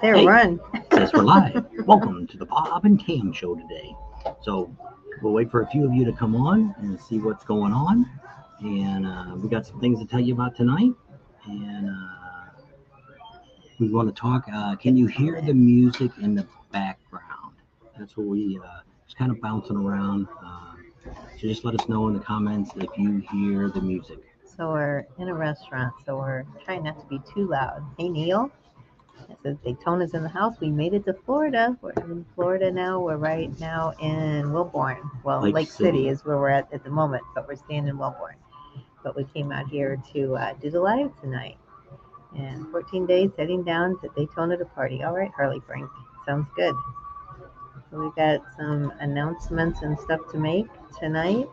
There, Hey, run. says we're live. Welcome to the Bob and Tam show today. So we'll wait for a few of you to come on and see what's going on. And we got some things to tell you about tonight. And we want to talk. Can you hear the music in the background? That's what we just kind of bouncing around. So just let us know in the comments if you hear the music. So we're in a restaurant, so we're trying not to be too loud. Hey, Neil. It says Daytona's in the house. We made it to Florida. We're in Florida now. We're right now in Wilborn. Well, Lake City is where we're at the moment, but we're staying in Wilborn. But we came out here to do the live tonight. And 14 days heading down to Daytona to party. All right, Harley Frank. Sounds good. So we got some announcements and stuff to make tonight.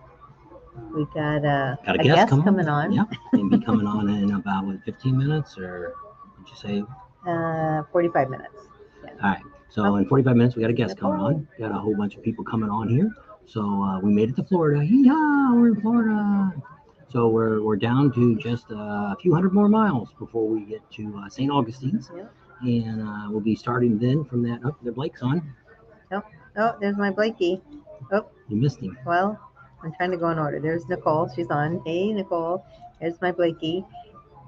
We got a guest coming on. Yeah, maybe coming on in about 15 minutes, or would you say 45 minutes. Yeah. All right. So in 45 minutes, we got a guest coming on. Got a whole bunch of people coming on here. So we made it to Florida. Yeehaw! We're in Florida. So we're down to just a few hundred more miles before we get to St. Augustine's, and we'll be starting then from that. Oh, there Blake's on. Oh, there's my Blakey. Oh, you missed him. Well, I'm trying to go in order. There's Nicole. She's on. Hey, Nicole. There's my Blakey.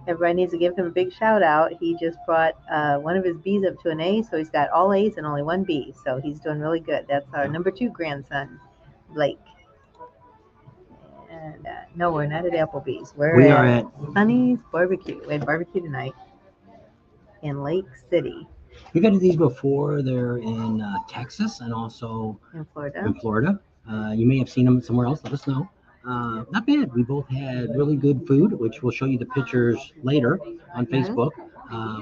Everybody needs to give him a big shout out. He just brought one of his B's up to an A, so he's got all A's and only one B. So he's doing really good. That's our number 2 grandson, Blake. And no, we're not at Applebee's. We are at Honey's Barbecue. We had barbecue tonight in Lake City. We've had these before. They're in Texas and also in Florida. You may have seen them somewhere else. Let us know. Not bad. We both had really good food, which we'll show you the pictures later on Facebook.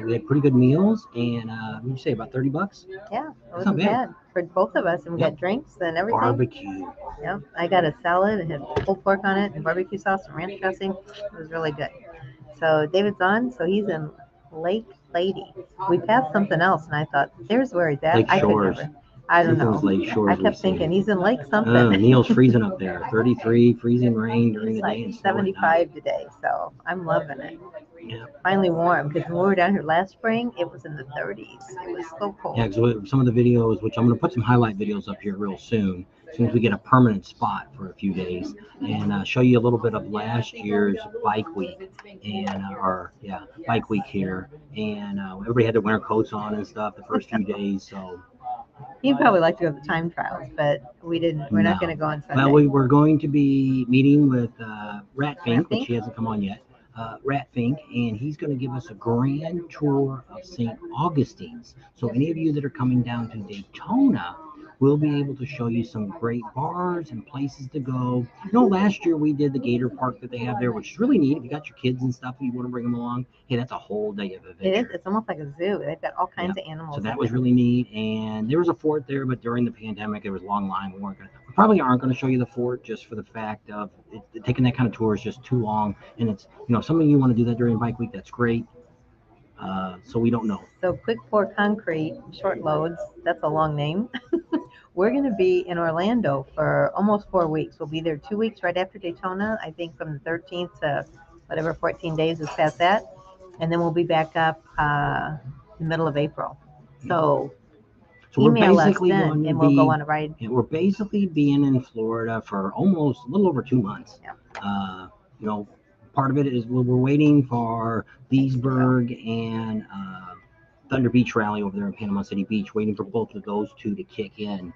We had pretty good meals, and what did you say, about $30? Yeah, it wasn't bad for both of us, and we got drinks and everything. Barbecue. Yep, I got a salad. It had pulled pork on it and barbecue sauce and ranch dressing. It was really good. So David's on, so he's in Lake Lady. We passed something else, and I thought, there's where he's at. Lake Shores. I don't know. Lake Shores. I kept thinking he's in Lake something. Neil's freezing up there. 33, freezing rain during the day. It's like 75 today, so I'm loving it. Yeah. Finally warm, because when we were down here last spring, it was in the 30s. It was so cold. Yeah, because some of the videos, which I'm going to put some highlight videos up here real soon, as soon as we get a permanent spot for a few days, and show you a little bit of last year's bike week, and bike week here, and everybody had their winter coats on and stuff the first few days, so. You'd probably like to go to the time trials, but we didn't. We're not going to go on Sunday. Well, we were going to be meeting with Rat Fink, which he hasn't come on yet. Rat Fink, and he's going to give us a grand tour of St. Augustine's. So any of you that are coming down to Daytona, we'll be able to show you some great bars and places to go. You know, last year we did the Gator Park that they have there, which is really neat. If you got your kids and stuff and you want to bring them along, hey, that's a whole day of adventure. It is. It's almost like a zoo. They've got all kinds of animals. So that was really neat. And there was a fort there, but during the pandemic, there was a long line. We probably aren't going to show you the fort just for the fact of taking that kind of tour is just too long. And it's, some of you want to do that during bike week. That's great. So we don't know. So Quick Pour Concrete, short loads, that's a long name. We're going to be in Orlando for almost 4 weeks. We'll be there 2 weeks right after Daytona, I think from the 13th to whatever 14 days is past that. And then we'll be back up the middle of April. So email us then and we'll go on a ride. Yeah, we're basically being in Florida for almost a little over 2 months. Yeah. Part of it is we're waiting for Leesburg and Thunderbeach rally over there in Panama City Beach, waiting for both of those two to kick in.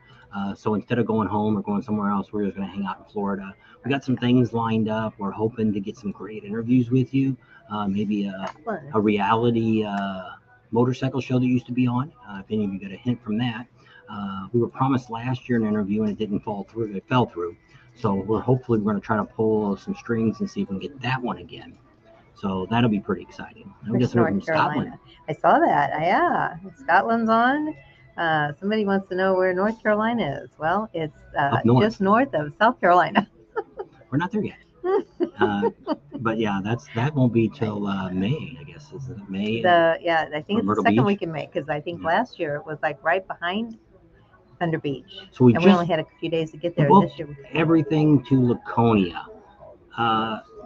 So instead of going home or going somewhere else, we're just going to hang out in Florida. We got some things lined up. We're hoping to get some great interviews with you. Maybe a reality motorcycle show that used to be on. If any of you got a hint from that. We were promised last year an interview and it didn't fall through. It fell through. So we're going to try to pull some strings and see if we can get that one again. So that'll be pretty exciting. I'm guessing from Scotland. I saw that. Yeah, Scotland's on. Somebody wants to know where North Carolina is. Well, it's just north of South Carolina. We're not there yet. But yeah, that won't be till May, I guess. Is it May? I think it's the second week in May, because I think last year it was like right behind Thunderbeach. So we only had a few days to get there. This year everything to Laconia.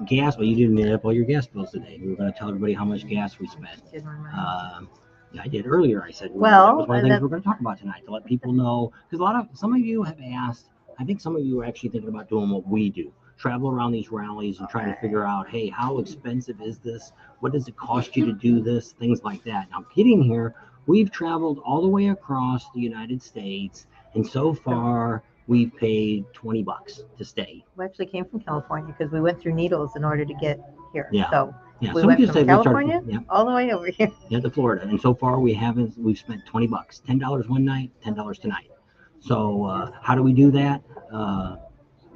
gas. Well, you didn't add up all your gas bills today. We were going to tell everybody how much gas we spent. Didn't remember. Yeah, I did earlier. I said, Well, that was one of the things we're going to talk about tonight to let people know, because some of you have asked. I think some of you are actually thinking about doing what we do, travel around these rallies and trying to figure out, hey, how expensive is this? What does it cost you to do this? Things like that. Now, getting here, we've traveled all the way across the United States, and so far we've paid $20 to stay. We actually came from California because we went through Needles in order to get here. Yeah. So Yeah, we so went just from said California yeah, all the way over here. yeah, to Florida, and so far we've spent $20, $10 one night, $10 tonight. So how do we do that?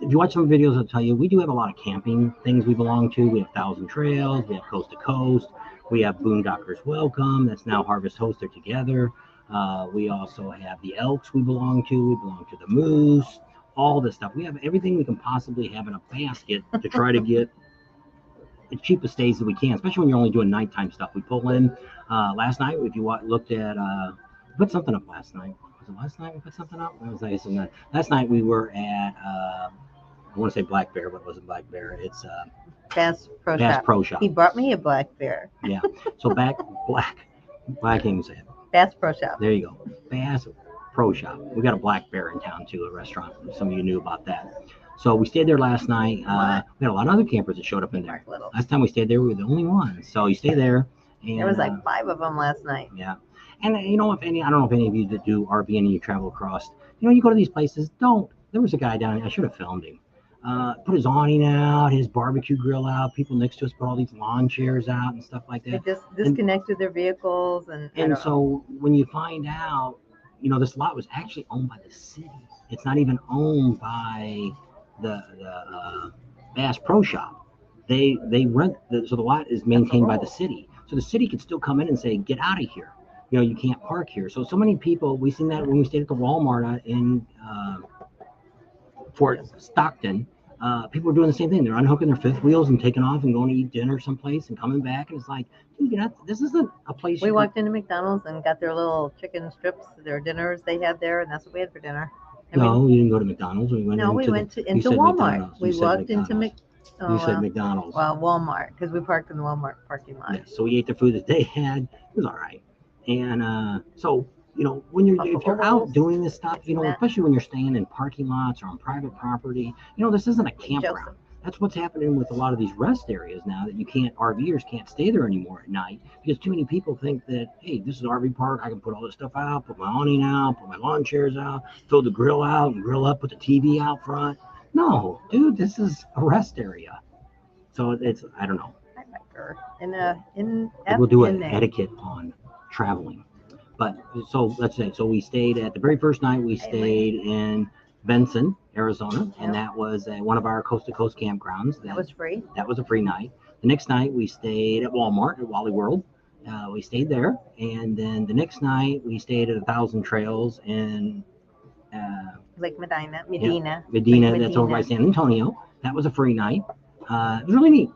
If you watch some videos, I'll tell you we do have a lot of camping things we belong to. We have Thousand Trails, we have Coast to Coast, we have Boondockers Welcome. That's now Harvest Host. They're together. We also have the Elks we belong to. We belong to the Moose. All this stuff. We have everything we can possibly have in a basket to try to get the cheapest days that we can, especially when you're only doing nighttime stuff. We pull in last night. If you looked at, put something up last night. Was it last night we put something up? It was nice. Last night we were at, I want to say Black Bear, but it wasn't Black Bear. It's Bass Pro Bass Shop. Pro Shop. He brought me a black bear. Yeah. So Black, I can't even say it. Bass Pro Shop. There you go. Bass Pro Shop. We got a Black Bear in town too, a restaurant. Some of you knew about that. So we stayed there last night. We had a lot of other campers that showed up in there. Last time we stayed there, we were the only ones. So you stay there. And, there was like 5 of them last night. Yeah. And I don't know if any of you that do RV and you travel across, you go to these places, there was a guy down there, I should have filmed him. Put his awning out, his barbecue grill out. People next to us put all these lawn chairs out and stuff like that. They just disconnected their vehicles. And so when you find out, this lot was actually owned by the city. It's not even owned by the Bass Pro Shop. They rent, so the lot is maintained by the city. So the city could still come in and say, get out of here. You can't park here. So many people, we seen that when we stayed at the Walmart in Fort Stockton. People are doing the same thing. They're unhooking their fifth wheels and taking off and going to eat dinner someplace and coming back. And it's like, dude, this isn't a place. We walked into McDonald's and got their little chicken strips, their dinners they had there, and that's what we had for dinner. No, we didn't go to McDonald's. We went into Walmart. We walked into You said McDonald's. Well, Walmart, because we parked in the Walmart parking lot. Yeah, so we ate the food that they had. It was all right. And so, if you're out doing this stuff, especially when you're staying in parking lots or on private property, this isn't a campground. That's what's happening with a lot of these rest areas now, that RVers can't stay there anymore at night because too many people think that, hey, this is an RV park. I can put all this stuff out, put my awning out, put my lawn chairs out, throw the grill out and grill up, put the TV out front. No, dude, this is a rest area. So I don't know. We'll do an etiquette on traveling. But so let's say, we stayed at the very first night, we stayed in Benson, Arizona, and that was one of our coast to coast campgrounds. That was free. That was a free night. The next night we stayed at Walmart at Wally World. We stayed there, and then the next night we stayed at 1,000 Trails in Lake Medina. Medina, that's over by San Antonio. That was a free night. It was really neat.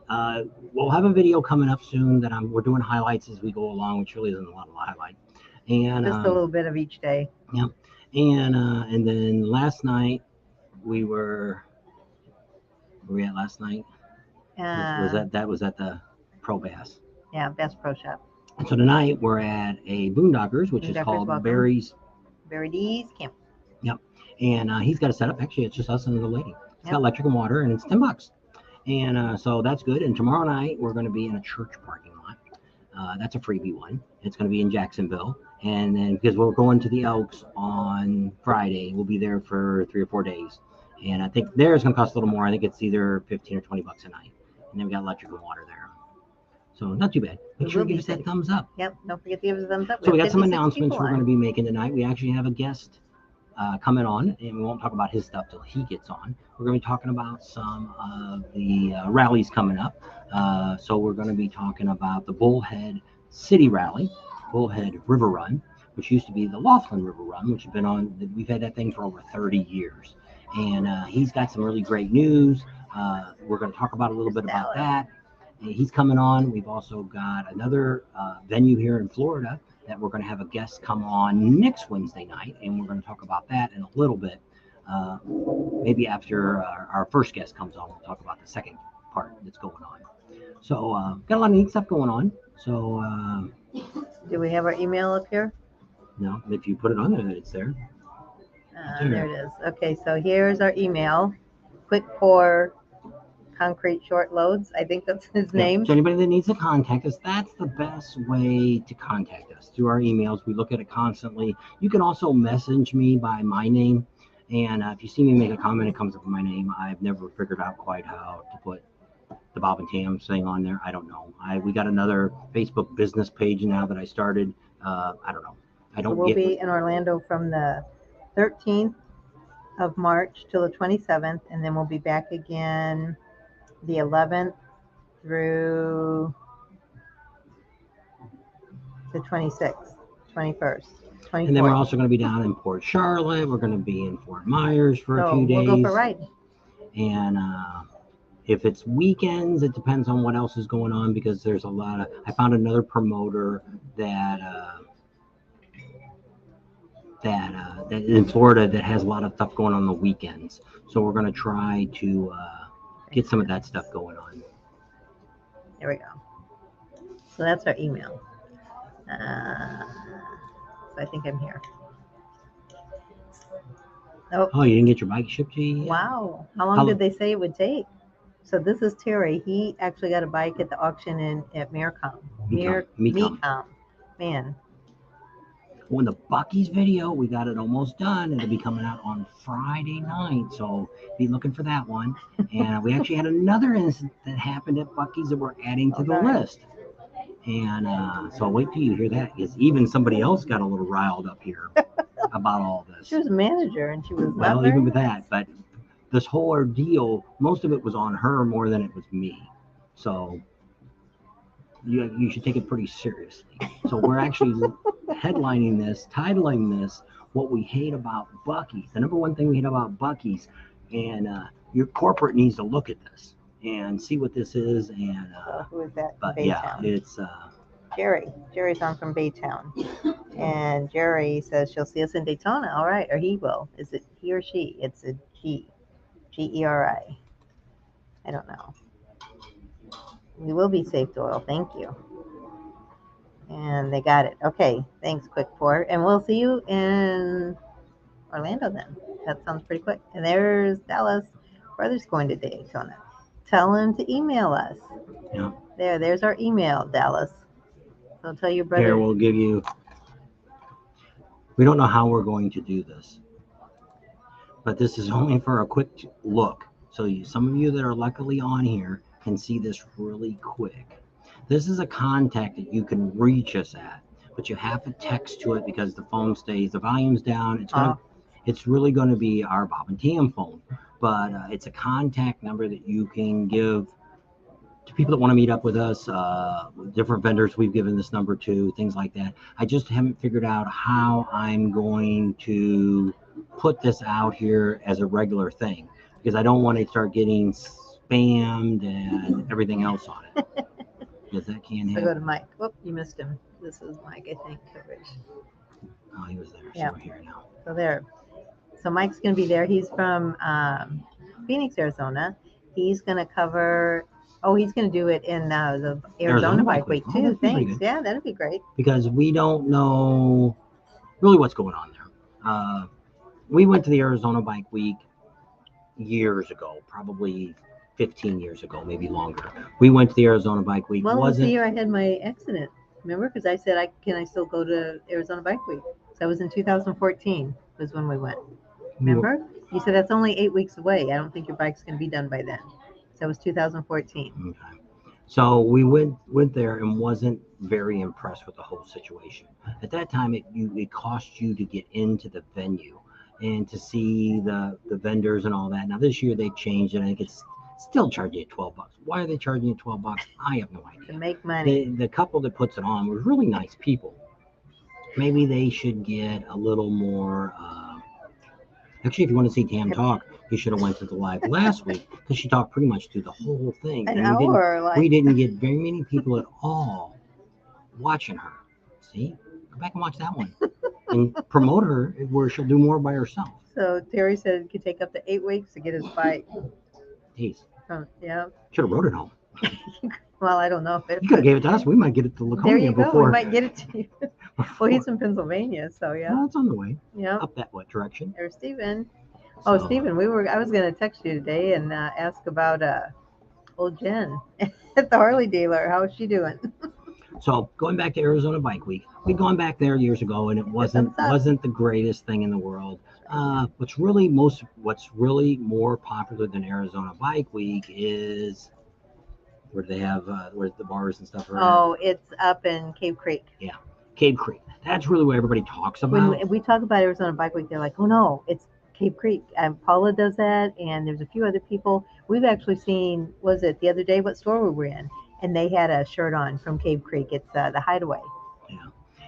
We'll have a video coming up soon that we're doing highlights as we go along, which really isn't a lot of highlight. And just a little bit of each day. Yeah. And then last night where we at last night? Was at the Pro Bass? Yeah, Bass Pro Shop. And so tonight we're at a Boondockers, which is called Barry's Camp. Yep. And he's got a setup. Actually, it's just us and the lady. It's got electric and water, and it's $10. And so that's good. And tomorrow night we're going to be in a church parking lot. That's a freebie one. It's going to be in Jacksonville. And then because we're going to the Elks on Friday, we'll be there for 3 or 4 days. And I think there it's going to cost a little more. I think it's either $15 or $20 a night. And then we got electric and water there. So not too bad. Make sure you give us that thumbs up. Yep. Don't forget to give us a thumbs up. So we got some announcements we're going to be making tonight. We actually have a guest coming on, and we won't talk about his stuff till he gets on. We're going to be talking about some of the rallies coming up. So we're going to be talking about the Bullhead City Rally, Bullhead River Run, which used to be the Laughlin River Run, which has been on. We've had that thing for over 30 years, and he's got some really great news. We're going to talk about a little bit about that. He's coming on. We've also got another venue here in Florida that we're going to have a guest come on next Wednesday night, and we're going to talk about that in a little bit. Maybe after our first guest comes on, we'll talk about the second part that's going on. So got a lot of neat stuff going on. So Do we have our email up here? no, if you put it on there, it's there. There it is. Okay, so here's our email. Quick pour concrete short loads. I think that's his name. So anybody that needs to contact us, that's the best way to contact us through our emails. We look at it constantly. You can also message me by my name. And if you see me make a comment, it comes up with my name. I've never figured out quite how to put the Bob and Tam thing on there. I don't know. We got another Facebook business page now that I started. I don't know. We'll be in Orlando from the 13th of March till the 27th, and then we'll be back again the 11th through the 26th, 21st. 24th. And then we're also going to be down in Port Charlotte. We're going to be in Fort Myers for a few days. We'll go for a ride. And if it's weekends, it depends on what else is going on, because there's a lot of. I found another promoter that in Florida that has a lot of stuff going on the weekends. So we're going to try to get some of that stuff going on. There we go. So that's our email. So I think I'm here. Oh, you didn't get your bike shipped to you yet? Wow. How long did they say it would take? So this is Terry. He actually got a bike at the auction at Mecom. Man. When the Buc-ee's video, we got it almost done. It'll be coming out on Friday night, so be looking for that one. And we actually had another incident that happened at Buc-ee's that we're adding to the list. And so I'll wait till you hear that, because even somebody else got a little riled up here about all this. She was a manager, and she was well, even with that, but this whole ordeal, most of it was on her more than it was me. So you should take it pretty seriously. So we're actually headlining this, titling this, What We Hate About Buc-ee's. The number one thing we hate about Buc-ee's, and your corporate needs to look at this and see what this is. And who is that? But Baytown. Yeah, it's Jerry. Jerry's on from Baytown, and Jerry says she'll see us in Daytona. All right, or he will. Is it he or she? It's a G-E-R-I. I don't know. We will be safe, Doyle. Thank you. And they got it. Okay. Thanks, Quick Pour. And we'll see you in Orlando then. That sounds pretty quick. And there's Dallas. Brother's going to Daytona. Tell him to email us. Yeah. There's our email, Dallas. So tell your brother. Here, we'll give you. We don't know how we're going to do this, but this is only for a quick look. So some of you that are luckily on here can see this really quick. This is a contact that you can reach us at, but you have to text to it because the phone stays, the volume's down. It's really going to be our Bob and Tam phone, but it's a contact number that you can give to people that want to meet up with us, different vendors we've given this number to, things like that. I just haven't figured out how I'm going to put this out here as a regular thing, because I don't want to start getting spammed and everything else on it. Because that can happen. So go to Mike. Whoop, you missed him. This is Mike, I think, coverage. Oh, he was there. Yeah. So we're here now. So there. So Mike's going to be there. He's from Phoenix, Arizona. He's going to cover. Oh, he's going to do it in the Arizona Bike Week too. Thanks. Yeah, that'd be great. Because we don't know really what's going on there. We went to the Arizona Bike Week years ago, probably 15 years ago, maybe longer. We went to the Arizona Bike Week. Well, the year I had my accident. Remember? Because I said, can I still go to Arizona Bike Week? So that was in 2014 was when we went. Remember? You said that's only 8 weeks away. I don't think your bike's going to be done by then. So that was 2014. Okay. So we went there and wasn't very impressed with the whole situation. At that time, it cost you to get into the venue and to see the vendors and all that. Now this year they've changed it. I think it's still charging you $12. Why are they charging you $12? I have no idea. To make money. The couple that puts it on were really nice people. Maybe they should get a little more. Actually, if you want to see Tam talk, you should have went to the live last week, because she talked pretty much through the whole thing. An hour. We didn't get very many people at all watching her. See? Go back and watch that one. And promote her where she'll do more by herself. So Terry said it could take up to 8 weeks to get his bike. Jeez. Yeah. Should have wrote it home. Well, I don't know if it. You could have gave it to us. We might get it to There Laconia you go. before. We might get it to you. Well, he's from Pennsylvania, so yeah. Well, it's on the way. Yeah. Up that what direction? There's Stephen. Oh, So, Stephen, I was going to text you today and ask about old Jen at the Harley dealer. How is she doing? So going back to Arizona Bike Week, we'd gone back there years ago, and it wasn't the greatest thing in the world. What's really more popular than Arizona Bike Week is where they have where the bars and stuff are. Oh, it's up in Cave Creek. Yeah, Cave Creek. That's really what everybody talks about. When we talk about Arizona Bike Week, they're like, "Oh no, it's Cave Creek." And Paula does that, and there's a few other people. We've actually seen. Was it the other day? What store we were in? And they had a shirt on from Cave Creek. It's the Hideaway. Yeah,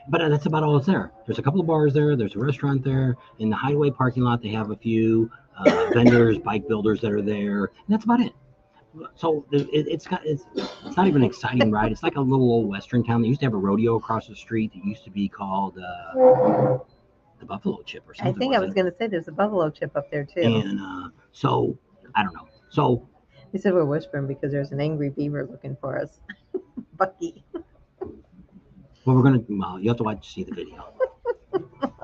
but that's about all that's there. There's a couple of bars there. There's a restaurant there. In the Hideaway parking lot, they have a few vendors, bike builders that are there, and that's about it. So it's not even an exciting ride. It's like a little old western town. They used to have a rodeo across the street that used to be called the Buffalo Chip or something. I think I was going to say there's a Buffalo Chip up there too. And so I don't know. So they said we're whispering because there's an angry beaver looking for us. Bucky. Well, you have to see the video.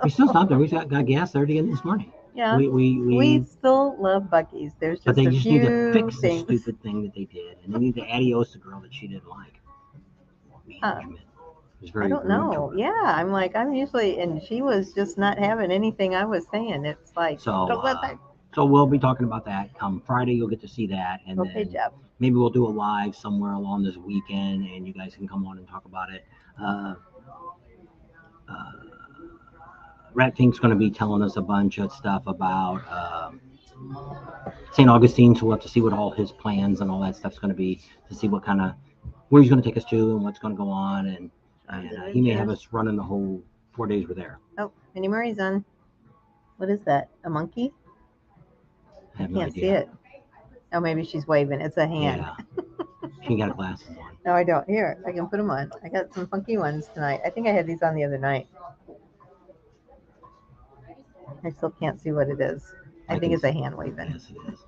We still stopped there. We got gas there again this morning. Yeah. We still love Buc-ee's. There's just but they a just few need to fix things. the stupid thing that they did, and they need to adios the girl that she didn't like. Management. I don't know. Yeah, I'm usually, and she was just not having anything I was saying. It's like, so we'll be talking about that come Friday. You'll get to see that, and then Jeff. Maybe we'll do a live somewhere along this weekend, and you guys can come on and talk about it. Rat Pink's going to be telling us a bunch of stuff about St. Augustine, so we'll have to see what all his plans and all that stuff's going to be, to see what kind of, where he's going to take us to and what's going to go on, and he may have us running the whole 4 days we're there. Oh, Minnie Murray's on. What is that? A monkey? I can't see it. Oh, maybe she's waving. It's a hand. Yeah. She got glasses on. No, I don't. Here, I can put them on. I got some funky ones tonight. I think I had these on the other night. I still can't see what it is. I think it's a hand waving. Yes, it is.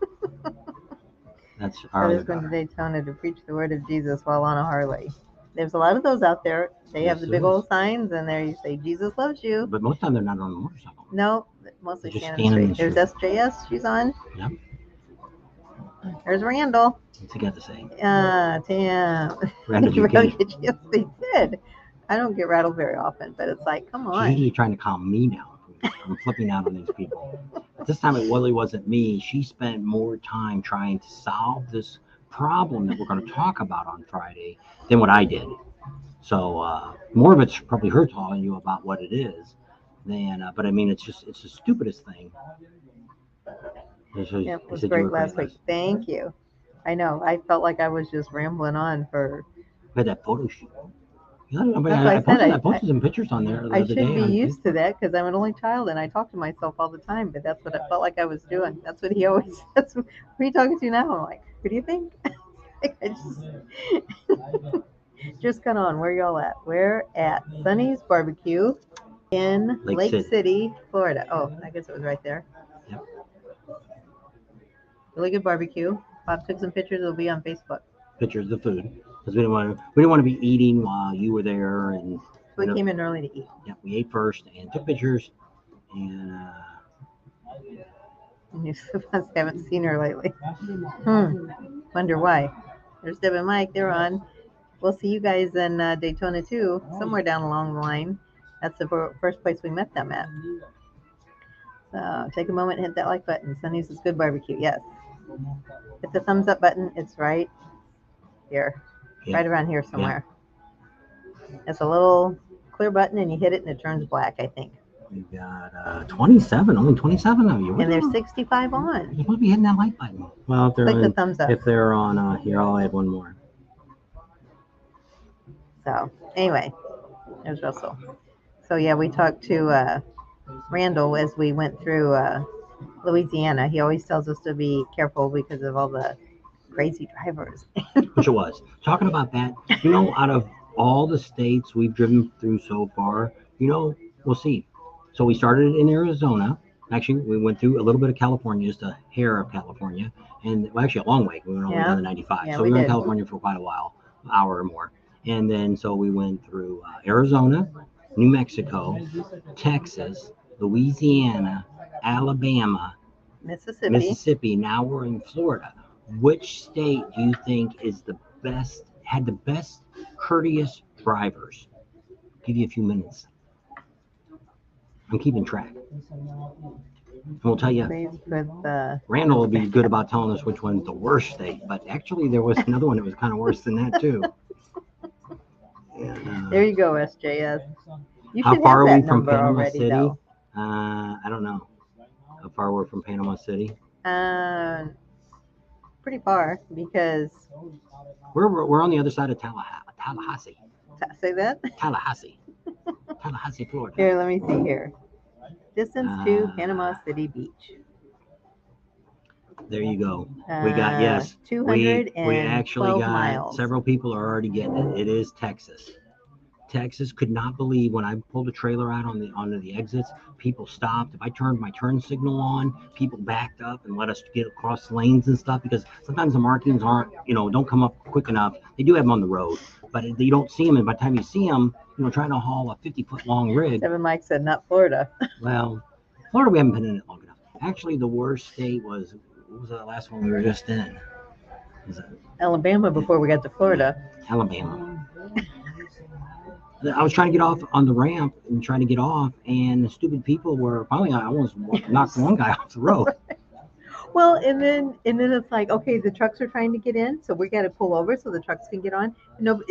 That's our Brothers going to Daytona to preach the word of Jesus while on a Harley. There's a lot of those out there. They have the big old signs, and there you say, Jesus loves you. But most of the time, they're not on a motorcycle. No, mostly standing straight. There's SJS. She's on. Yep. There's Randall. What's he got to say? Damn. Randall, Yes, they did. I don't get rattled very often, but it's like, come on. She's usually trying to calm me down. I'm flipping out on these people. But this time it really wasn't me. She spent more time trying to solve this problem that we're going to talk about on Friday than what I did. So more of it's probably her telling you about what it is than, but I mean, it's the stupidest thing. It was great last week. Thank you. I know. I felt like I was just rambling on for. We had that photo shoot. I posted some pictures on there. I should be used to that because I'm an only child and I talk to myself all the time. But that's what I felt like I was doing. That's what he always. That's who are you talking to now? I'm like, who do you think? I just got on. Where y'all at? We're at Sunny's Barbecue in Lake City, Florida. Oh, I guess it was right there. Yep. Really good barbecue. Bob took some pictures. It'll be on Facebook. Pictures of the food. Because we didn't want to be eating while you were there, and so we came in early to eat. Yeah, we ate first and took pictures, and you haven't seen her lately. Wonder why. There's Deb and Mike. They're on. We'll see you guys in Daytona too, somewhere down along the line. That's the first place we met them at. So take a moment and hit that like button. Sunny's is good barbecue. Yes. Hit the thumbs up button. It's right here. Right around here somewhere. Yeah. It's a little clear button and you hit it and it turns black, I think. We've got 27, only 27 of you. And there's 65 on. You want to be hitting that like button. Well, if they're click the thumbs up. If they're on here, I'll add one more. So anyway, there's Russell. So yeah, we talked to Randall as we went through Louisiana. He always tells us to be careful because of all the crazy drivers. Which it was. Talking about that, out of all the states we've driven through so far, we'll see. So we started in Arizona, Actually, we went through a little bit of California, just a hair of California, and well, actually a long way. We went all the way down to 95. Yeah, So we we were in did. California for quite a while, an hour or more. And then so we went through Arizona, New Mexico, Texas, Louisiana, Alabama, Mississippi. Now we're in Florida. Which state do you think is the best, had the best courteous drivers? Give you a few minutes. I'm keeping track. And we'll tell you, Please put the. Randall will be good about telling us which one's the worst state, but actually there was another one that was kind of worse than that too. And, There you go, SJS. You how should far have are we that from number Panama already, City? though. I don't know. How far we're from Panama City? Pretty far because. We're on the other side of Tallahassee. Say that? Tallahassee, Florida. Here, let me see here. Distance to Panama City Beach. There you go. We got, yes. 212 we actually got miles. several people are already getting it. It is Texas. Texas. Could not believe when I pulled a trailer out onto the exits, people stopped. If I turned my turn signal on, people backed up and let us get across lanes and stuff, because sometimes the markings aren't, don't come up quick enough. They do have them on the road, but you don't see them. And by the time you see them, trying to haul a 50-foot long rig. Seven Mike said, not Florida. Well, Florida, we haven't been in it long enough. Actually, the worst state was, what was the last one we were just in? Was it Alabama before we got to Florida. Alabama. I was trying to get off on the ramp and trying to get off, and the stupid people were finally, I almost knocked one guy off the road. Well, and then it's like, okay, the trucks are trying to get in, so we got to pull over so the trucks can get on.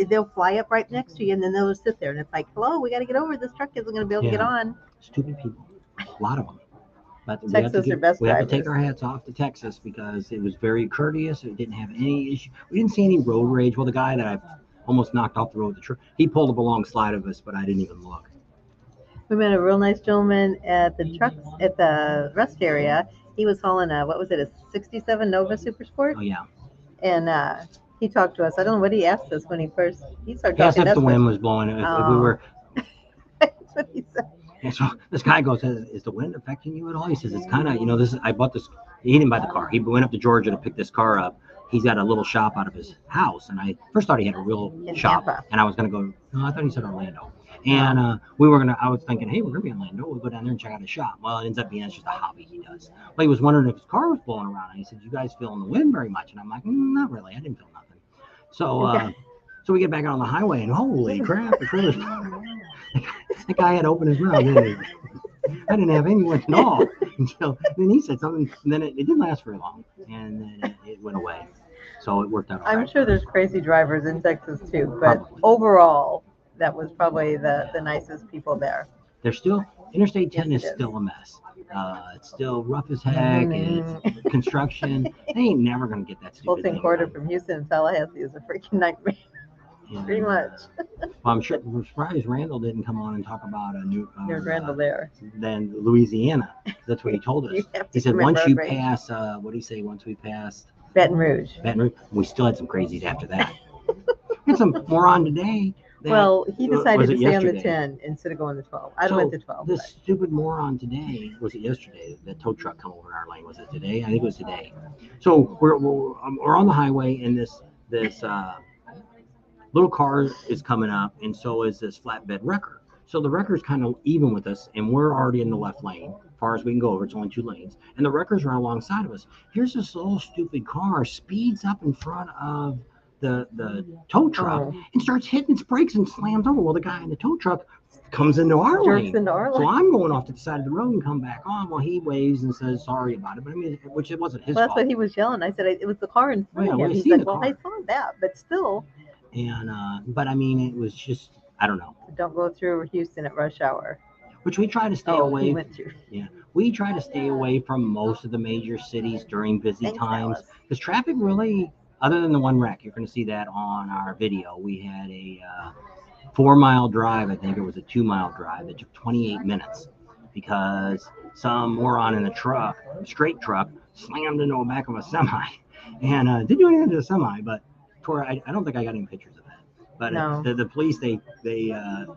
They'll fly up right next to you, and then they'll just sit there, and it's like, hello, we got to get over. This truck isn't going to be able to get on. Stupid people, a lot of them. But Texas we are best have to drivers. take our hats off to Texas because it was very courteous. It didn't have any issue. We didn't see any road rage. Well, the guy that I almost knocked off the road, he pulled up along slide of us, but I didn't even look. We met a real nice gentleman at the rest area. He was hauling a 67 Nova Super Sport? Oh, yeah. And he talked to us. I don't know what he asked us when he started talking to us. If the wind was blowing. If we were. That's what he said. And so this guy goes, is the wind affecting you at all? He says, it's kind of, I bought this. He didn't buy the car. He went up to Georgia to pick this car up. He's got a little shop out of his house. And I first thought he had a real shop. Tampa. And I was going to go, no, I thought he said Orlando. And I was thinking, hey, we're going to be in Orlando. We'll go down there and check out his shop. Well, it ends up being it's just a hobby he does. But he was wondering if his car was blowing around. And he said, you guys feeling the wind very much? And I'm like, not really. I didn't feel nothing. So, so we get back out on the highway and holy crap, the trailer's the guy had to open his mouth. I didn't have anyone at all. Until then he said something, and then it didn't last very long, and then it went away. So it worked out. I'm sure there's crazy drivers in Texas too, but overall, that was probably the nicest people there. They're still, Interstate 10 is still a mess. It's still rough as heck. It's construction. They ain't never going to get that stupid thing. Quarter from Houston to Tallahassee is a freaking nightmare. Yeah. Pretty much. Well, I'm surprised Randall didn't come on and talk about a new. There's Randall there. Then Louisiana. That's what he told us. He said once you pass, what did he say? Once we passed Baton Rouge. We still had some crazies after that. We had some moron today. Well, he decided to stay on the 10 instead of going to 12. I went to 12. This stupid moron today, was it yesterday? The tow truck come over in our lane. Was it today? I think it was today. So we're on the highway, and this little car is coming up, and so is this flatbed wrecker. So the wrecker's kind of even with us, and we're already in the left lane. As far as we can go over, it's only 2 lanes. And the wrecker's right alongside of us. Here's this little stupid car speeds up in front of the tow truck and starts hitting its brakes and slams over. Well, the guy in the tow truck comes into our lane. So I'm going off to the side of the road and come back on. Well, he waves and says sorry about it, but I mean, which it wasn't his fault. That's what he was yelling. I said it was the car in front of him. He's like, well, I saw that, but still. And but I mean, it was just, I don't know. Don't go through Houston at rush hour. Which we try to stay away. Yeah, we try to stay away from most of the major cities during busy times because traffic really, other than the one wreck, you're going to see that on our video. We had a 4-mile drive. I think it was a 2-mile drive. It took 28 minutes because some moron in a straight truck, slammed into the back of a semi, and didn't do anything to the semi, but. I don't think I got any pictures of that. But no. The police, they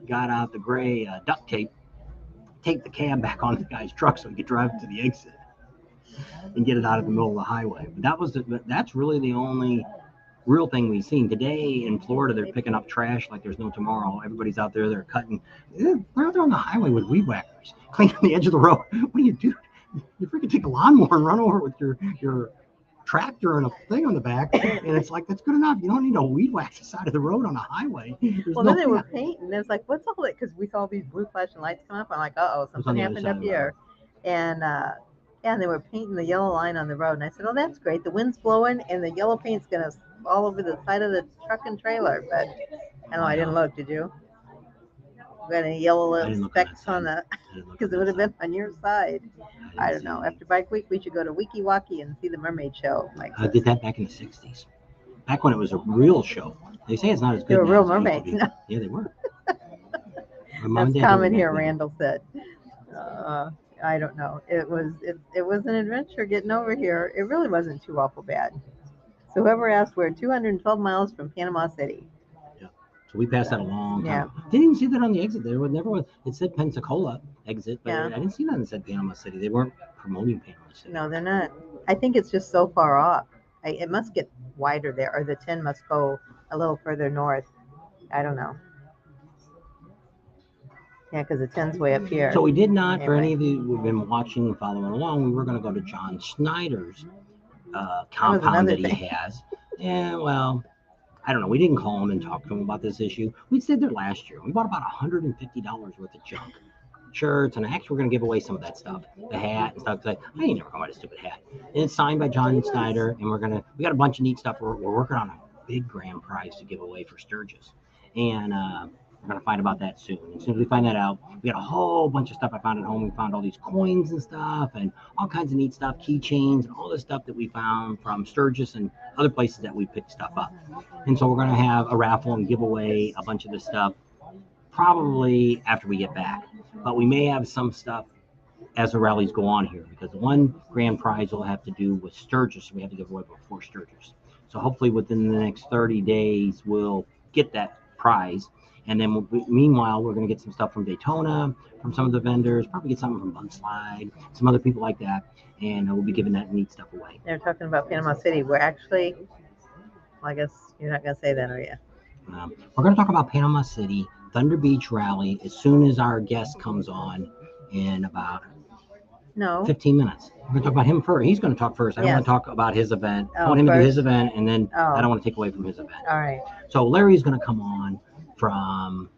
got out the gray duct tape take the cab back on the guy's truck so he could drive to the exit and get it out of the middle of the highway. But that's really the only real thing we've seen. Today in Florida, they're picking up trash like there's no tomorrow. Everybody's out there, they're cutting. They're out there on the highway with weed whackers, cleaning the edge of the road. What do? You freaking take a lawnmower and run over it with your tractor and a thing on the back, and it's like, that's good enough. You don't need to weed whack the side of the road on a highway. Well, then they were painting. It's like, what's all that? Because we saw these blue flashing lights come up. I'm like, something happened up here. And they were painting the yellow line on the road. And I said, oh, that's great. The wind's blowing, and the yellow paint's going to all over the side of the truck and trailer. But I don't know, I didn't look. Did you? Got any yellow little specks on the, because it would have been on your side. I don't know. After Bike Week, we should go to Wiki Waki and see the mermaid show. I did that back in the 60s. Back when it was a real show. They say it's not as good. They were real mermaids. No. Yeah, they were. That's common here, Randall said. I don't know. It was an adventure getting over here. It really wasn't too awful bad. So whoever asked, we're 212 miles from Panama City. So we passed that a long time. Didn't even see that on the exit. There was never. It said Pensacola exit, but I didn't see that. It said Panama City. They weren't promoting Panama City. No, they're not. I think it's just so far off. It must get wider there, or the 10 must go a little further north. I don't know. Yeah, because the 10's way up here. So we did not. Anyway. For any of you who've been watching and following along, we were going to go to John Snyder's compound that he has. And well, I don't know. We didn't call him and talk to him about this issue. We stayed there last year. We bought about $150 worth of junk. Shirts, and actually we're going to give away some of that stuff. The hat and stuff. I ain't never going to buy a stupid hat. And it's signed by John Snyder, and we got a bunch of neat stuff. We're working on a big grand prize to give away for Sturgis. And we're going to find about that soon. As soon as we find that out, we got a whole bunch of stuff I found at home. We found all these coins and stuff and all kinds of neat stuff, keychains, and all this stuff that we found from Sturgis and other places that we picked stuff up. And so we're going to have a raffle and give away a bunch of this stuff probably after we get back. But we may have some stuff as the rallies go on here, because the one grand prize will have to do with Sturgis. We have to give away before Sturgis. So hopefully within the next 30 days, we'll get that prize. And then meanwhile, we're going to get some stuff from Daytona, from some of the vendors, probably get something from Bug Slide, some other people like that. And we'll be giving that neat stuff away. They're talking about Panama City. We're actually, well, I guess you're not going to say that, are you? We're going to talk about Panama City, Thunderbeach Rally, as soon as our guest comes on in about 15 minutes. We're going to talk about him first. He's going to talk first. I don't want to talk about his event. I want him to do his event, and then I don't want to take away from his event. All right. So Larry's going to come on from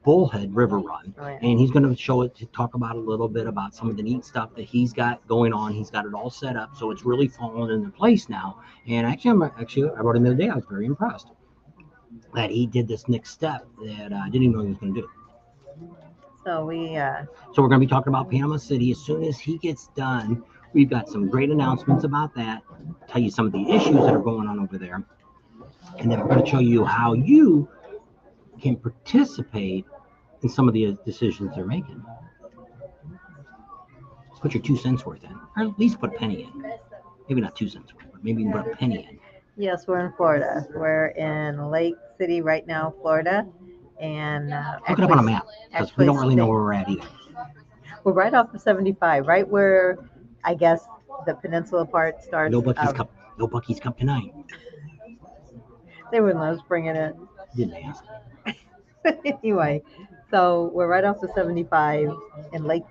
Bullhead River Run, and he's going to talk about a little bit about some of the neat stuff that he's got going on. He's got it all set up, so it's really falling into place now. And I wrote him the other day. I was very impressed that he did this next step that I didn't even know he was going to do. So we're going to be talking about Panama City as soon as he gets done. We've got some great announcements about that. Tell you some of the issues that are going on over there. And then we're going to show you how you can participate in some of the decisions they're making. Put your 2 cents worth in, or at least put a penny in. Maybe not 2 cents worth, but maybe you can put a penny in. Yes, we're in Florida. We're in Lake City right now, Florida. And look it up on a map, because we don't really know where we're at either. We're right off the 75, right where I guess the peninsula part starts. No Bucky's Cup tonight. They wouldn't let us bring it in. Didn't ask. Anyway, so we're right off the 75 in Lake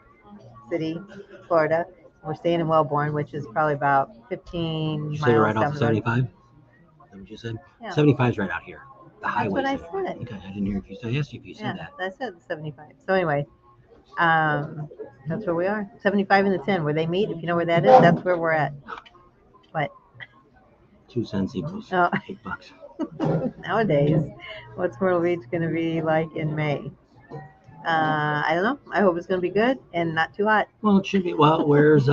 City, Florida. We're staying in Wellborn, which is probably about 15 miles. You say right off the 75? Is that what you said? Yeah. 75 is right out here. The highway. That's what I said. Okay, I didn't hear if you said. I asked you if you said that. I said 75. So anyway, that's where we are. 75 and the 10, where they meet. If you know where that is, that's where we're at. What? 2 cents equals $8. Nowadays, what's Myrtle Beach going to be like in May? I don't know. I hope it's going to be good and not too hot. Well, it should be. Well, where's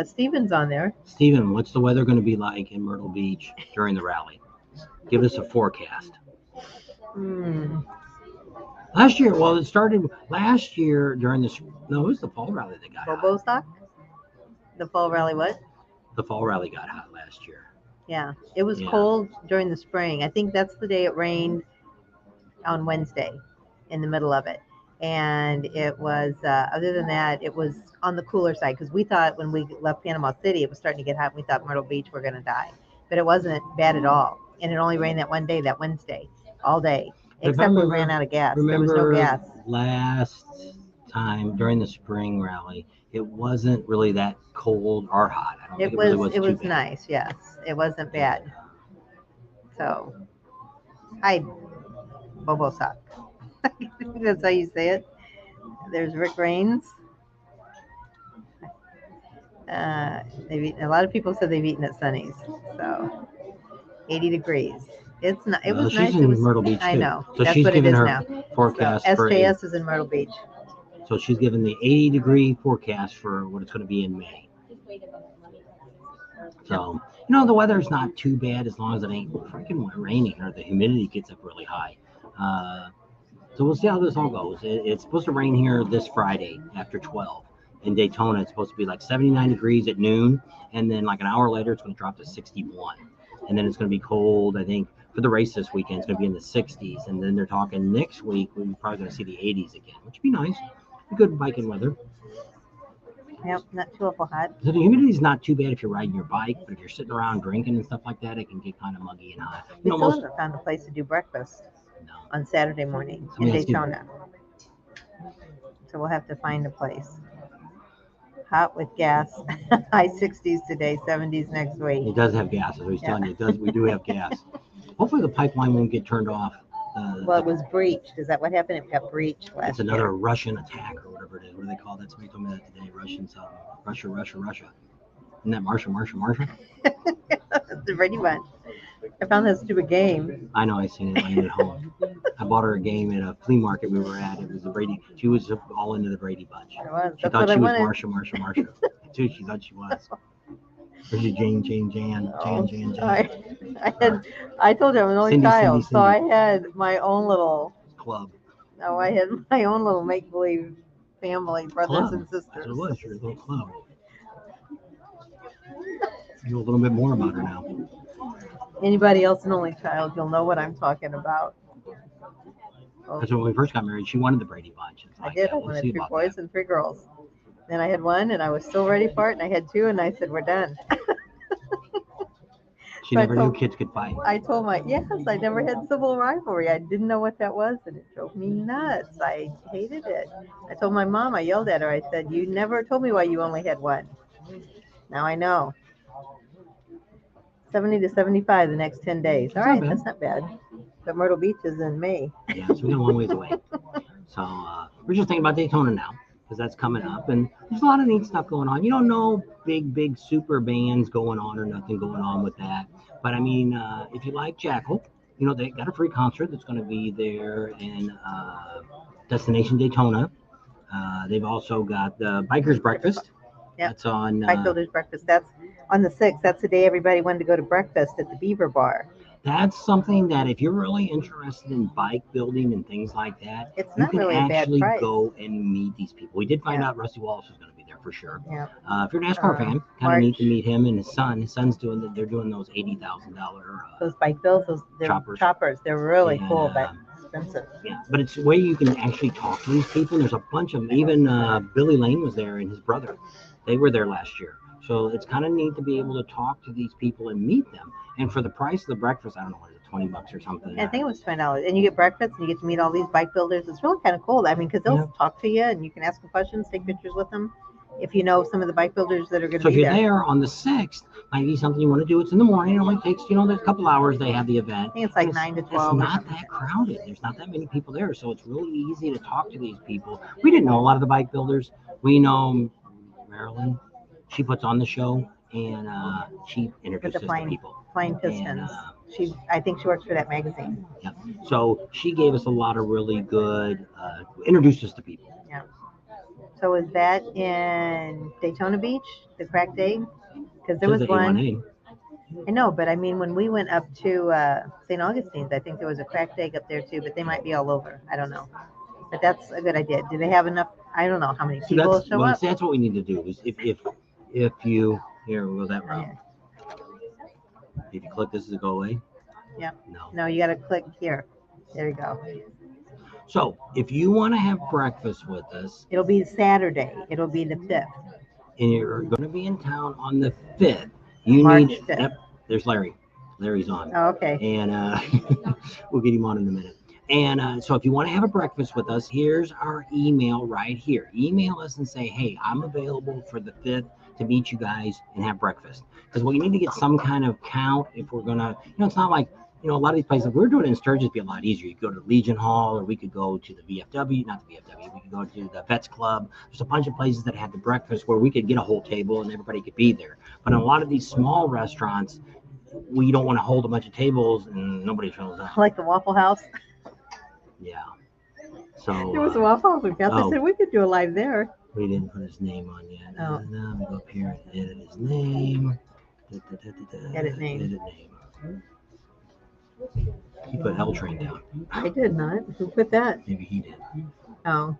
Steven's on there. Steven, what's the weather going to be like in Myrtle Beach during the rally? Give us a forecast. Last year, it started last year during this. No, it was the fall rally that got hot. Stock? The fall rally what? The fall rally got hot last year. Yeah, it was cold during the spring. I think that's the day it rained on Wednesday in the middle of it. And it was, other than that, it was on the cooler side because we thought when we left Panama City, it was starting to get hot. We thought Myrtle Beach, we're going to die. But it wasn't bad at all. And it only rained that one day, that Wednesday, all day. Except we ran out of gas. There was no gas. Last time during the spring rally, it wasn't really that cold or hot. I don't think it really was It too was bad. nice, yes. It wasn't bad. So, hi, Bobo Sock. That's how you say it. There's Rick Raines. They've eaten, a lot of people said they've eaten at Sunny's. So, 80 degrees. It's not. It was nice. She's in Myrtle Beach too. I know. So that's she's what given it is her now. forecast So, for SJS is in Myrtle Beach. So she's given the 80-degree forecast for what it's going to be in May. So, the weather's not too bad as long as it ain't freaking raining or the humidity gets up really high. So we'll see how this all goes. It's supposed to rain here this Friday after 12. In Daytona, it's supposed to be like 79 degrees at noon, and then like an hour later, it's going to drop to 61. And then it's going to be cold, I think, for the race this weekend. It's going to be in the 60s, and then they're talking next week, we're probably going to see the 80s again, which would be nice. Good biking weather. Yep, not too awful hot. So the humidity is not too bad if you're riding your bike, but if you're sitting around drinking and stuff like that, it can get kind of muggy and hot. We still haven't found a place to do breakfast on Saturday morning in Daytona. So we'll have to find a place. Hot with gas, high 60s today, 70s next week. It does have gas, as I was telling you. It does. We do have gas. Hopefully the pipeline won't get turned off. Well, it was breached. Is that what happened? It got breached last year. It's another Russian attack or whatever it is. What do they call that? Somebody told me that today. Russians, Russia. Isn't that Marsha? It's the Brady Bunch. I found that stupid game. I know. I seen it laying at home. I bought her a game at a flea market we were at. It was the Brady. She was all into the Brady Bunch. It was. She thought she was Marsha. Too. She thought she was. Or she Jan. I told you I'm an only child, so I had my own little club. No, I had my own little make-believe family, brothers and sisters. That's what it was, your little club. You know a little bit more about her now. Anybody else an only child, you'll know what I'm talking about. That's when we first got married. She wanted the Brady Bunch. I did. I wanted 3 boys and 3 girls. Then I had 1, and I was still ready for it, and I had 2, and I said, we're done. She never knew kids could fight. I told I never had civil rivalry. I didn't know what that was, and it drove me nuts. I hated it. I told my mom, I yelled at her. I said, you never told me why you only had 1. Now I know. 70 to 75 the next 10 days. All right, that's not bad. But Myrtle Beach is in May. Yeah, so we got a long ways away. So we're just thinking about Daytona now, because that's coming up, and there's a lot of neat stuff going on. You don't know big super bands going on or nothing going on with that. But I mean, if you like Jackal, they got a free concert that's going to be there in Destination Daytona. They've also got the Bikers Breakfast. Yep. That's on Bike Builders Breakfast. That's on the 6th. That's the day everybody wanted to go to breakfast at the Beaver Bar. That's something that if you're really interested in bike building and things like that, you can really actually go and meet these people. We did find out Rusty Wallace was going to be there for sure. Yeah. If you're a NASCAR fan, kind of neat to meet him and his son. His son's they're doing those $80,000 those bike builds, choppers. They're really cool, but expensive. Yeah, but it's a way you can actually talk to these people. There's a bunch of them. Even Billy Lane was there and his brother. They were there last year. So it's kind of neat to be able to talk to these people and meet them. And for the price of the breakfast, I don't know, what is it, $20 or something? Yeah, I think it was $20. And you get breakfast and you get to meet all these bike builders. It's really kind of cool. I mean, because they'll talk to you and you can ask them questions, take pictures with them. If you know some of the bike builders that are going to be there. So if you're there on the 6th, might be something you want to do. It's in the morning. It only takes, there's a couple hours they have the event. I think it's like 9 to 12. It's not that crowded. There's not that many people there. So it's really easy to talk to these people. We didn't know a lot of the bike builders. We know Marilyn. She puts on the show and she introduces the people. Flying Pistons. I think she works for that magazine. Yeah. So she gave us a lot of really good, introduced us to people. Yeah. So is that in Daytona Beach, the Cracked Egg? Because there was one. I know, but I mean, when we went up to St. Augustine's, I think there was a Cracked Egg up there too, but they might be all over. I don't know. But that's a good idea. Do they have enough? I don't know how many people show up. That's what we need to do. Is if you here we'll go that route. If you click this, does it go away? Yeah. No, you got to click here. There you go. So if you want to have breakfast with us, It'll be Saturday. It'll be the 5th. and you're going to be in town on the 5th, you March need. 5th. Yep, there's Larry. Larry's on. Oh, okay. And we'll get him on in a minute. And so if you want to have a breakfast with us, here's our email right here. Email us and say, hey, I'm available for the 5th to meet you guys and have breakfast. Because we need to get some kind of count if we're going to, it's not like, a lot of these places, if we're doing it in Sturgis, it'd be a lot easier. You could go to Legion Hall, or we could go to the VFW, not the VFW, we could go to the Vets Club. There's a bunch of places that have the breakfast where we could get a whole table and everybody could be there. But in a lot of these small restaurants, we don't want to hold a bunch of tables and nobody shows up. Like the Waffle House. Yeah. So There was a Waffle House in Cal. They said we could do a live there. We didn't put his name on yet. Oh. Now we go up here and edit his name. Edit name. Edit name. He put L Train down. I did not. Who put that? Maybe he did. Oh.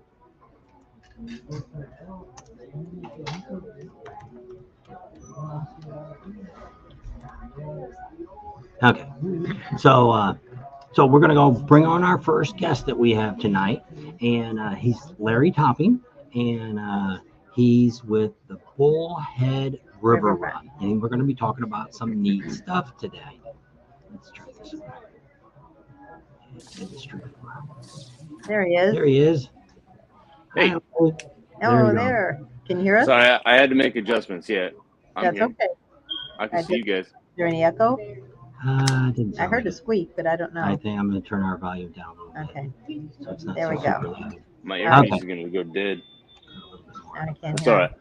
Okay. So we're gonna go bring on our first guest that we have tonight, and he's Larry Topping, and he's with the Bullhead River Run, and we're gonna be talking about some neat stuff today. Let's try this one. There he is. There he is. Hey. Oh, there. Can you hear us? Sorry, I had to make adjustments. Yeah, That's here. okay. I can see you guys. Is there any echo? I heard a squeak, but I don't know. I think I'm going to turn our volume down a little bit. Okay. So it's not There we so go. super loud. My earpiece is going to go dead. I can't That's hear. all right.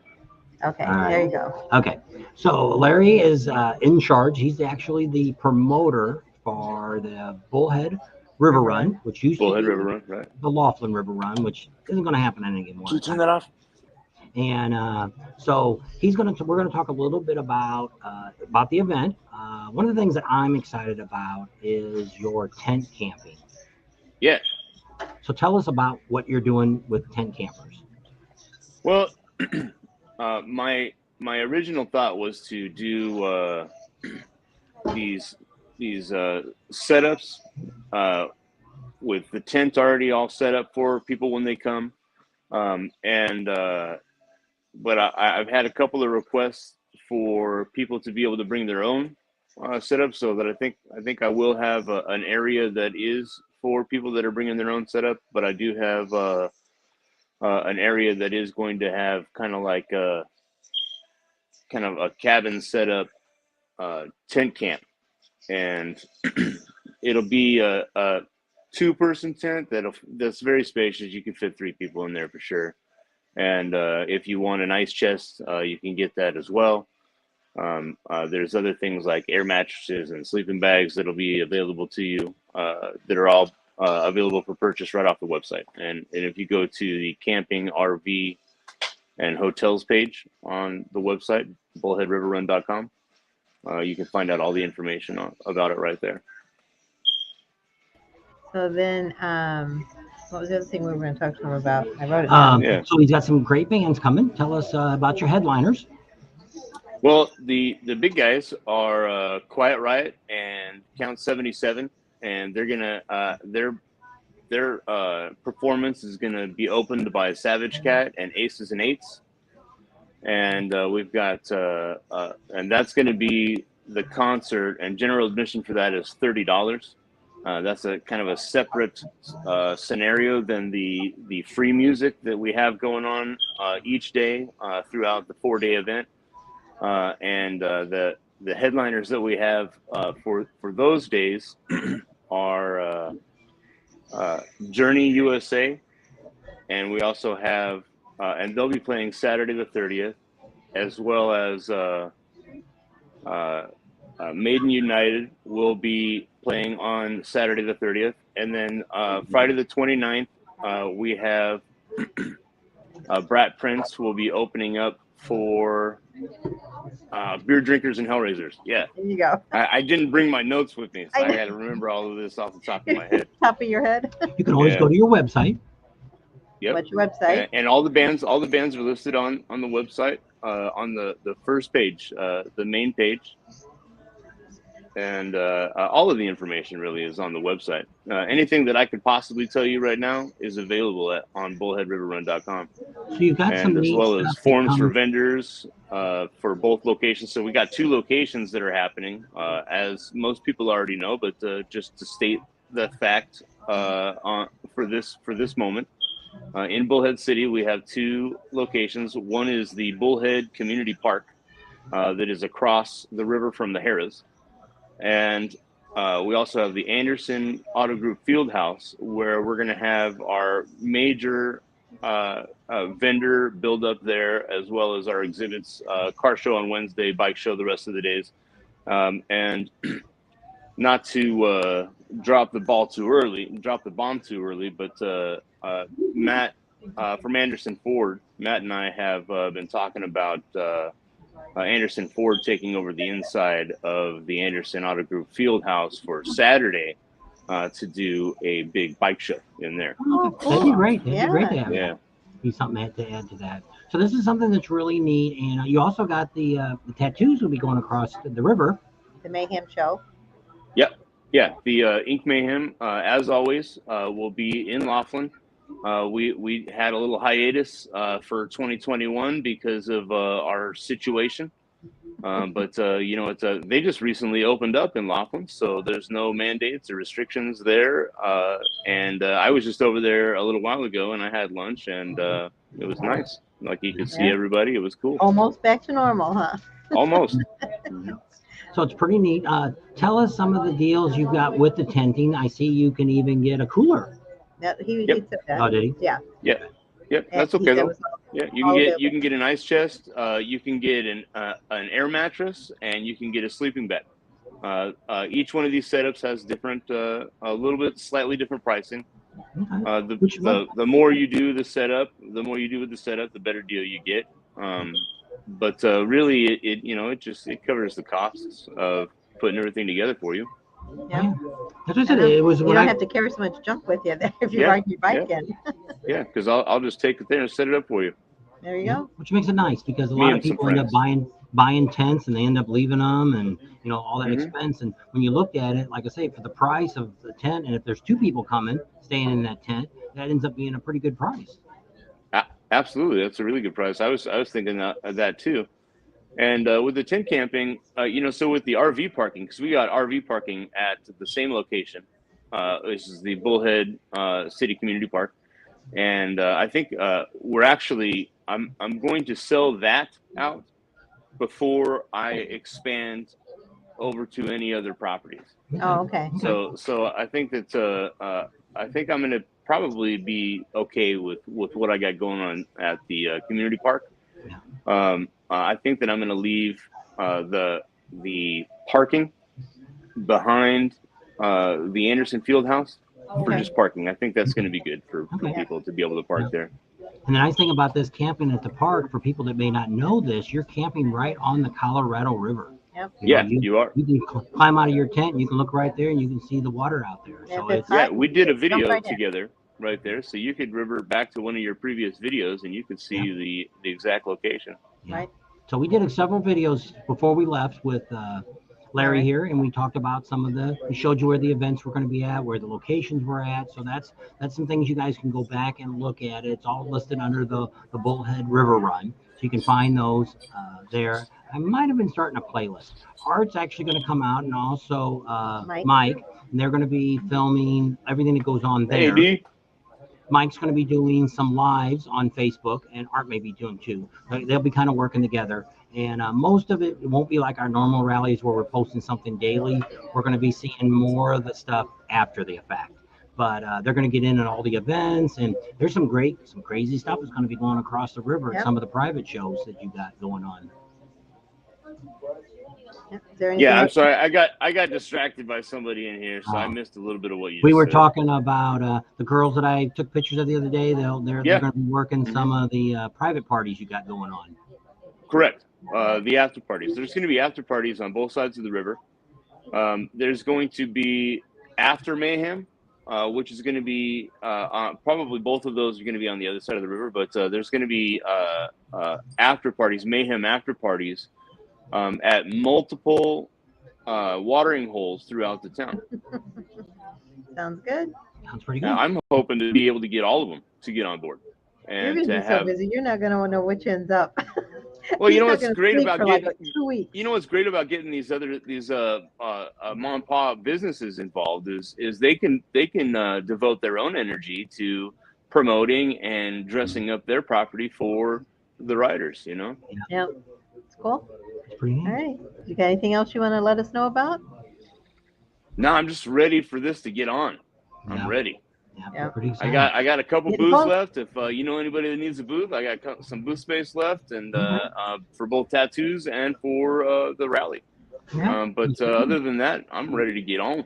Okay, All right. there you go. Okay. So Larry is in charge. He's actually the promoter for the Bullhead River Run, which used Bullhead to be River Run, right? the Laughlin River Run, which isn't going to happen anymore. Can you turn that off? And so we're gonna talk a little bit about the event. One of the things that I'm excited about is your tent camping. Yeah. So tell us about what you're doing with tent campers. Well, my original thought was to do these setups with the tent already all set up for people when they come, but I've had a couple of requests for people to be able to bring their own setup, so that I think I will have an area that is for people that are bringing their own setup. But I do have an area that is going to have kind of a cabin setup tent camp, and it'll be a 2-person tent that's very spacious. You can fit 3 people in there for sure. And if you want an ice chest, you can get that as well. There's other things like air mattresses and sleeping bags that'll be available to you that are all available for purchase right off the website. And if you go to the camping, RV, and hotels page on the website, bullheadriverrun.com, you can find out all the information about it right there. So then, what was the other thing we were going to talk to him about? I wrote it down. Yeah. So he's got some great bands coming. Tell us about your headliners. Well, the big guys are Quiet Riot and Count 77, and they're gonna their performance is gonna be opened by Savage Cat and Aces and Eights, and we've got and that's gonna be the concert, and general admission for that is $30. That's a kind of a separate scenario than the free music that we have going on each day throughout the 4-day event. And the headliners that we have for those days are Journey USA, and we also have and they'll be playing Saturday the 30th, as well as Maiden United will be playing on Saturday the 30th, and then Friday the 29th we have Brat Prince will be opening up for Beer Drinkers and Hellraisers. Yeah. There you go. I didn't bring my notes with me, so I had to remember all of this off the top of my head. Top of your head. You can always go to your website. Yep. What's your website? And all the bands are listed on the website on the first page, the main page. and all of the information really is on the website. Anything that I could possibly tell you right now is available on bullheadriverrun.com. So you've got And some as neat well stuff as that forms for comes- vendors for both locations. So we got 2 locations that are happening, as most people already know, but just to state the fact for this moment. In Bullhead City, we have 2 locations. One is the Bullhead Community Park that is across the river from the Harrah's. And we also have the Anderson Auto Group Field House, where we're going to have our major vendor build up there, as well as our exhibits, car show on Wednesday, bike show the rest of the days. And not to drop the bomb too early, but Matt from Anderson Ford, Matt and I have been talking about Anderson Ford taking over the inside of the Anderson Auto Group Field House for Saturday to do a big bike show in there. Oh, cool. That'd be great. That'd Yeah. be great to have Yeah. that. Be something to add to that. So this is something that's really neat, and you also got the tattoos will be going across the river. The Mayhem Show. Yeah, the Ink Mayhem, as always, will be in Laughlin. We had a little hiatus for 2021 because of our situation. But you know, they just recently opened up in Laughlin, so there's no mandates or restrictions there. And I was just over there a little while ago, and I had lunch, and it was nice. Like you could see Yeah. everybody. It was cool. Almost back to normal, huh? Almost. So it's pretty neat. Tell us some of the deals you've got with the tenting. I see you can even get a cooler. He Yep. said that. Oh, did he? Yeah. Yep, And that's he okay said it though. was all- Yeah, all you can get an ice chest. You can get an air mattress, and you can get a sleeping bag. Each one of these setups has different, a little bit slightly different pricing. Okay. Which one? The more you do the setup, the more you do with the setup, the better deal you get. But really, it covers the costs of putting everything together for you. Yeah. That's what I said. It was You when don't I have to carry so much junk with you there if you Yeah, ride your bike in. Yeah, because I'll just take it there and set it up for you. There you go. which makes it nice because a Me lot and of some people end up friends. buying tents and they end up leaving them and all that Mhm. expense. And when you look at it, like I say, for the price of the tent, and if there's 2 people coming staying in that tent, that ends up being a pretty good price. Absolutely, that's a really good price. I was thinking that too. And with the tent camping, so with the RV parking, because we got RV parking at the same location. This is the Bullhead City Community Park, and I think we're actually I'm going to sell that out before I expand over to any other properties. Oh, okay. So I think that I think I'm going to probably be okay with what I got going on at the community park. I think that I'm going to leave the parking behind the Anderson Field House for Okay. just parking. I think that's going to be good for Okay. people to be able to park there. And the nice thing about this camping at the park, for people that may not know this, you're camping right on the Colorado River. Yep. Yeah, you are. You can climb out of your tent and you can look right there and you can see the water out there. Yeah, So if it's it's Yeah, hot, we did a jump video right in. together right there, so you could revert back to one of your previous videos and you could see the exact location. Right. So we did several videos before we left with Larry Alright. here, and we talked about we showed you where the events were going to be at, where the locations were at. So that's some things you guys can go back and look at. It's all listed under the Bullhead River Run, so you can find those there. I might have been starting a playlist. Art's actually going to come out, and also Mike, and they're going to be filming everything that goes on there. Maybe. Mike's going to be doing some lives on Facebook, and Art may be doing too. They'll be kind of working together. And most of it won't be like our normal rallies where we're posting something daily. We're going to be seeing more of the stuff after the fact. But they're going to get in on all the events, and there's some crazy stuff that's going to be going across the river at some of the private shows that you got going on. Yep. Is there anything Yeah, I'm else? sorry. I got distracted by somebody in here, so I missed a little bit of what you We just were said. talking about the girls that I took pictures of the other day. They're going to be working some of the private parties you got going on. Correct. The after parties. There's going to be after parties on both sides of the river. There's going to be after Mayhem, which is going to be probably both of those are going to be on the other side of the river. But there's going to be after parties, Mayhem after parties, at multiple watering holes throughout the town. Sounds good. Sounds pretty good. Now, I'm hoping to be able to get all of them to get on board, You're and gonna to be so have. busy. You're not gonna know which ends up. Well, you He's know not what's gonna great sleep about for like getting. 2 weeks. You know what's great about getting these mom and pop businesses involved is they can devote their own energy to promoting and dressing up their property for the riders. You know. Yeah, it's cool. It's pretty neat. All right. You got anything else you want to let us know about? No, I'm just ready for this to get on. Yeah. I'm ready. Yeah. Pretty I exciting. got a couple Getting booths close. left. If you know anybody that needs a booth, I got some booth space left, and for both tattoos and for the rally. Yeah. But other than that, I'm ready to get on.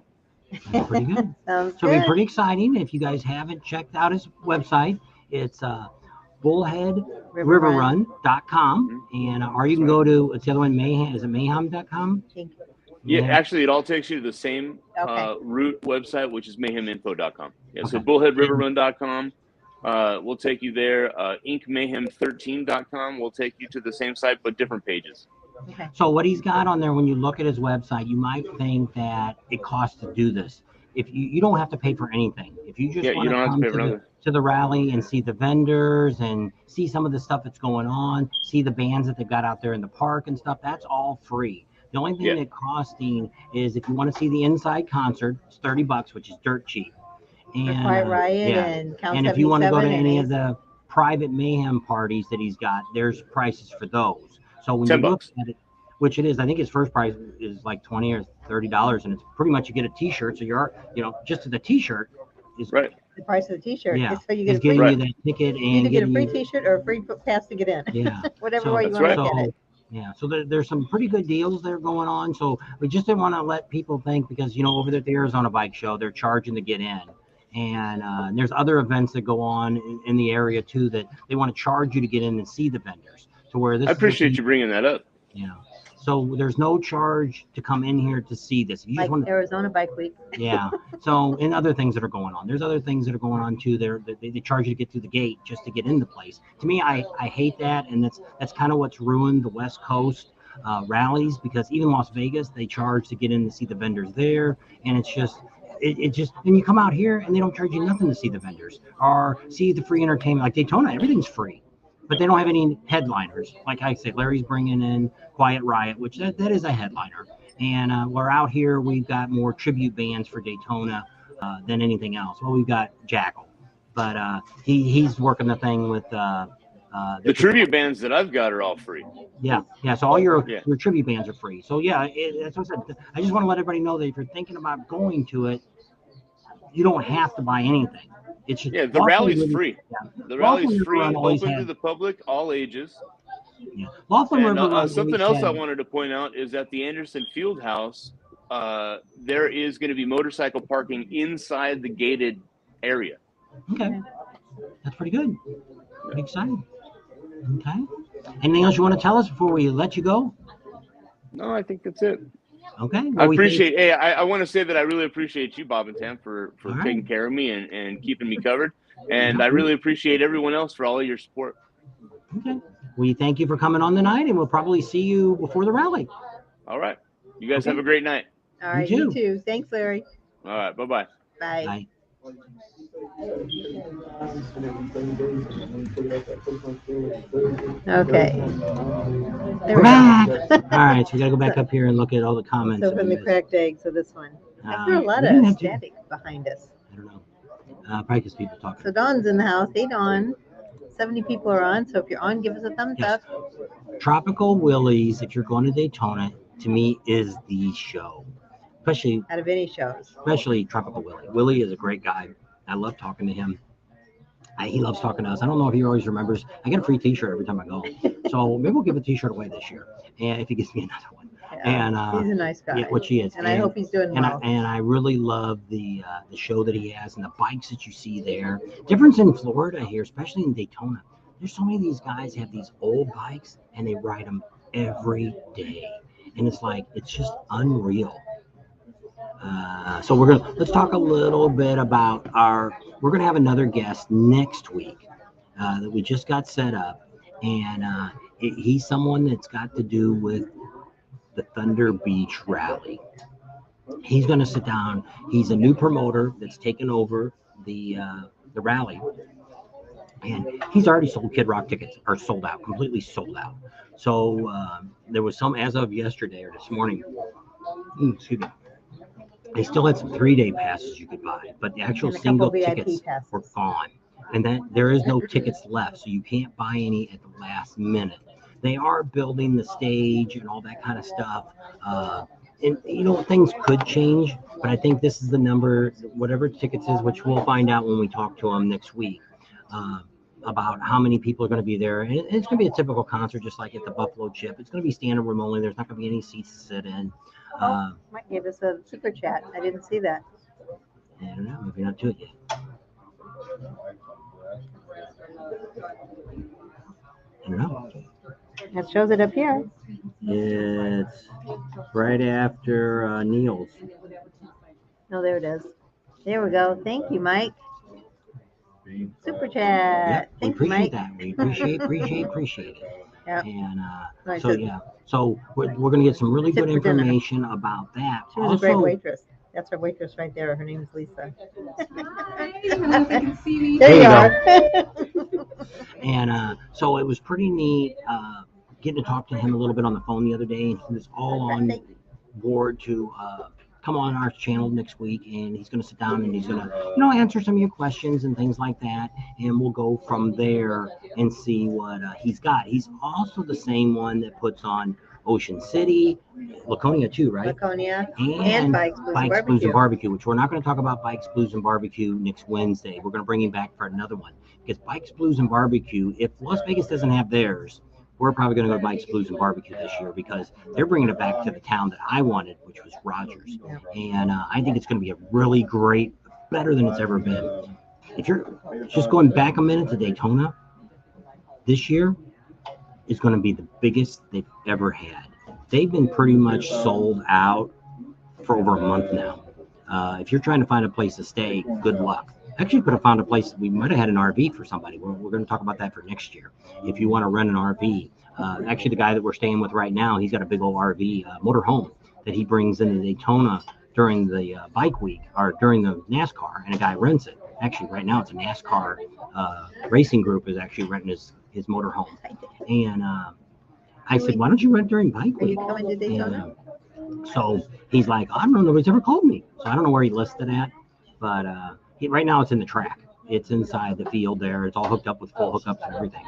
That's pretty good. Sounds So it'll be good. pretty exciting. If you guys haven't checked out his website, it's bullheadriverrun.com. And or you can go to, it's the other one, Mayhem. Is it mayhem.com? Yeah, actually, it all takes you to the same Okay. root website, which is mayheminfo.com. Yeah, so Okay. bullheadriverrun.com will take you there. inkmayhem13.com will take you to the same site, but different pages. Okay. So what he's got on there, when you look at his website, you might think that it costs to do this. If you don't have to pay for anything. If you just want you don't to have to come pay for nothing. to the rally and see the vendors and see some of the stuff that's going on, see the bands that they've got out there in the park and stuff, that's all free. The only thing that costing is if you want to see the inside concert, it's $30, which is dirt cheap. And Quiet Riot and Count and if you want to go to 77 any and of the private mayhem parties that he's got, there's prices for those. So when you $10. look at it, which it is, I think his first price is like $20 or $30, and it's pretty much you get a T-shirt. So you're, just the T-shirt is right. The price of the T-shirt. Yeah, So you get he's a free, giving you that ticket you either and get a getting free you, T-shirt or a free pass to get in. yeah, Whatever so, way you That's want right. to look at it. yeah, so there's some pretty good deals that are going on. So we just didn't want to let people think, because over there at the Arizona Bike Show, they're charging to get in, and there's other events that go on in the area too that they want to charge you to get in and see the vendors. To where this, I appreciate you bringing that up. Yeah. So there's no charge to come in here to see this. If you Like just want to, Arizona Bike Week. yeah. So and other things that are going on. There's other things that are going on too. They charge you to get through the gate just to get in the place. To me, I hate that, and that's kind of what's ruined the West Coast rallies, because even Las Vegas, they charge to get in to see the vendors there, and it's just. It just, and you come out here and they don't charge you nothing to see the vendors or see the free entertainment. Like Daytona, everything's free, but they don't have any headliners. Like I said, Larry's bringing in Quiet Riot, which that is a headliner. And we're out here, we've got more tribute bands for Daytona than anything else. Well, we've got Jackal, but he's working the thing with the tribute bands that I've got are all free. Yeah. So all your tribute bands are free. So yeah, that's what I said. I just want to let everybody know that if you're thinking about going to it, you don't have to buy anything. It's just, the rally's free. Yeah. The rally's free, open had, to the public, all ages. Yeah. Laughlin River Run something else I wanted to point out is at the Anderson Fieldhouse, there is going to be motorcycle parking inside the gated area. Okay. That's pretty good. Pretty exciting. Okay. Anything else you want to tell us before we let you go? No, I think that's it. Okay. Well, I appreciate. Hey, I want to say that I really appreciate you, Bob and Tam, for taking care of me and keeping me covered. And I really appreciate everyone else for all of your support. Okay. We thank you for coming on tonight, and we'll probably see you before the rally. All right. You guys have a great night. All right. You too. Thanks, Larry. All right. Bye-bye. Bye. Bye. Okay. We're back. All right, so we got to go back up here and look at all the comments. So from the cracked egg, so this one. I heard a lot of static behind us. I don't know. Probably because people talking. So Dawn's in the house. Hey, Dawn. 70 people are on, so if you're on, give us a thumbs up. Tropical Willie's, if you're going to Daytona, to me is the show. Especially out of any shows. Especially Tropical Willie. Willie is a great guy. I love talking to him. He loves talking to us. I don't know if he always remembers. I get a free T-shirt every time I go. So maybe we'll give a T-shirt away this year, and if he gives me another one. Yeah, and he's a nice guy. Yeah, which he is. And I hope he's doing well. And I really love the show that he has and the bikes that you see there. Difference in Florida here, especially in Daytona. There's so many of these guys have these old bikes and they ride them every day, and it's just unreal. So let's talk a little bit about we're going to have another guest next week that we just got set up, and he's someone that's got to do with the Thunderbeach Rally. He's going to sit down. He's a new promoter that's taken over the rally, and he's already sold Kid Rock tickets, are sold out, completely sold out. So there was some as of yesterday or this morning. Excuse me. They still had some 3-day passes you could buy, but the actual And a single couple VIP tickets passes. were gone, and that there is no tickets left, so you can't buy any at the last minute. They are building the stage and all that kind of stuff. And things could change, but I think this is the number, whatever tickets is, which we'll find out when we talk to them next week about how many people are going to be there. And it's going to be a typical concert, just like at the Buffalo Chip. It's going to be standing room only. There's not going to be any seats to sit in. Mike gave us a super chat. I didn't see that. I don't know, maybe not to it yet. I don't know. It shows it up here. It's right after Neil's. Oh, there it is. There we go. Thank you, Mike. Super chat. Yep, we Thank you, appreciate Mike. that. We appreciate it. Yep. And Right, so we're going to get some really Tip good for dinner. information about that. She was a great waitress. That's our waitress right there. Her name is Lisa. Hi, I don't know if you can see me. There you go. are. And so it was pretty neat getting to talk to him a little bit on the phone the other day, and he was all on board to come on our channel next week, and he's going to sit down and he's going to answer some of your questions and things like that, and we'll go from there and see what he's got. He's also the same one that puts on Ocean City, Laconia too, right? Laconia and Bikes, Blues, and Barbecue, which we're not going to talk about Bikes, Blues, and Barbecue next Wednesday. We're going to bring him back for another one, because Bikes, Blues, and Barbecue, if Las Vegas doesn't have theirs, we're probably going to go to Bikes, Blues, and Barbecue this year, because they're bringing it back to the town that I wanted, which was Rogers. And I think it's going to be a really great, better than it's ever been. If you're just going back a minute to Daytona, this year is going to be the biggest they've ever had. They've been pretty much sold out for over a month now. If you're trying to find a place to stay, good luck. Actually, could have found a place. We might have had an RV for somebody. We're going to talk about that for next year. If you want to rent an RV, actually, the guy that we're staying with right now, he's got a big old RV motorhome that he brings into Daytona during the bike week or during the NASCAR, and a guy rents it. Actually, right now, it's a NASCAR racing group is actually renting his motorhome. And I said, why don't you rent during bike week? Are you coming to Daytona? So he's like, I don't know, nobody's ever called me. So I don't know where he listed at, but right now it's in the track. It's inside the field there. It's all hooked up with full hookups and everything.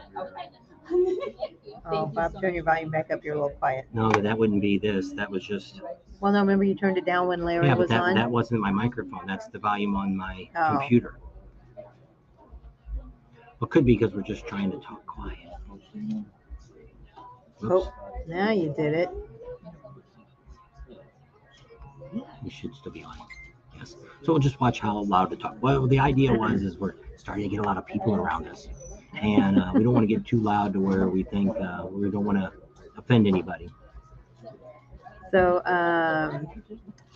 Oh, Bob, turn your volume back up. You're a little quiet. No, that wouldn't be this. That was just. Well, no, remember you turned it down when Larry was on? That wasn't my microphone. That's the volume on my computer. Well, could be because we're just trying to talk quiet. Oops. Oh, now you did it. You should still be on. Yes. So we'll just watch how loud to talk. Well, the idea is we're starting to get a lot of people around us, and we don't want to get too loud to where we think we don't want to offend anybody. So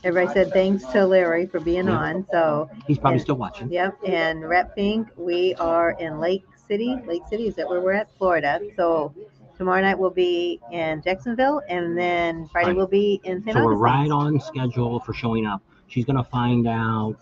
everybody said thanks to Larry for being on. So he's probably still watching. Yep. And Rat Pink, we are in Lake City. Lake City, is that where we're at? Florida. So tomorrow night we'll be in Jacksonville, and then Friday we'll be in St. So we're right on schedule for showing up. She's going to find out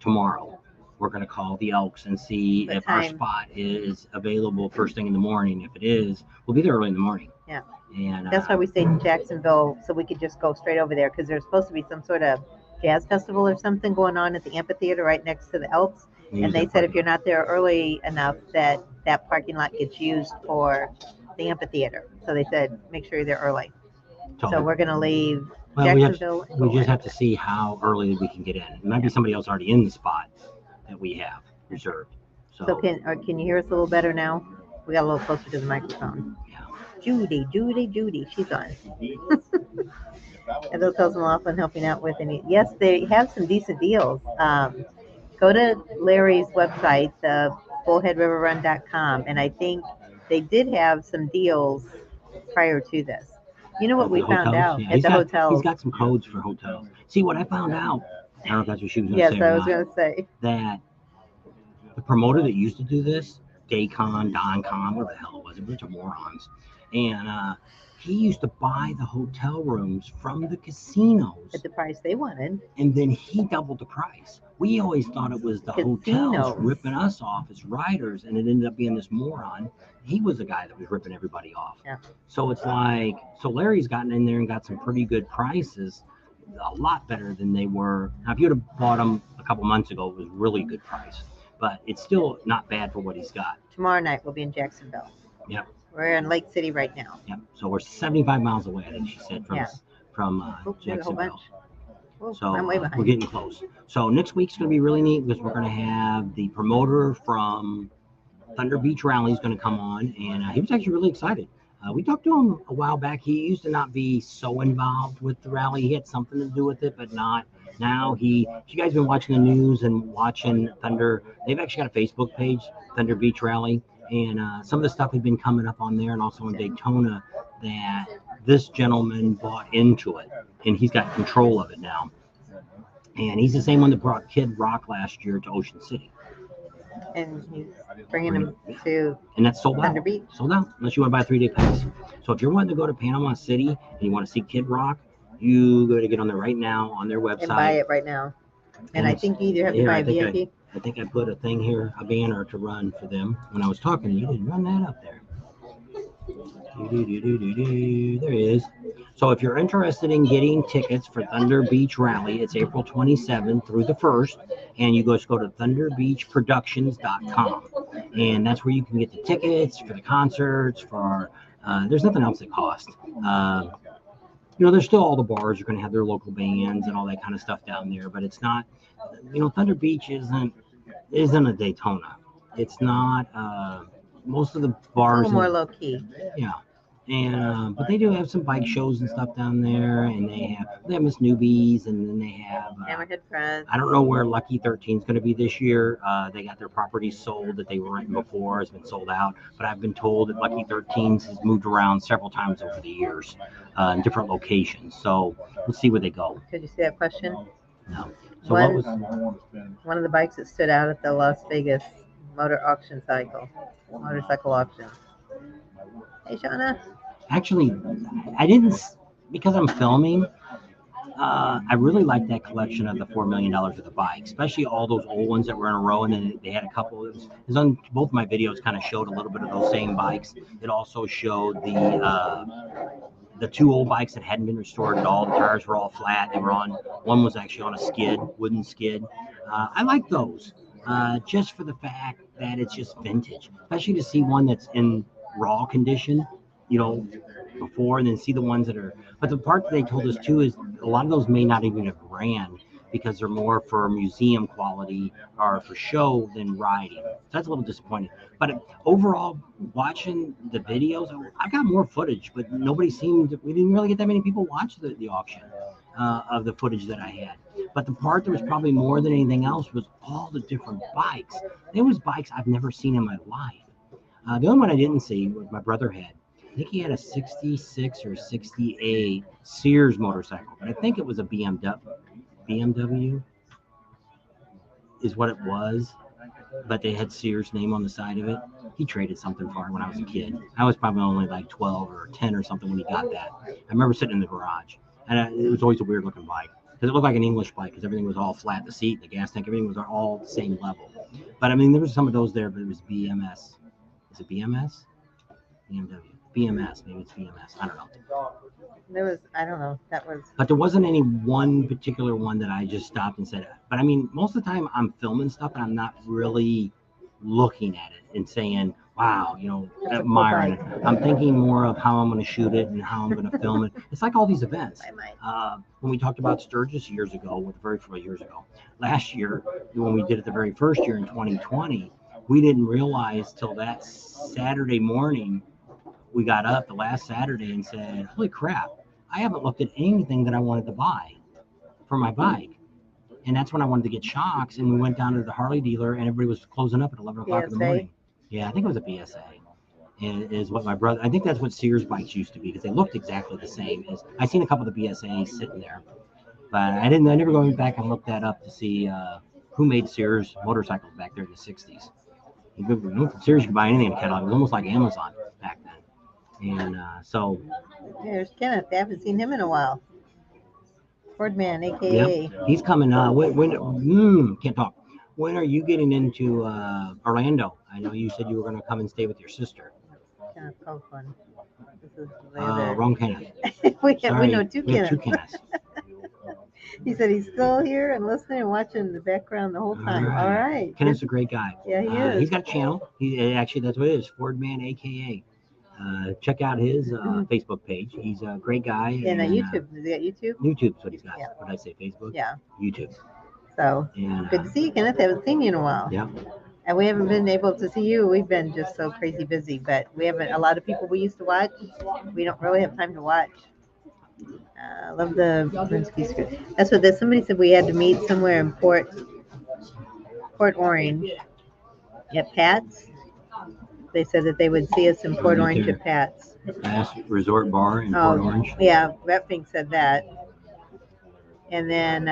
tomorrow. We're going to call the Elks and see if our spot is available first thing in the morning. If it is, we'll be there early in the morning. Yeah. And that's why we stayed in Jacksonville, so we could just go straight over there, because there's supposed to be some sort of jazz festival or something going on at the amphitheater right next to the Elks. And they said if you're not there early enough, that parking lot gets used for the amphitheater. So they said make sure you're there early. So we're going to leave Jacksonville. We just have to see how early we can get in. It might be somebody else already in the spot that we have reserved. So can you hear us a little better now? We got a little closer to the microphone. Yeah. Judy, she's on. And they'll tell them off on helping out with any. Yes, they have some decent deals. Go to Larry's website, the bullheadriverrun.com, and I think they did have some deals prior to this. You know what we found out at the hotels? He's got some codes for hotels. See, what I found out, I don't know if that's what she was going to say. Yes, I was going to say. That the promoter that used to do this, Doncon, whatever the hell it was, a bunch of morons. And he used to buy the hotel rooms from the casinos, At the price they wanted. and then he doubled the price. We always thought it was the hotels Casinos. ripping us off as riders, and it ended up being this moron. He was the guy that was ripping everybody off. Yeah. So it's like, so Larry's gotten in there and got some pretty good prices, a lot better than they were. Now, if you'd have bought them a couple months ago, it was really good price, but it's still not bad for what he's got. Tomorrow night we'll be in Jacksonville. Yep. We're in Lake City right now. Yep. So we're 75 miles away, I think she said, from Yeah. from Oh, there's a whole Jacksonville. bunch. Oh, So I'm way we're behind. getting close. So next week's going to be really neat because we're going to have the promoter from Thunderbeach Rally is going to come on, and he was actually really excited. We talked to him a while back. He used to not be so involved with the rally. He had something to do with it, but not now. If you guys been watching the news and watching Thunder, they've actually got a Facebook page, Thunder Beach Rally, and some of the stuff had been coming up on there, and also in Daytona, that this gentleman bought into it, and he's got control of it now. And he's the same one that brought Kid Rock last year to Ocean City. And he's bringing them to And that's sold out. Thunderbeach. Sold out, unless you want to buy a 3-day pass. So if you're wanting to go to Panama City and you want to see Kid Rock, you got to get on there right now on their website. And buy it right now. And I think you either have to buy a VIP. I think I put a thing here, a banner to run for them. When I was talking, you didn't run that up there. There it is. So if you're interested in getting tickets for Thunder Beach Rally, it's April 27th through the 1st, and you just go to thunderbeachproductions.com, and that's where you can get the tickets for the concerts. For there's nothing else that costs. There's still all the bars are going to have their local bands and all that kind of stuff down there, but it's not. Thunder Beach isn't a Daytona. It's not. Most of the bars. A little more low key. Yeah. And but they do have some bike shows and stuff down there, and they have Miss Newbies, and then they have Hammerhead Friends. I don't know where Lucky 13 is going to be this year. They got their property sold that they were renting before, has been sold out, but I've been told that Lucky 13 has moved around several times over the years in different locations. So we'll see where they go. Did you see that question? No. So One of the bikes that stood out at the Las Vegas motorcycle auction. Hey, Shauna. Actually, I didn't, because I'm filming. I really like that collection of the $4 million of the bikes, especially all those old ones that were in a row, and then they had a couple. It was on both my videos. Kind of showed a little bit of those same bikes. It also showed the two old bikes that hadn't been restored at all. The tires were all flat. They were on. One was actually on a skid, wooden skid. I like those, just for the fact that it's just vintage, especially to see one that's in raw condition, before, and then see the ones that are. But the part that they told us too is a lot of those may not even have ran because they're more for museum quality or for show than riding. So that's a little disappointing. But overall, watching the videos, I got more footage, but we didn't really get that many people watch the auction of the footage that I had. But the part that was probably more than anything else was all the different bikes. There was bikes I've never seen in my life. The only one I didn't see was my brother had. I think he had a 66 or 68 Sears motorcycle, but I think it was a BMW is what it was, but they had Sears name on the side of it. He traded something for it when I was a kid. I was probably only like 12 or 10 or something when he got that. I remember sitting in the garage, and it was always a weird looking bike because it looked like an English bike because everything was all flat, the seat, the gas tank, everything was all the same level. But I mean, there was some of those there, but it was BMS. Is it BMS? BMW. BMS, maybe it's BMS. I don't know. But there wasn't any one particular one that I just stopped and said. But I mean, most of the time I'm filming stuff and I'm not really looking at it and saying, wow, admiring it. I'm thinking more of how I'm going to shoot it and how I'm going to film it. It's like all these events. When we talked about Sturgis last year, when we did it the very first year in 2020, we didn't realize till that Saturday morning, we got up the last Saturday and said, holy crap, I haven't looked at anything that I wanted to buy for my bike. And that's when I wanted to get shocks. And we went down to the Harley dealer and everybody was closing up at 11 o'clock in the morning. Yeah, I think it was a BSA. And is what my brother, I think that's what Sears bikes used to be because they looked exactly the same. I seen a couple of the BSAs sitting there. But I never went back and looked that up to see who made Sears motorcycles back there in the 60s. Sears, you could buy anything in the catalog. It was almost like Amazon back then. And so, There's Kenneth. I haven't seen him in a while. Fordman, aka. yep, he's coming. Can't talk. When are you getting into Orlando? I know you said you were going to come and stay with your sister. Kenneth Copeland. This is the other. Wrong Kenneth. we Sorry, know two we have two Kenneths. Kenneths. He said he's still here and listening and watching in the background the whole time. All right. Kenneth's a great guy. Yeah, he is. He's got a channel. Actually, that's what it is. Fordman, aka. Check out his Facebook page. He's a great guy. And YouTube. Is he got YouTube? YouTube's what he's got. Yeah. What did I say? Facebook? Yeah. YouTube. So And, good to see you, Kenneth. I haven't seen you in a while. Yeah. And we haven't been able to see you. We've been just so crazy busy. But we haven't. A lot of people we used to watch. We don't really have time to watch. I love the Rinsky script. That's what somebody said. We had to meet somewhere in Port Orange at Pat's. They said that they would see us in Port Orange at Pat's. Last Resort Bar in Port Orange. Yeah, Repfink said that. And then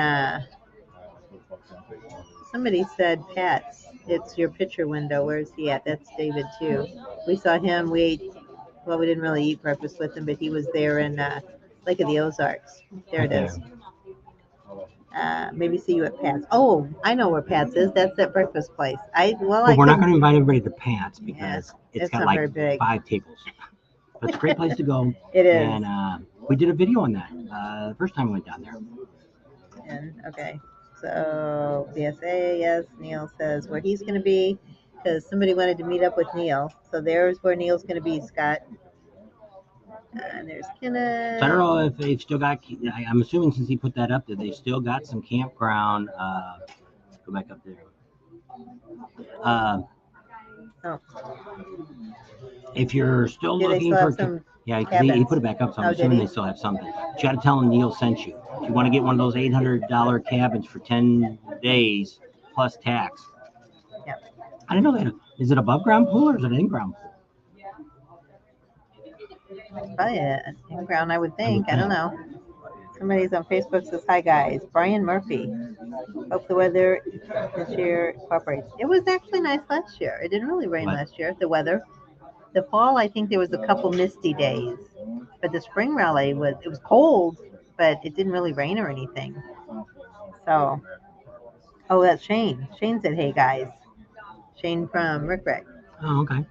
somebody said Pat's. It's your picture window. Where's he at? That's David too. We saw him. We didn't really eat breakfast with him, but he was there in Lake of the Ozarks. There it is. Maybe see you at Pat's. Oh, I know where Pat's is. That's that breakfast place. But we're not going to invite everybody to Pat's because it's got like 5 tables. But it's a great place to go. It is. And we did a video on that the first time we went down there. And okay, so BSA, yes. Neil says where he's going to be because somebody wanted to meet up with Neil. So there's where Neil's going to be, Scott. And there's Kenneth. So I don't know if they've still got. I'm assuming since he put that up that they still got some campground. Go back up there. If you're still looking for, he put it back up, so I'm assuming they still have something. You got to tell them Neil sent you. If you want to get one of those $800 cabins for 10 days plus tax. Yep. I don't know that. Is it above ground pool or is it in ground pool? Probably an in-ground, I would think. I don't know. Somebody's on Facebook says, hi, guys. Brian Murphy. Hope the weather this year cooperates. It was actually nice last year. It didn't really rain last year, the weather. The fall, I think there was a couple misty days. But the spring rally, it was cold, but it didn't really rain or anything. So, that's Shane. Shane said, hey, guys. Shane from Rick Rick. Oh, okay.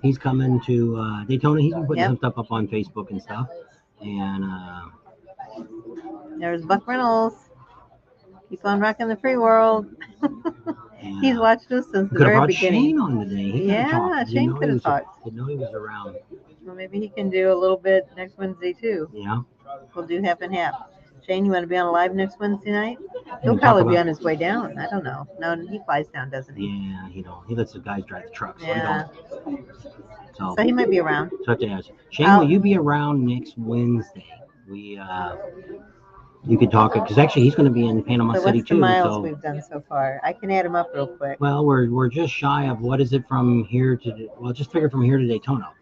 He's coming to Daytona. He's been putting some stuff up on Facebook and stuff. And there's Buck Reynolds. Keep on rocking the free world. He's watched us since the very beginning. Shane on today. Shane could have talked. Didn't know he was around. Well, maybe he can do a little bit next Wednesday too. Yeah. We'll do half and half. Shane, you want to be on live next Wednesday night? He'll probably be on his way down. I don't know. No, he flies down, doesn't he? Yeah, he lets the guys drive the truck. So yeah. So he might be around. So I have to ask Shane, will you be around next Wednesday? You could talk because actually he's going to be in Panama City too. What's the miles we've done so far? I can add them up real quick. Well, we're just shy of what is it from here to just figure from here to Daytona.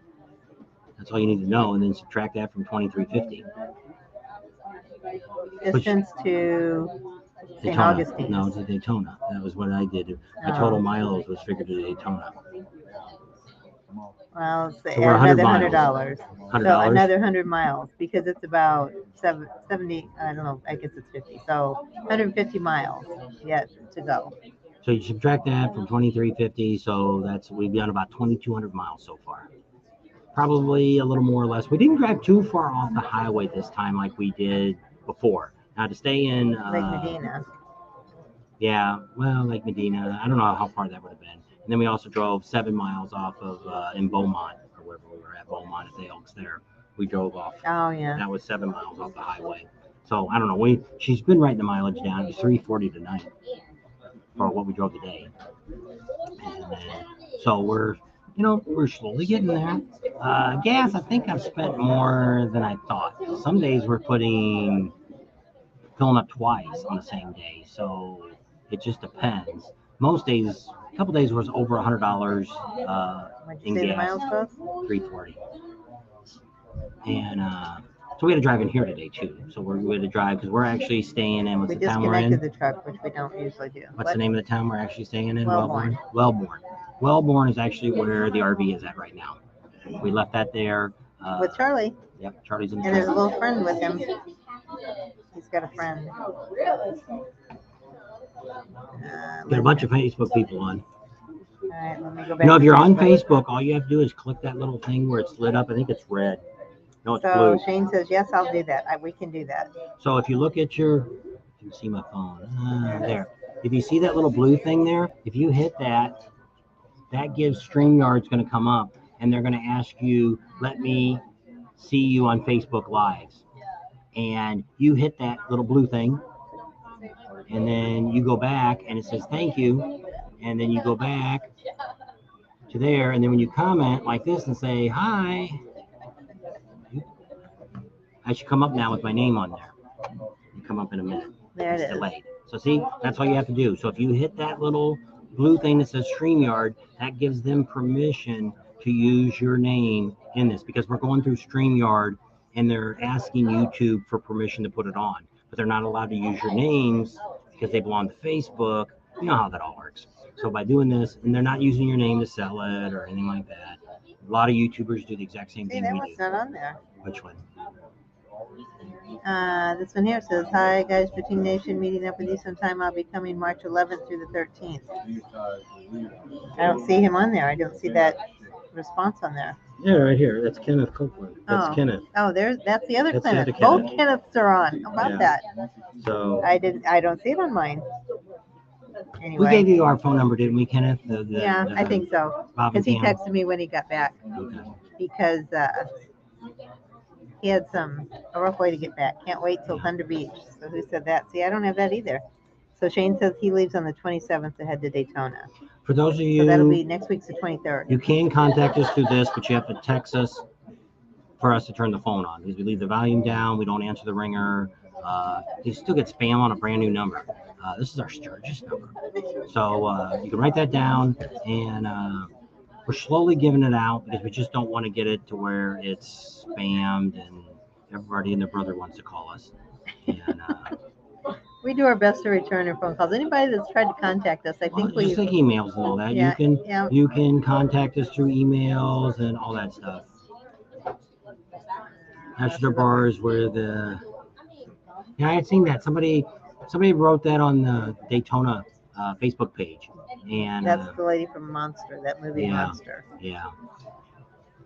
That's all you need to know, and then subtract that from 2350. Distance to St. Augustine. No, to Daytona. That was what I did. My total miles was figured to Daytona. Well, let's say another $100. So another 100 miles because it's about 70. I don't know. I guess it's 50. So 150 miles yet to go. So you subtract that from 2350. So we've done about 2,200 miles so far. Probably a little more or less. We didn't drive too far off the highway this time like we did before. Now to stay in Lake Medina. Yeah, well, Lake Medina. I don't know how far that would have been. And then we also drove 7 miles off of in Beaumont, or wherever we were at Beaumont at the Elks there. We drove off. Oh yeah. That was 7 miles off the highway. So I don't know. She's been writing the mileage down. It was 340 tonight for what we drove today. And then, so we're slowly getting there. Gas, I think I've spent more than I thought. Some days we're filling up twice on the same day. So it just depends. Most days, a couple days was over $100 in gas. Miles cost? 340. And so we had to drive in here today too. So we had to drive because we're actually staying in. What's the town we're in? We disconnected the truck, which we don't usually do. What's the name of the town we're actually staying in? Wellborn. Wellborn is actually where the RV is at right now. We left that there. with Charlie. Yep, Charlie's in the And there's a truck. little friend with him. He's got a friend. Got a bunch of Facebook people on. All right, let me go back. You know, if to you're on Facebook, all you have to do is click that little thing where it's lit up. I think it's red. No, it's So blue. Shane says, yes, I'll do that. We can do that. So if you look at your, you can see my phone. There. If you see that little blue thing there, if you hit that, that gives StreamYard's going to come up, and they're going to ask you, let me see you on Facebook Lives. And you hit that little blue thing, and then you go back, and it says thank you, and then you go back to there, and then when you comment like this and say hi, I should come up now with my name on there. You come up in a minute. There it It's is. delayed. So see, that's all you have to do. So if you hit that little blue thing that says StreamYard, that gives them permission to use your name in this, because we're going through StreamYard and they're asking YouTube for permission to put it on, but they're not allowed to use your names because they belong to Facebook. You know how that all works. So by doing this, and they're not using your name to sell it or anything like that. A lot of YouTubers do the exact same See, thing that we one's do. not on there. Which one? This one here says, hi guys, Between Nation meeting up with you sometime. I'll be coming March 11th through the 13th. I don't see him on there. I don't see that response on there. Yeah, right here. That's Kenneth Copeland. That's Oh. Kenneth. Oh, that's the other That's the Kenneth. other Both Kenneth. Kenneths are on. How about Yeah. that? So I don't see it on mine. Anyway. we gave you our phone number, didn't we, Kenneth? Yeah, I think so. Bob Because and he Pam. texted me when he got back. Okay. Because he had a rough way to get back. Can't wait till Thunderbeach. So who said that? See, I don't have that either. So Shane says he leaves on the 27th to head to Daytona. For those of So that'll be you, next week's the 23rd. you can contact us through this, but you have to text us for us to turn the phone on, because we leave the volume down, we don't answer the ringer. You still get spam on a brand new number. This is our Sturgis number. So you can write that down, and we're slowly giving it out because we just don't want to get it to where it's spammed and everybody and their brother wants to call us. And We do our best to return your phone calls. Anybody that's tried to contact us, I think well, just like emails and all that. Yeah, You can contact us through emails and all that stuff. National bars where yeah, I had seen that. Somebody wrote that on the Daytona Facebook page, and that's the lady from Monster, that movie yeah. Monster. Yeah.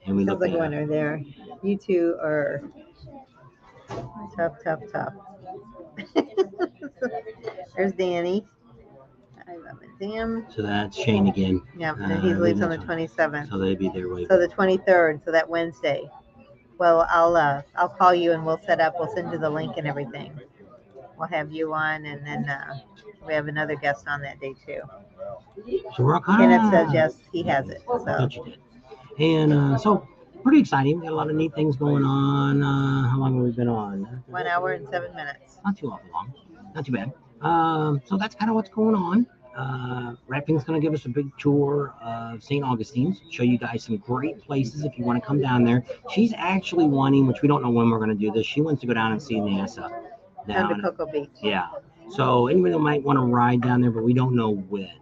And we Sounds looked like a at winner there. You two are tough. There's Danny. I love it. Damn. So that's Shane again. Yeah, and he leaves on the 27th. So they'd be there way. So the 23rd, so that Wednesday. Well, I'll call you and we'll set up. We'll send you the link and everything. We'll have you on, and then we have another guest on that day too. So we're Kenneth says yes, he has it. So. And so pretty exciting. We got a lot of neat things going on. How long have we been on? 1 hour and 7 minutes. Not too awful long. Not too bad. So that's kind of what's going on. Rapping's going to give us a big tour of St. Augustine's, show you guys some great places if you want to come down there. She's actually wanting, which we don't know when we're going to do this, she wants to go down and see NASA. Down to Cocoa Beach. Yeah. So anybody might want to ride down there, but we don't know when.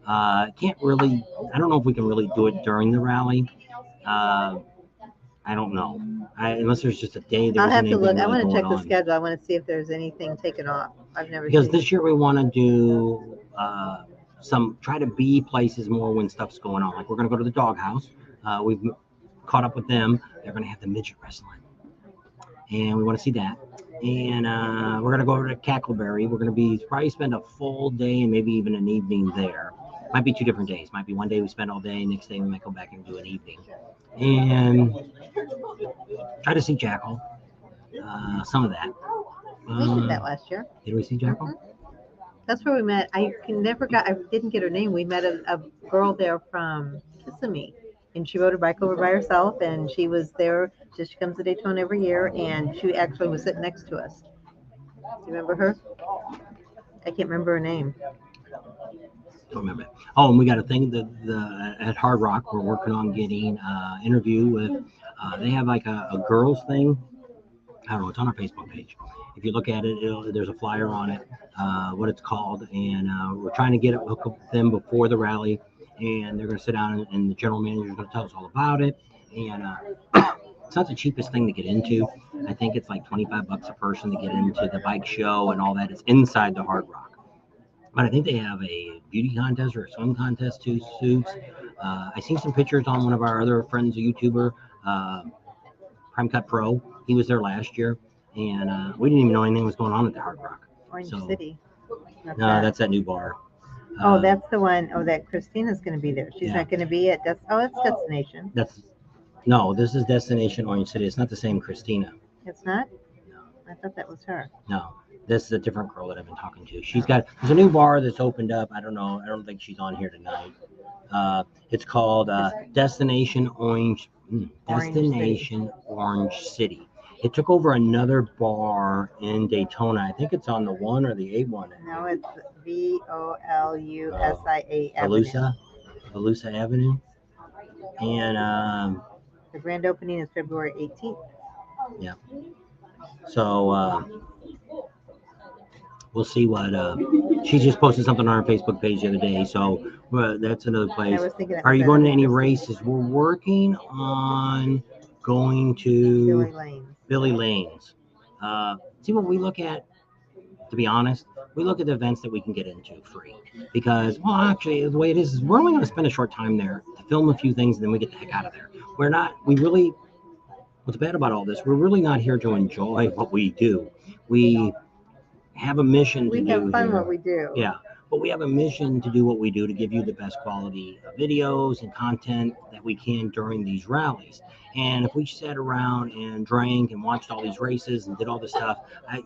I don't know if we can really do it during the rally. I don't know. Unless there's just a day there. I'll have to look. I want to check the schedule. I want to see if there's anything taken off. I've never because seen this year we want to do try to be places more when stuff's going on. Like we're going to go to the doghouse. We've caught up with them. They're going to have the midget wrestling, and we want to see that. And we're going to go over to Cackleberry. We're going to probably spend a full day and maybe even an evening there. Might be 2 different days. Might be one day we spend all day, next day we might go back and do an evening. And try to see Jackal. Some of that. We did that last year. Did we see Jackal? Mm-hmm. That's where we met. I didn't get her name. We met a girl there from Kissimmee, and she rode her bike over by herself, and she was there. She comes to Daytona every year, and she actually was sitting next to us. Do you remember her? I can't remember her name. Don't remember it. Oh, and we got a thing at Hard Rock. We're working on getting interview with. They have like a girls thing. I don't know. It's on our Facebook page. If you look at it, there's a flyer on it, what it's called, and we're trying to get it hooked up with them before the rally, and they're going to sit down and the general manager is going to tell us all about it, and it's not the cheapest thing to get into. I think it's like $25 a person to get into the bike show and all that. It's inside the Hard Rock. But I think they have a beauty contest or a swim contest too. Suits. I seen some pictures on one of our other friends, a YouTuber, Prime Cut Pro. He was there last year, and we didn't even know anything was going on at the Hard Rock. Orange So, City. no, that's that new bar. Oh, that's the one. Oh, that Christina's going to be there. She's Yeah. not going to be at. That's Destination. This is Destination Orange City. It's not the same Christina. It's not. No. I thought that was her. No, this is a different girl that I've been talking to. There's a new bar that's opened up. I don't know. I don't think she's on here tonight. It's called Destination Orange City. It took over another bar in Daytona. I think it's on the 1 or the 8-1. No, it's Volusia Avenue. Volusia Avenue. And the grand opening is February 18th. Yeah. So we'll see what she just posted something on her Facebook page the other day. So that's another place. Are you going to any races? We're working on going to Billy Lane's. See what we look at. To be honest, we look at the events that we can get into free because, well, actually, the way it is we're only going to spend a short time there to film a few things, and then we get the heck out of there. What's bad about all this, we're really not here to enjoy what we do. We have a mission to do. We have fun what we do. Yeah, but we have a mission to do what we do to give you the best quality videos and content that we can during these rallies. And if we sat around and drank and watched all these races and did all this stuff,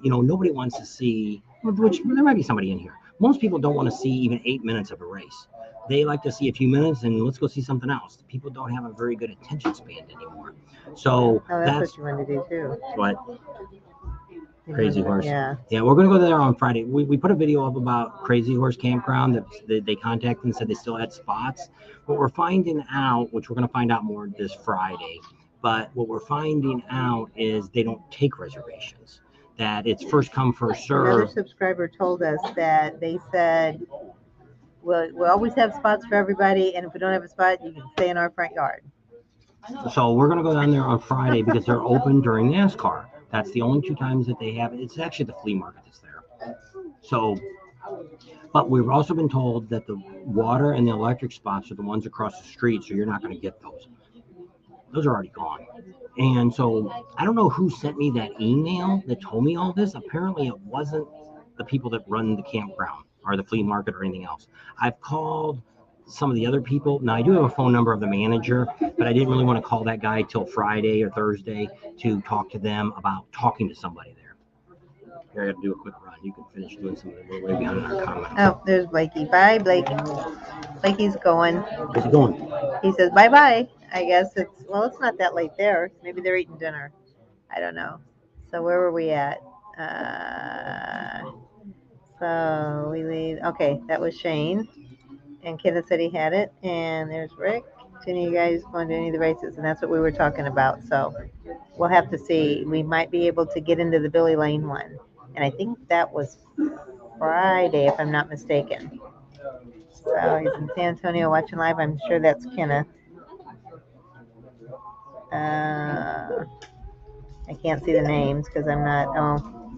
nobody wants to see, which there might be somebody in here. Most people don't want to see even 8 minutes of a race. They like to see a few minutes and let's go see something else. People don't have a very good attention span anymore. So that's what you want to do too. What? Crazy Horse. Yeah, we're going to go there on Friday. We put a video up about Crazy Horse Campground that they contacted and said they still had spots. What we're finding out, which we're going to find out more this Friday, but what we're finding out is they don't take reservations, that it's first come, first serve. Another subscriber told us that they said, well, we always have spots for everybody, and if we don't have a spot, you can stay in our front yard. So we're going to go down there on Friday because they're open during NASCAR. That's the only 2 times that they have. It's actually the flea market that's there. So, but we've also been told that the water and the electric spots are the ones across the street, so you're not going to get those. Those are already gone. And so I don't know who sent me that email that told me all this. Apparently it wasn't the people that run the campground or the flea market or anything else. I've called some of the other people. Now I do have a phone number of the manager, but I didn't really want to call that guy till Friday or Thursday to talk to them about talking to somebody there. Here, I got to do a quick run. You can finish doing some of the way behind our comments. Oh, there's Blakey. Bye, Blakey. Blakey's going. Where's he going? He says bye-bye. I guess it's not that late there. Maybe they're eating dinner. I don't know. So where were we at? So we leave. Okay, that was Shane. And Kenneth said he had it. And there's Rick. Do any of you guys going to any of the races? And that's what we were talking about. So we'll have to see. We might be able to get into the Billy Lane one. And I think that was Friday, if I'm not mistaken. So he's in San Antonio watching live. I'm sure that's Kenneth. I can't see the names because I'm not. Oh,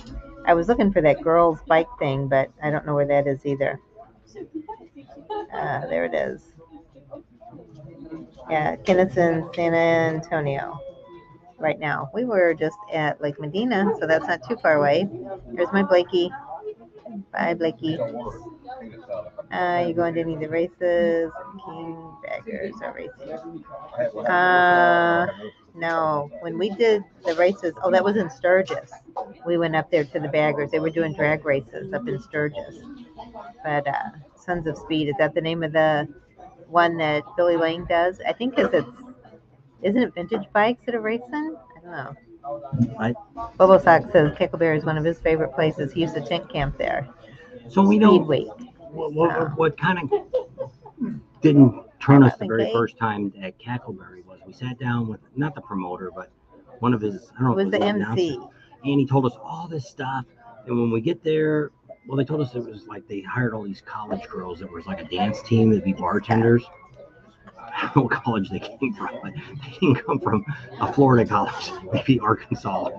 I was looking for that girls' bike thing, but I don't know where that is either. There it is. Yeah, Kenneth's in San Antonio right now. We were just at Lake Medina, so that's not too far away. There's my Blakey. Bye, Blakey. You going to any of the races? King Baggers are racing. No. When we did the races, that was in Sturgis. We went up there to the Baggers. They were doing drag races up in Sturgis. But Sons of Speed, is that the name of the one that Billy Lane does? I think because isn't it vintage bikes that are racing? I don't know. Bobo Sock says Kickleberry is one of his favorite places. He used to tent camp there. So we know what kind of didn't turn us the very first time at Cackleberry was we sat down with not the promoter, but one of his, I don't know, it was the MC, and he told us all this stuff. And when we get there, well, they told us it was like they hired all these college girls that was like a dance team that'd be bartenders. don't know what college they came from, but they didn't come from a Florida college, maybe Arkansas.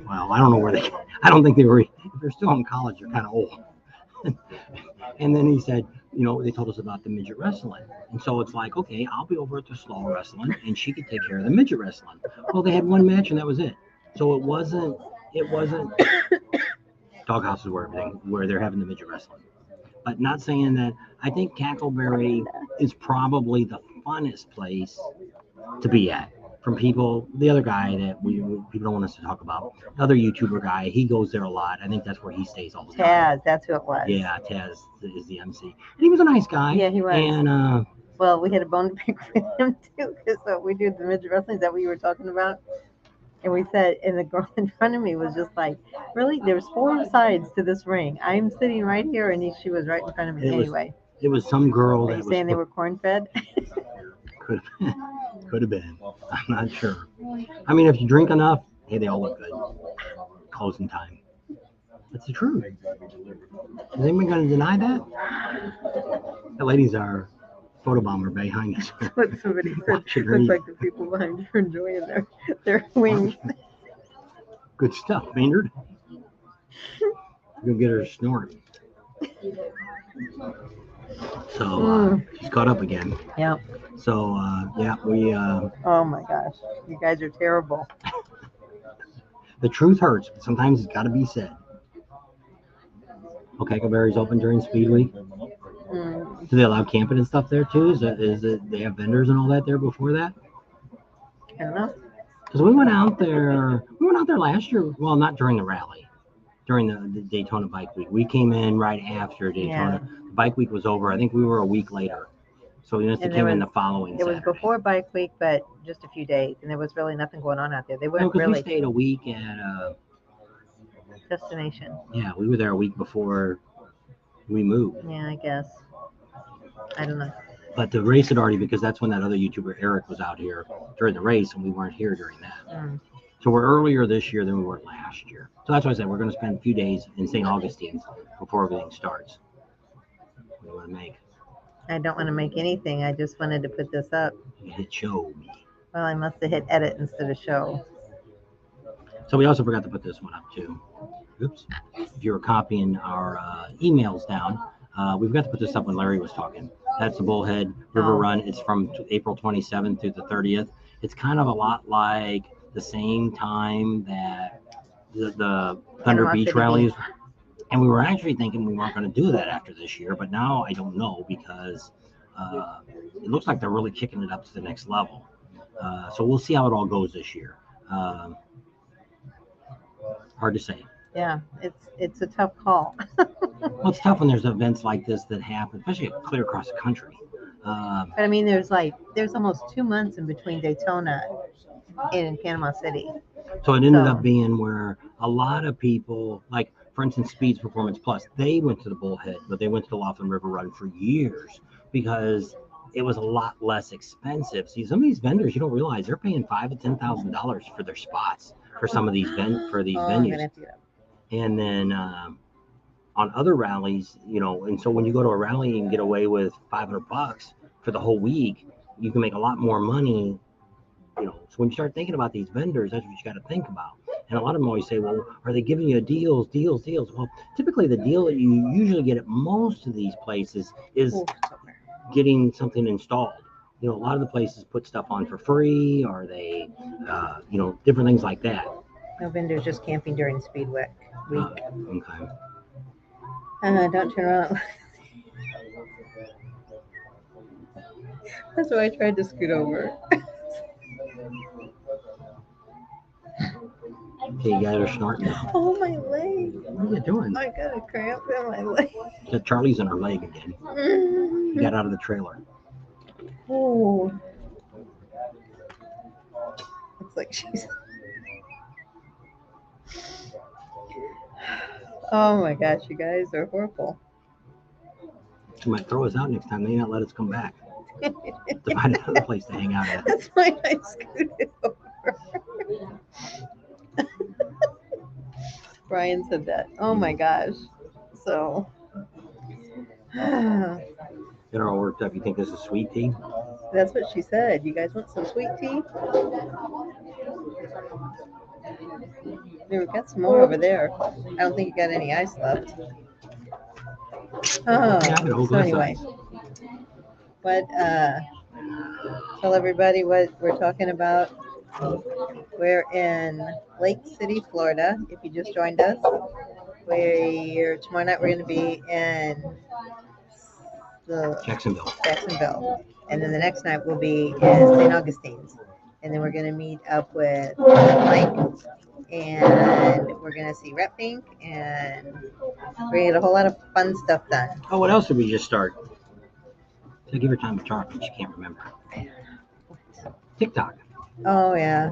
Well, I don't know where they. I don't think they were. If they're still in college, they're kind of old. And then he said, they told us about the midget wrestling. And so it's like, okay, I'll be over at the small wrestling and she could take care of the midget wrestling. Well, they had one match and that was it. So it wasn't Doghouses where they're having the midget wrestling. But not saying that, I think Cackleberry is probably the funnest place to be at. From people, the other guy that people don't want us to talk about, the other YouTuber guy, he goes there a lot. I think that's where he stays all the time. Taz, that's who it was. Yeah, Taz is the MC. And he was a nice guy. Yeah, he was. And well, we had a bone to pick with him too, because we do the midget wrestling. Is that what you were talking about? And we said, and the girl in front of me was just like, really? There's 4 sides to this ring. I'm sitting right here, and she was right in front of me. Anyway. It was some girl Are you saying they were corn-fed? Could have been. I'm not sure. I mean, if you drink enough, hey, they all look good. Closing time. That's the truth. Is anyone going to deny that? The ladies are photobomber behind us. What somebody said. Looks like the people behind you are enjoying their wings. Good stuff, Maynard. Go get her snorting. So she's caught up again. Yeah. So we. Oh my gosh, you guys are terrible. The truth hurts, but sometimes it's got to be said. Okay, Cackleberry's open during Speed Week. Do they allow camping and stuff there too? Is it they have vendors and all that there before that? I don't know. Because we went out there last year. Well, not during the rally, during the Daytona Bike Week. We came in right after Daytona. Yeah. The Bike Week was over. I think we were a week later. So we came in the following Saturday. It was before Bike Week, but just a few days, and there was really nothing going on out there. They weren't really. We stayed a week at Destination. Yeah, we were there a week before we moved. Yeah, I guess. I don't know. But the race had already, because that's when that other YouTuber Eric was out here during the race, and we weren't here during that. So we're earlier this year than we were last year. So that's why I said we're going to spend a few days in St. Augustine's before everything starts. What do you want to make? I don't want to make anything. I just wanted to put this up. You hit show me. Well, I must have hit edit instead of show. So we also forgot to put this one up too. Oops. If you were copying our emails down, we forgot to put this up when Larry was talking. That's the Bullhead River Run. It's from April 27th through the 30th. It's kind of a lot like the same time that the Thunderbeach rallies. And we were actually thinking we weren't going to do that after this year, but now I don't know because it looks like they're really kicking it up to the next level. So we'll see how it all goes this year. Hard to say. Yeah, it's a tough call. Well, it's tough when there's events like this that happen, especially clear across the country. But I mean, there's almost 2 months in between Daytona and Panama City. So it ended up being where a lot of people, like for instance, Speed's Performance Plus, they went to the Bullhead, but they went to the Wallace River Run for years because it was a lot less expensive. See, some of these vendors, you don't realize they're paying $5,000 to $10,000 for their spots for some of these venues. And then on other rallies, and so when you go to a rally and get away with $500 for the whole week, you can make a lot more money. So when you start thinking about these vendors, that's what you got to think about. And a lot of them always say, well, are they giving you deals? Well, typically the deal that you usually get at most of these places is getting something installed. A lot of the places put stuff on for free, or they, different things like that. No vendors, just camping during Speed Week. Okay. Don't turn around. That's why I tried to scoot over. Okay, you guys are snorting now. Oh, my leg. What are you doing? I got a cramp in my leg. Charlie's in her leg again. He got out of the trailer. Oh. Looks like she's... Oh my gosh, you guys are horrible. She might throw us out next time. They may not let us come back. To find another place to hang out at. That's why I scooted over. Brian said that. Oh my gosh. So. Yeah, Get her all worked up. You think this is sweet tea? That's what she said. You guys want some sweet tea? We've got some more over there. I don't think you got any ice left. Yeah, I got a whole So glass of anyway, what? Tell everybody what we're talking about. We're in Lake City, Florida. If you just joined us, tomorrow night we're going to be in Jacksonville, and then the next night we'll be in St. Augustine's, and then we're going to meet up with Mike, and we're going to see Rep Pink, and we're going to get a whole lot of fun stuff done. Oh, what else did we just start? So give her time to talk, but she can't remember. TikTok. Oh yeah,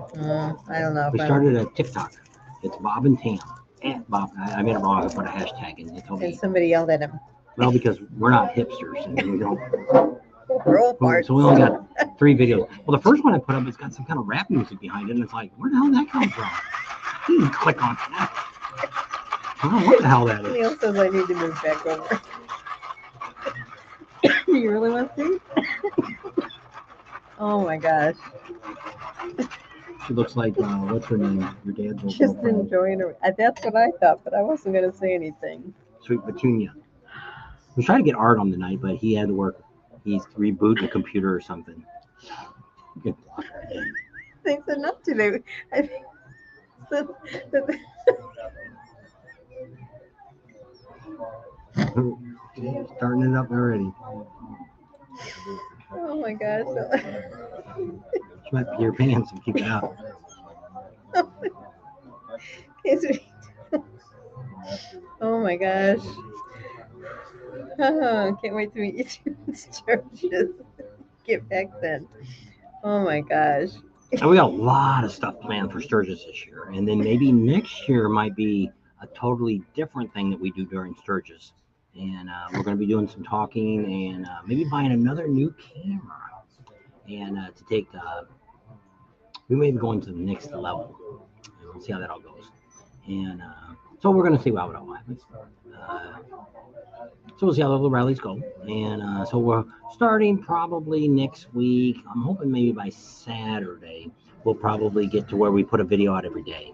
I don't know. We started a TikTok. It's Bob and Tam. At Bob. I made it wrong. I put a hashtag in. They told me. And somebody yelled at him. Well, because we're not hipsters and we don't. We're all parts. So we only got 3 videos. Well, the first one I put up, it's got some kind of rap music behind it, and it's like, where the hell did that come from? You didn't click on that. I don't know what the hell that is. Neil says I need to move back over. You really want to see? Oh my gosh. She looks like, what's her name? Your dad's old Just girlfriend. enjoying her. That's what I thought, but I wasn't going to say anything. Sweet Petunia. We tried to get Art on tonight, but he had to work. He's rebooting the computer or something. Good. Thanks enough today. I think Starting it up already. oh my gosh. She might pee your pants and keep it up. Oh my gosh. Can't wait to meet you two in Sturgis. Get back then. Oh my gosh. And we got a lot of stuff planned for Sturgis this year. And then maybe next year might be a totally different thing that we do during Sturgis. And we're going to be doing some talking and maybe buying another new camera. And to take we may be going to the next level. And we'll see how that all goes. And so we're going to see how it all happens. So we'll see how the rallies go. And so we're starting probably next week. I'm hoping maybe by Saturday, we'll probably get to where we put a video out every day.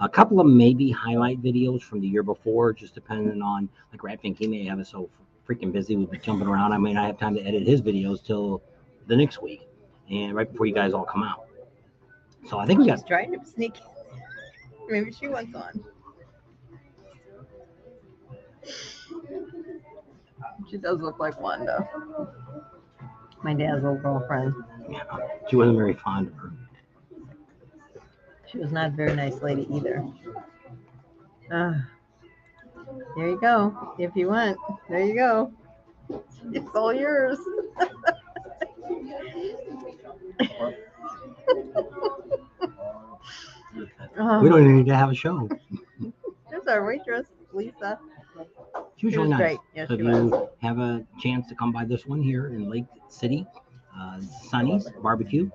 A couple of maybe highlight videos from the year before, just depending on, like Rat Pink, he may have us so freaking busy we'll be jumping around. I may not have time to edit his videos till the next week and right before you guys all come out. So I think we got. She's trying to sneak. Maybe she wants on. She does look like Wanda. My dad's old girlfriend. Yeah, she wasn't very fond of her. She was not a very nice lady either. There you go. If you want, there you go. It's all yours. We don't even need to have a show. There's our waitress, Lisa. She was really nice. Great. Yeah, So if she you have a chance to come by this one here in Lake City, Sonny's Barbecue.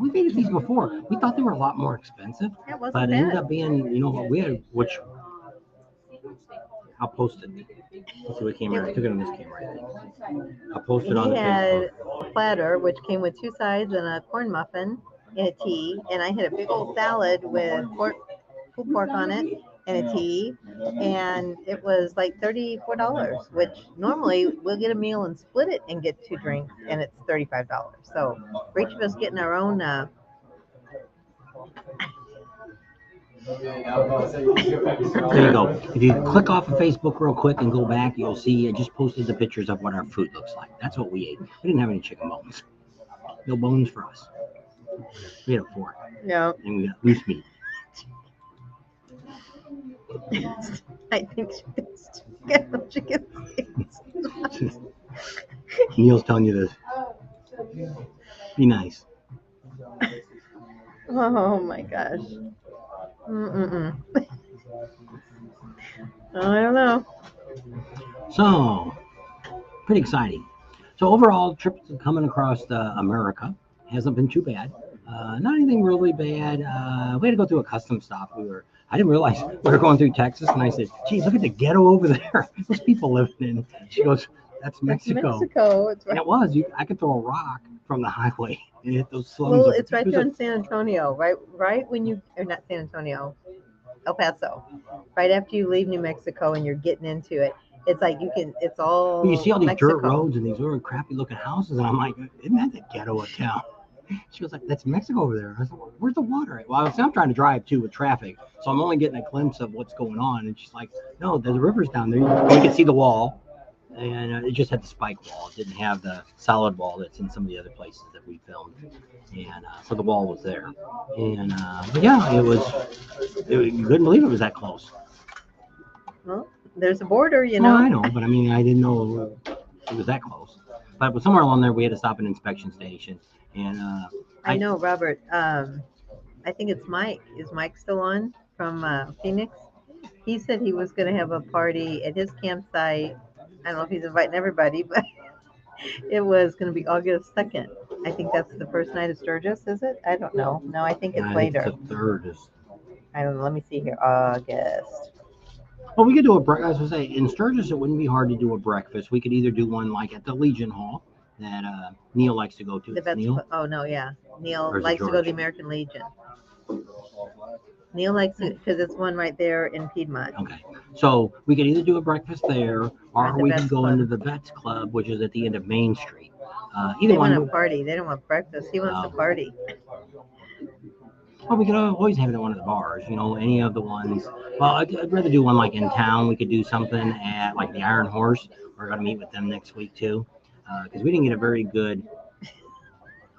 We've eaten these before. We thought they were a lot more expensive, It wasn't but it bad. ended up being, you know, we had, which I'll post it. Let's see what camera. I took it on this camera, I think. I'll post it on He the had Facebook. a platter, which came with 2 sides and a corn muffin and a tea. And I had a big old salad with pulled pork on it and a tea. And it was like $34, which normally we'll get a meal and split it and get 2 drinks, and it's $35. So for each of us getting our own. There you go. If you click off of Facebook real quick and go back, you'll see I just posted the pictures of what our food looks like. That's what we ate. We didn't have any chicken bones. No bones for us. We had a fork. No, And we got loose meat. I think it's chicken. Neil's telling you this. Be nice. Oh my gosh. I don't know. So, pretty exciting. So overall, trip coming across America hasn't been too bad. Not anything really bad. We had to go through a custom stop. I didn't realize we were going through Texas, and I said, "Geez, look at the ghetto over there. Those people living in." She goes, that's Mexico. Mexico. It's And right. it was. I could throw a rock from the highway and hit those slums. Well, over- it's right there's there a- in San Antonio, right when you, or not San Antonio, El Paso. Right after you leave New Mexico and you're getting into it, it's like it's all Well, you see all these Mexico. dirt roads and these really crappy looking houses, and I'm like, isn't that the ghetto of town? She was like, that's Mexico over there. I was like, where's the water at? Well, I'm trying to drive too with traffic, so I'm only getting a glimpse of what's going on. And she's like, no, the river's down there. You can see the wall, and it just had the spike wall. It didn't have the solid wall that's in some of the other places that we filmed. And so the wall was there. And yeah, you couldn't believe it was that close. Well, there's a border, you Well, know. I know, but I mean, I didn't know it was that close. But somewhere along there, we had to stop at an inspection station. And I know, Robert. I think it's Mike. Is Mike still on from Phoenix? He said he was going to have a party at his campsite. I don't know if he's inviting everybody, but it was going to be August 2nd. I think that's the first night of Sturgis, is it? I don't know. No, I think it's I think later. the third is. I don't know. Let me see here. August. Well, we could do a breakfast. As I say, in Sturgis, it wouldn't be hard to do a breakfast. We could either do one like at the Legion Hall that Neil likes to go to. Neil? Oh, no, yeah. Neil Or is it likes to go to George? the American Legion. Neil likes it because it's one right there in Piedmont. Okay. So we could either do a breakfast there, or At the we Vets could go Club. into the Vets Club, which is at the end of Main Street. Either They want one. a party. They don't want breakfast. He wants Oh. to party. Well, we could always have it at one of the bars, any of the ones. Well, I'd rather do one like in town. We could do something at like the Iron Horse. We're going to meet with them next week too, because we didn't get a very good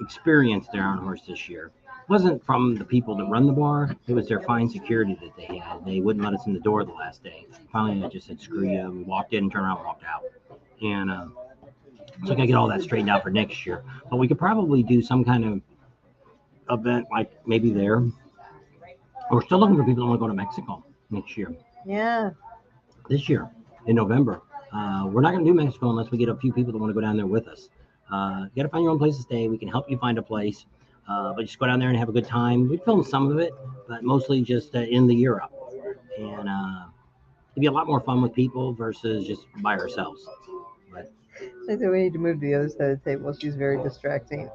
experience at the Iron Horse this year. It wasn't from the people that run the bar. It was their fine security that they had. They wouldn't let us in the door the last day. Finally, I just said, screw you. We walked in, turned around, walked out. And so I got to get all that straightened out for next year. But we could probably do some kind of event like maybe there. We're still looking for people that want to go to Mexico next year. Yeah. This year in November. We're not going to do Mexico unless we get a few people that want to go down there with us. You got to find your own place to stay. We can help you find a place. But just go down there and have a good time. We film some of it, but mostly just in the Europe. And it'd be a lot more fun with people versus just by ourselves. But I said we need to move to the other side of the table. She's very distracting.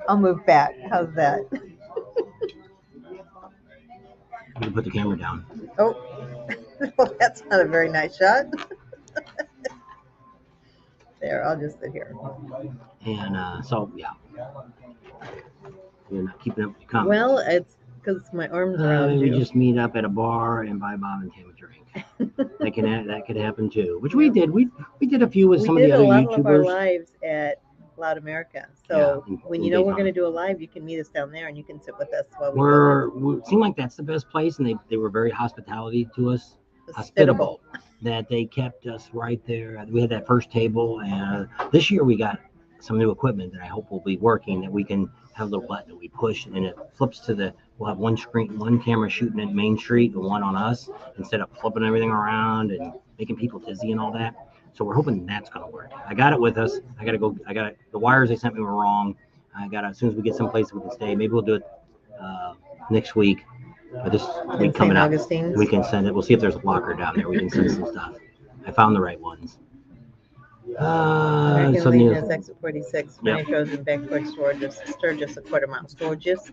I'll move back. How's that? I'm going to put the camera down. Oh, well, that's not a very nice shot. There, I'll just sit here. And so, yeah. You're not keeping up with your comments. Well, it's because my arms around Maybe you. we just meet up at a bar and buy Bob and Tim a drink. that could happen too. Which we did. We did a few with some of the other We did a lot of our YouTubers. lives at Loud America. So Yeah, when in you know we're Daytona. going to do a live, you can meet us down there and you can sit with us while we It seemed like that's the best place, and they were very hospitality to us. hospitable. That they kept us right there. We had that first table, and this year we got some new equipment that I hope will be working. That we can have a little button that we push, and it flips to we'll have one camera shooting at Main Street and one on us, instead of flipping everything around and making people dizzy and all that. So we're hoping that's going to work. I got it with us. The wires they sent me were wrong. As soon as we get someplace we can stay, maybe we'll do it next week. But this week coming up, we can send it. We'll see if there's a locker down there. We can send some stuff. I found the right ones. American Legion is exit 46. Yep. Frontage roads and back towards Sturgis, a quarter mile. Sturgis.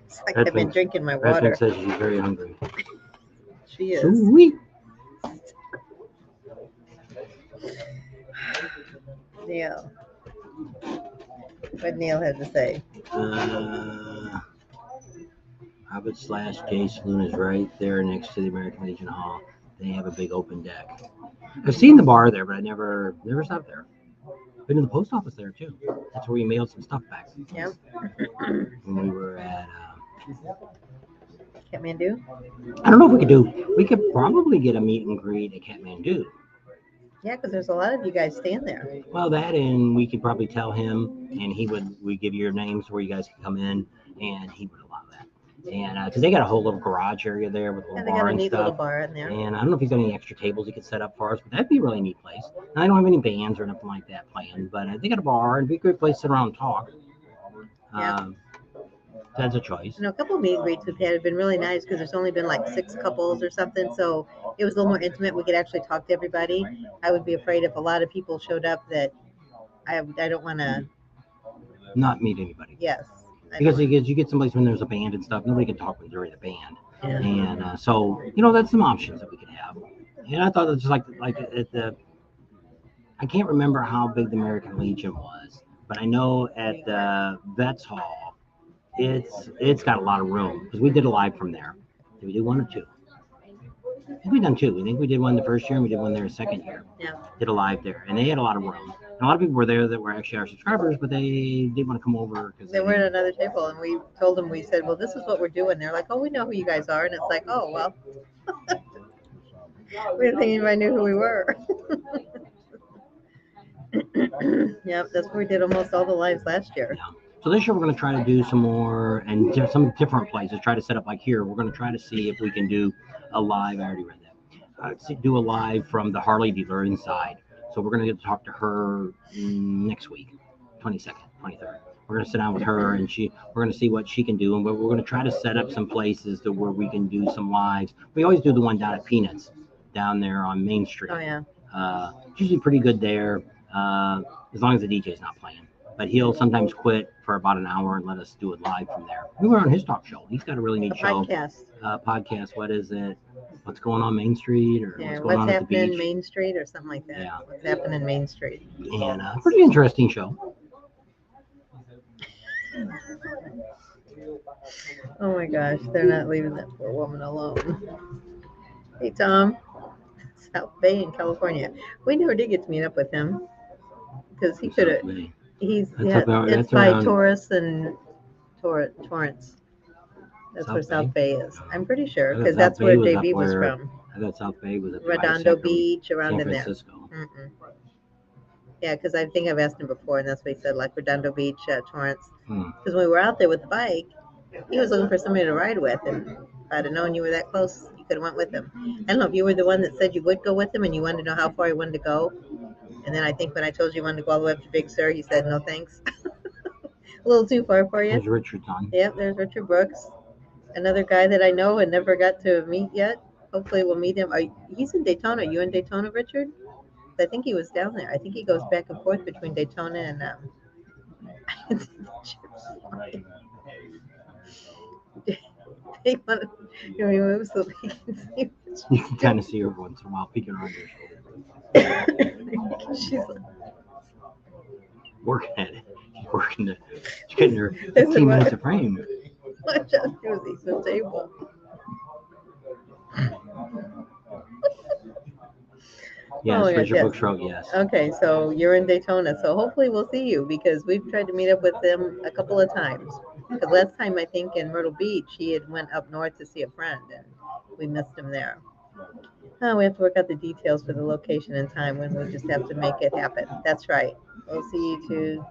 It's like Redfin- I've been drinking my Redfin water. says she's very hungry. She is. Sweet. Neil. What Neil had to say. Robert / Jay Saloon is right there next to the American Legion Hall. They have a big open deck. I've seen the bar there, but I never stopped there. Been to the post office there too. That's where we mailed some stuff back. Yep. When we were at Kathmandu? I don't know if we could probably get a meet and greet at Kathmandu. Yeah, because there's a lot of you guys staying there. Well, that, and we could probably tell him, and we give you your names where you guys can come in, and he would allow that. And because they got a whole little garage area there with a Yeah, little they got bar a and neat little stuff. bar in there. And I don't know if he's got any extra tables he could set up for us, but that'd be a really neat place. And I don't have any bands or nothing like that planned, but they got a bar and it'd be a great place to sit around and talk. Yeah. That's a choice. A couple of meet and greets we've had have been really nice because there's only been like 6 couples or something, so it was a little more intimate. We could actually talk to everybody. I would be afraid if a lot of people showed up that I don't want to. Not meet anybody. Yes. Because you get someplace when there's a band and stuff, nobody can talk when they're in a band. Yeah. And so, that's some options that we could have. And I thought it was just like at the, I can't remember how big the American Legion was, but I know at the Vets Hall, it's got a lot of room because we did a live from there. Did we do 1 or 2? I think we done 2. I think we did one the first year and we did one there the second year. Yeah. Did a live there, and they had a lot of room. And a lot of people were there that were actually our subscribers, but they didn't want to come over because they were at another table, and we told them, we said, well, this is what we're doing. They're like, oh, we know who you guys are, and it's like, oh, well, we didn't think anybody knew who we were. Yep, that's where we did almost all the lives last year. Yeah. So this year we're going to try to do some more and some different places. Try to set up like here. We're going to try to see if we can do a live. I already read that. Do a live from the Harley dealer inside. So we're going to get to talk to her next week, 22nd, 23rd. We're going to sit down with her and we're going to see what she can do. And we're going to try to set up some places to where we can do some lives. We always do the one down at Peanuts, down there on Main Street. Oh, yeah. It's usually pretty good there, as long as the DJ's not playing. But he'll sometimes quit for about an hour and let us do it live from there. We were on his talk show. He's got a really neat show. Podcast. What is it? What's going on Main Street, or what's going on at the beach? Happening Main Street, or something like that. Yeah. What's happening Main Street? And pretty interesting show. Oh my gosh, they're not leaving that poor woman alone. Hey, Tom. South Bay in California. We never did get to meet up with him because he could have. It's by Taurus and Torrance. That's where South Bay is. I'm pretty sure because that's where JB was from. I thought South Bay was at Redondo Beach, around in there. San Francisco. Yeah, because I think I've asked him before, and that's what he said, like Redondo Beach, Torrance. Because when we were out there with the bike, he was looking for somebody to ride with, and if I'd have known you were that close, you could have went with him. I don't know if you were the one that said you would go with him, and you wanted to know how far he wanted to go. And then I think when I told you you wanted to go all the way up to Big Sur, he said, no thanks. A little too far for you. There's Richard on. Yep, there's Richard Brooks. Another guy that I know and never got to meet yet. Hopefully we'll meet him. He's in Daytona. Are you in Daytona, Richard? I think he was down there. I think he goes back and forth between Daytona and he moves so he can see. You can kind of see her once in a while peeking around your shoulder. She's like, working at it. She's getting her 15 minutes of frame. watch out, she was eating the table. Yes, Richard Brooks wrote yes. Okay, so you're in Daytona, so hopefully we'll see you because we've tried to meet up with them a couple of times. Because last time I think in Myrtle Beach, he had went up north to see a friend, and we missed him there. Oh, we have to work out the details for the location and time when we just have to make it happen. That's right. We'll see you too.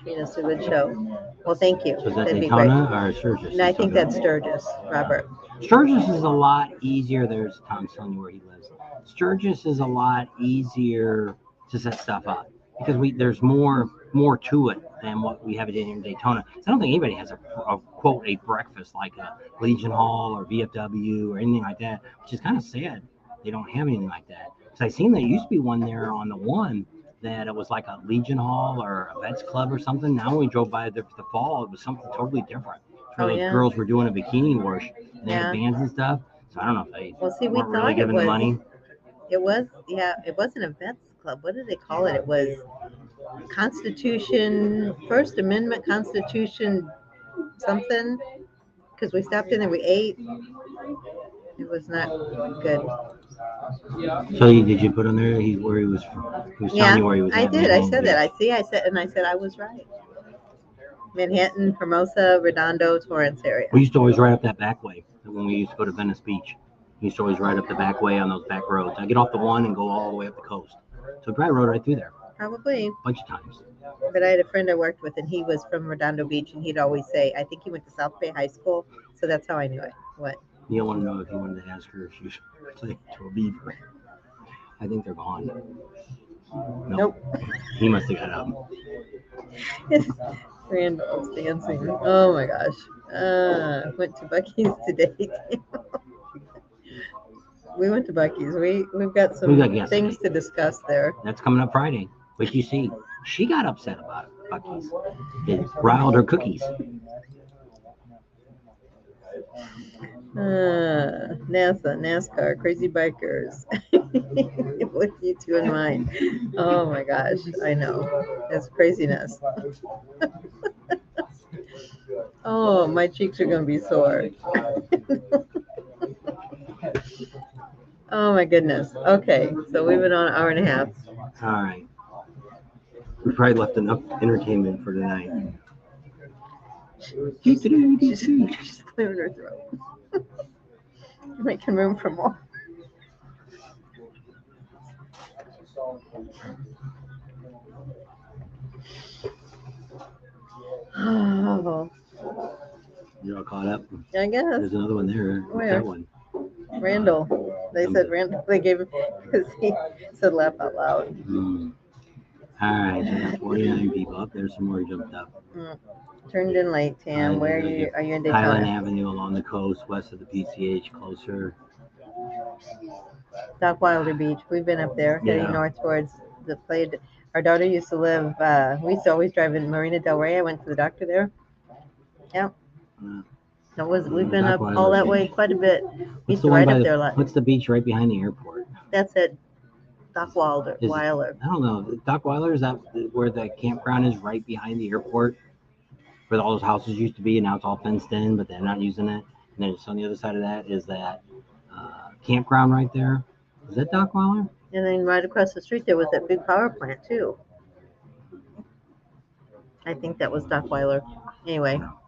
Treat us a good show. Well, thank you. So is that That'd Daytona or Sturgis? No, I think that's Sturgis, Robert. Sturgis is a lot easier. There's Tom's telling you where he lives. Sturgis is a lot easier to set stuff up because there's more to it than what we have in Daytona. So I don't think anybody has a breakfast like a Legion Hall or VFW or anything like that, which is kind of sad. They don't have anything like that. Because I seen there used to be one there on the one that it was like a Legion Hall or a Vets Club or something. Now when we drove by the fall, it was something totally different. Those girls were doing a bikini wash and they had bands and stuff. So I don't know if they weren't really giving the money. It wasn't a Vets Club. What did they call it? It was Constitution, First Amendment Constitution something. Because we stopped in there, we ate. It was not good. So did you put on there where he was from? He was telling you where he was. I did. I said that. I said I was right. Manhattan, Hermosa, Redondo, Torrance area. We used to always ride up that back way when we used to go to Venice Beach. We used to always ride up the back way on those back roads. I get off the one and go all the way up the coast. So I rode right through there. Probably. A bunch of times. But I had a friend I worked with, and he was from Redondo Beach, and he'd always say, I think he went to South Bay High School, so that's how I knew it. What? You want to know if you wanted to ask her if she was related to a beaver. I think they're gone. Nope. He must have got up. Randall's dancing. Oh my gosh. Went to Bucky's today. We went to Bucky's. We've got some things to discuss there. That's coming up Friday. But you see, she got upset about it, Bucky's. It riled her cookies. NASCAR, crazy bikers. With you two in mind. Oh my gosh, I know. It's craziness. Oh, my cheeks are going to be sore. Oh my goodness. Okay, so we've been on an hour and a half. All right. We probably left enough entertainment for tonight. She's clearing her throat. Making room for more. Oh, You're all caught up. I guess. There's another one there. Where? That one. Randall. They said Randall. They gave him because he said laugh out loud. All right, so there's 49 people up. There's some more jumped up. Turned in late, Tam. Where are you? Are you in Daytona? Highland Avenue along the coast, west of the PCH, closer. Wilder Beach. We've been up there, heading north towards the play. Our daughter used to live. We used to always drive in Marina Del Rey. I went to the doctor there. Yep. We've been up all that way quite a bit. We used to ride up there a lot. What's the beach right behind the airport? That's at Wilder. I don't know. Doc Wilder, is that where the campground is, right behind the airport? Where all those houses used to be, and now it's all fenced in, but they're not using it. And then it's on the other side of that is that campground right there. Is that Doc Wilder? And then right across the street there was that big power plant too. I think that was Doc Wilder. Anyway. Well,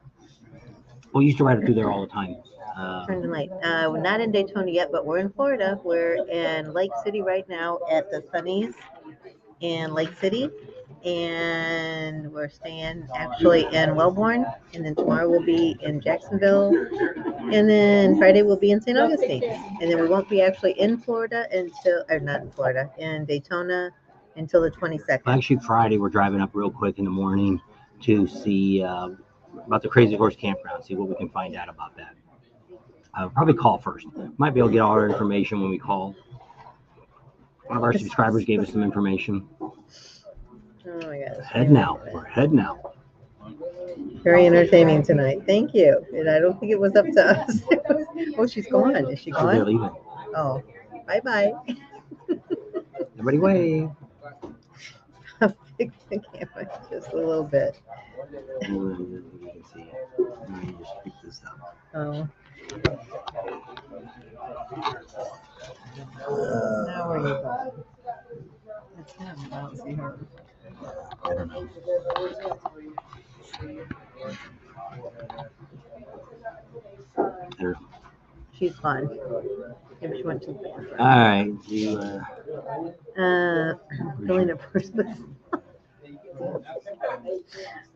we used to ride through there all the time. Turned in late. We're not in Daytona yet, but we're in Florida. We're in Lake City right now at the Sunnies in Lake City. And we're staying actually in Wellborn. And then tomorrow we'll be in Jacksonville. And then Friday we'll be in St. Augustine. And then we won't be actually in Florida in Daytona until the 22nd. Well, actually, Friday we're driving up real quick in the morning to see about the Crazy Horse Campground, see what we can find out about that. I'll probably call first. Might be able to get all our information when we call. One of our subscribers gave us some information. Oh my gosh. We're heading out. Very entertaining tonight. Thank you. And I don't think it was up to us. Oh, she's gone. Is she gone? They're leaving. Oh, bye-bye. Everybody wave. I'll fix the camera just a little bit. You can see it. Let me just pick this up. Oh. Now where are you going? It's him. I don't see her. I don't know. She's fun. Maybe she went to the bathroom. All right. Filling up first.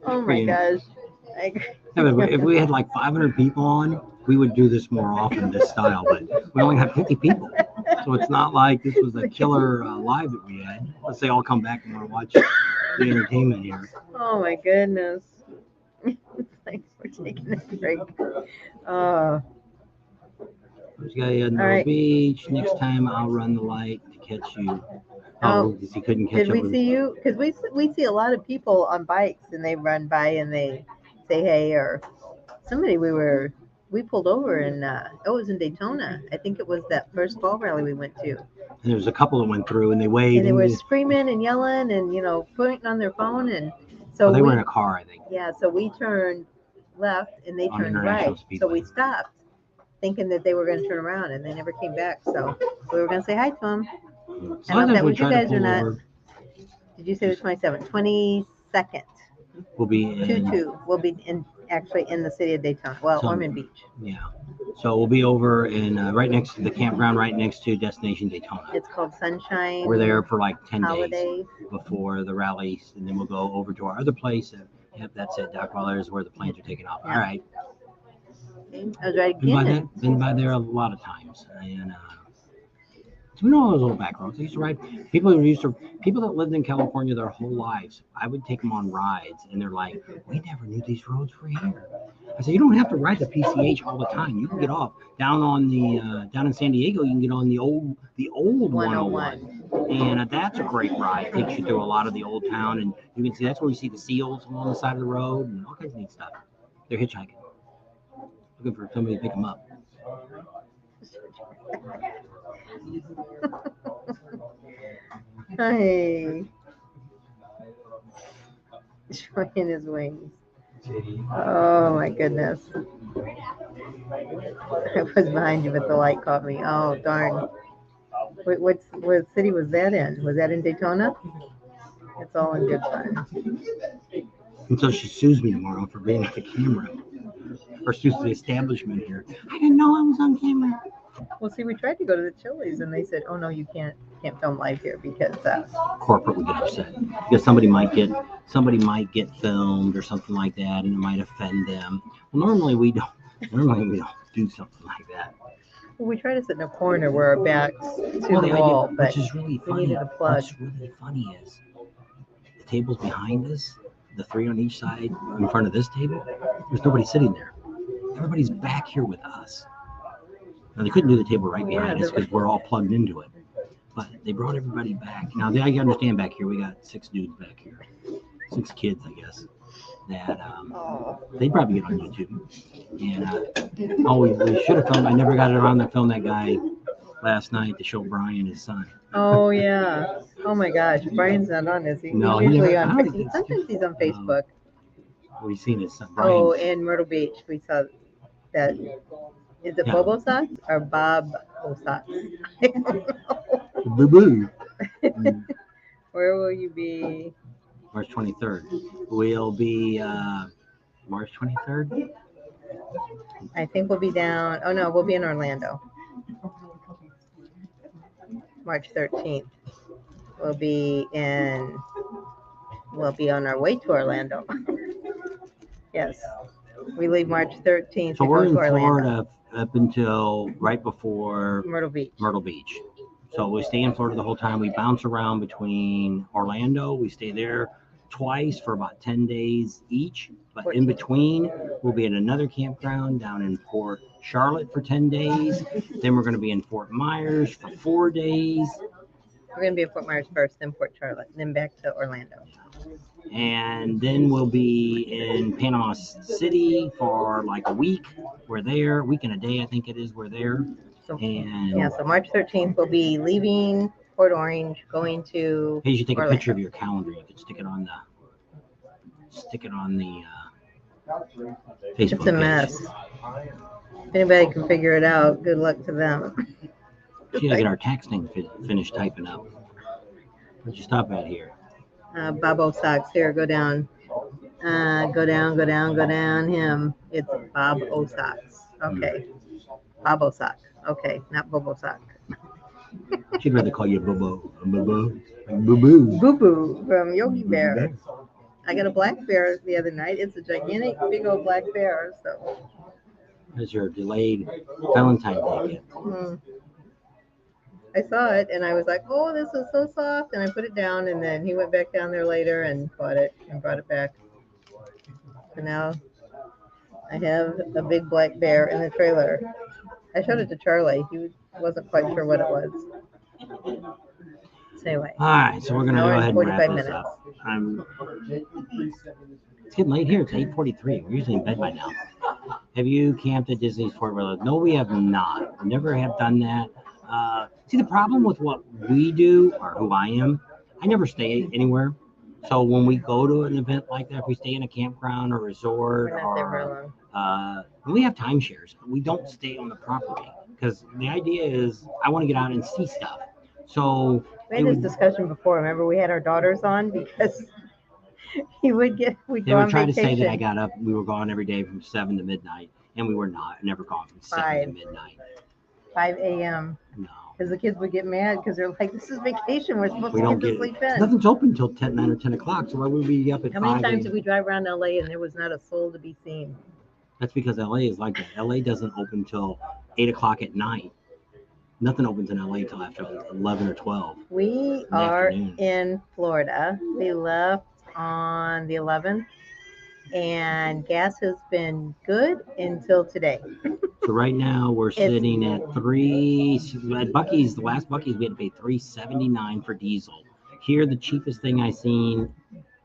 Oh my gosh. If we had like 500 people on, we would do this more often, this style, but we only have 50 people. So it's not like this was a killer live that we had. Let's say I'll come back and want to watch the entertainment here. Oh my goodness. Thanks for taking a break. There's a guy at North Beach. Next time I'll run the light to catch you. Oh, because he couldn't catch up. Did we see you? Because we see a lot of people on bikes and they run by and they say hey, or somebody we pulled over and it was in Daytona. I think it was that first fall rally we went to. And there was a couple that went through and they waved. And they were screaming and yelling and pointing on their phone, and so they were in a car, I think. Yeah, so we turned left and they turned right. So we stopped thinking that they were going to turn around and they never came back. So we were going to say hi to them. I don't know if that was you guys or not. Did you say the 27th? 22nd. We'll be in. We'll be actually in the city of Daytona. Well, Ormond Beach. Yeah. So we'll be over in right next to the campground, right next to Destination Daytona. It's called Sunshine. We're there for like 10 Holidays. days before the rally, and then we'll go over to our other place. Yep, that's it. Doc Wilder's where the planes are taking off. Yeah. All right. Okay. I was right again. Been by there a lot of times, and So we know all those little back roads. I used to ride. People that lived in California their whole lives. I would take them on rides, and they're like, "We never knew these roads were here." I said, "You don't have to ride the PCH all the time. You can get off down on the down in San Diego. You can get on the old 101, and that's a great ride. It takes you through a lot of the old town, and you can see that's where you see the seals along the side of the road and all kinds of neat stuff. They're hitchhiking, looking for somebody to pick them up." Hey, showing his wings. Oh my goodness. I was behind you, but the light caught me. Oh darn. What city was that in? Was that in Daytona? It's all in good fun. Until she sues me tomorrow for being at the camera, or sues the establishment here. I didn't know I was on camera. Well, see, we tried to go to the Chili's, and they said, "Oh no, you can't film live here because Corporate would get upset because somebody might get filmed or something like that, and it might offend them. Well, normally we don't do something like that. well, we try to sit in a corner where our backs to Well, the the wall, idea, but which is really we funny. needed a plug. What's really funny is the tables behind us, the three on each side in front of this table. There's nobody sitting there. Everybody's back here with us. Now they couldn't do the table right behind us because we're all plugged into it. But they brought everybody back. Now I understand back here we got 6 dudes back here, 6 kids, I guess. That they probably get on YouTube. And we should have filmed. I never got around to film that guy last night to show Brian his son. Oh yeah. Oh my gosh, Brian's not on, is he? No, he's usually never, on. Sometimes he's on Facebook. We've seen his son. Brian. Oh, in Myrtle Beach, we saw that. Is it Bobo Socks or Bob Socks? I don't know. Boo-boo. Where will you be? March 23rd. We'll be March 23rd. I think we'll be down. Oh no, we'll be in Orlando. March 13th. We'll be on our way to Orlando. Yes. We leave March 13th. So we're in Orlando. Florida up until right before Myrtle Beach. So we stay in Florida the whole time. We bounce around between Orlando. We stay there twice for about 10 days each. But 14. in between, we'll be at another campground down in Port Charlotte for 10 days. Then we're going to be in Fort Myers for 4 days. We're going to be at Fort Myers first, then Port Charlotte, then back to Orlando. And then we'll be in Panama City for like a week. We're there, a week and a day, I think it is. We're there. So March 13th, we'll be leaving Port Orange, going to. Hey, you should take Orlando. a picture of your calendar. You could stick it on the Facebook. It's a mess. If anybody can figure it out, good luck to them. We gotta get our tax thing finished typing up. Where'd you stop at here? Bobo Socks. Here, go down. Go down. Him. It's Bob O Socks. Okay. Bobo Sock. Okay, not Bobo Sock. She'd rather call you Bobo. Boo Boo. Boo Boo from Yogi Bear. I got a black bear the other night. It's a gigantic, big old black bear. So. That's your delayed Valentine's Day gift. I saw it and I was like, "Oh, this is so soft," and I put it down. And then he went back down there later and bought it and brought it back. So now I have a big black bear in the trailer. I showed it to Charlie. He wasn't quite sure what it was. So anyway. All right, so we're gonna go ahead and wrap 45 this up. It's getting late here. It's 8:43. We're usually in bed by now. Have you camped at Disney's Fort Worth? No, we have not. We never have done that. See, the problem with what we do, or who I am, I never stay anywhere. So when we go to an event like that, if we stay in a campground or resort, We're not there very long. we have timeshares. We don't stay on the property because the idea is I want to get out and see stuff. So we had this discussion before. Remember, we had our daughters on because we'd go on vacation. They were trying to say that I got up. We were gone every day from 7 to midnight, and we were not. Never gone from 7 to midnight. 5 a.m. No. Because the kids would get mad because they're like, "This is vacation. We're supposed We to don't get to get sleep in." Nothing's open until 9 or 10 o'clock. So why would we be up at 5? How many times did we drive around LA and there was not a soul to be seen? That's because LA is like that. LA doesn't open till 8 o'clock at night. Nothing opens in LA till after 11 or 12. We the are afternoon. in Florida. We left on the 11th, and gas has been good until today. So right now we're sitting at at Bucky's. The last Bucky's we had to pay $3.79 for diesel. Here, the cheapest thing I seen,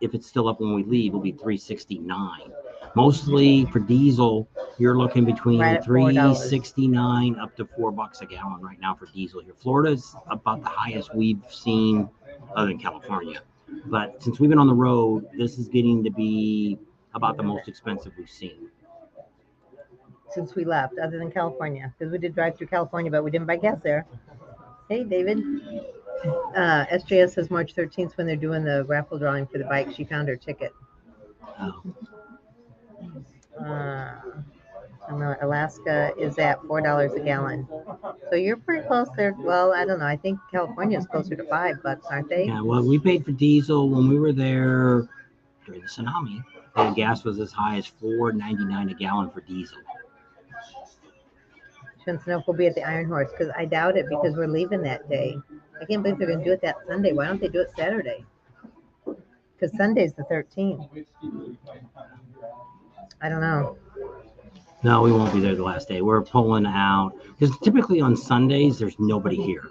if it's still up when we leave, will be $3.69. Mostly for diesel, you're looking between Right at $4. $3.69 up to $4 a gallon right now for diesel here. Florida's about the highest we've seen, other than California. But since we've been on the road, this is getting to be about the most expensive we've seen. Since we left, other than California, because we did drive through California, but we didn't buy gas there. Hey, David. SJS says March 13th when they're doing the raffle drawing for the bike. She found her ticket. Oh. Alaska is at $4 a gallon. So you're pretty close there. Well, I don't know. I think California is closer to $5, aren't they? Yeah, well, we paid for diesel when we were there during the tsunami. The gas was as high as $4.99 a gallon for diesel. She wants to know if we'll be at the Iron Horse, because I doubt it because we're leaving that day. I can't believe they're going to do it that Sunday. Why don't they do it Saturday? Because Sunday's the 13th. I don't know. No, we won't be there the last day. We're pulling out because typically on Sundays there's nobody here,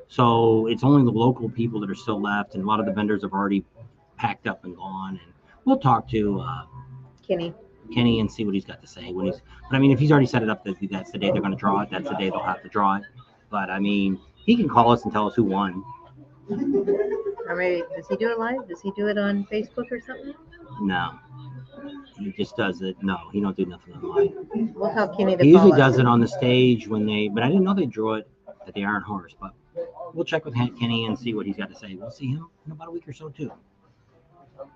so it's only the local people that are still left, and a lot of the vendors have already packed up and gone. And we'll talk to Kenny and see what he's got to say when he's. But I mean, if he's already set it up that that's the day they're going to draw it, that's the day they'll have to draw it. But I mean, he can call us and tell us who won. Or maybe, does he do it live? Does he do it on Facebook or something? No. He just does it. No, he don't do nothing online. We'll tell Kenny to He call usually us. does it on the stage when they. But I didn't know they drew it at the Iron Horse. But we'll check with Kenny and see what he's got to say. We'll see him in about a week or so too.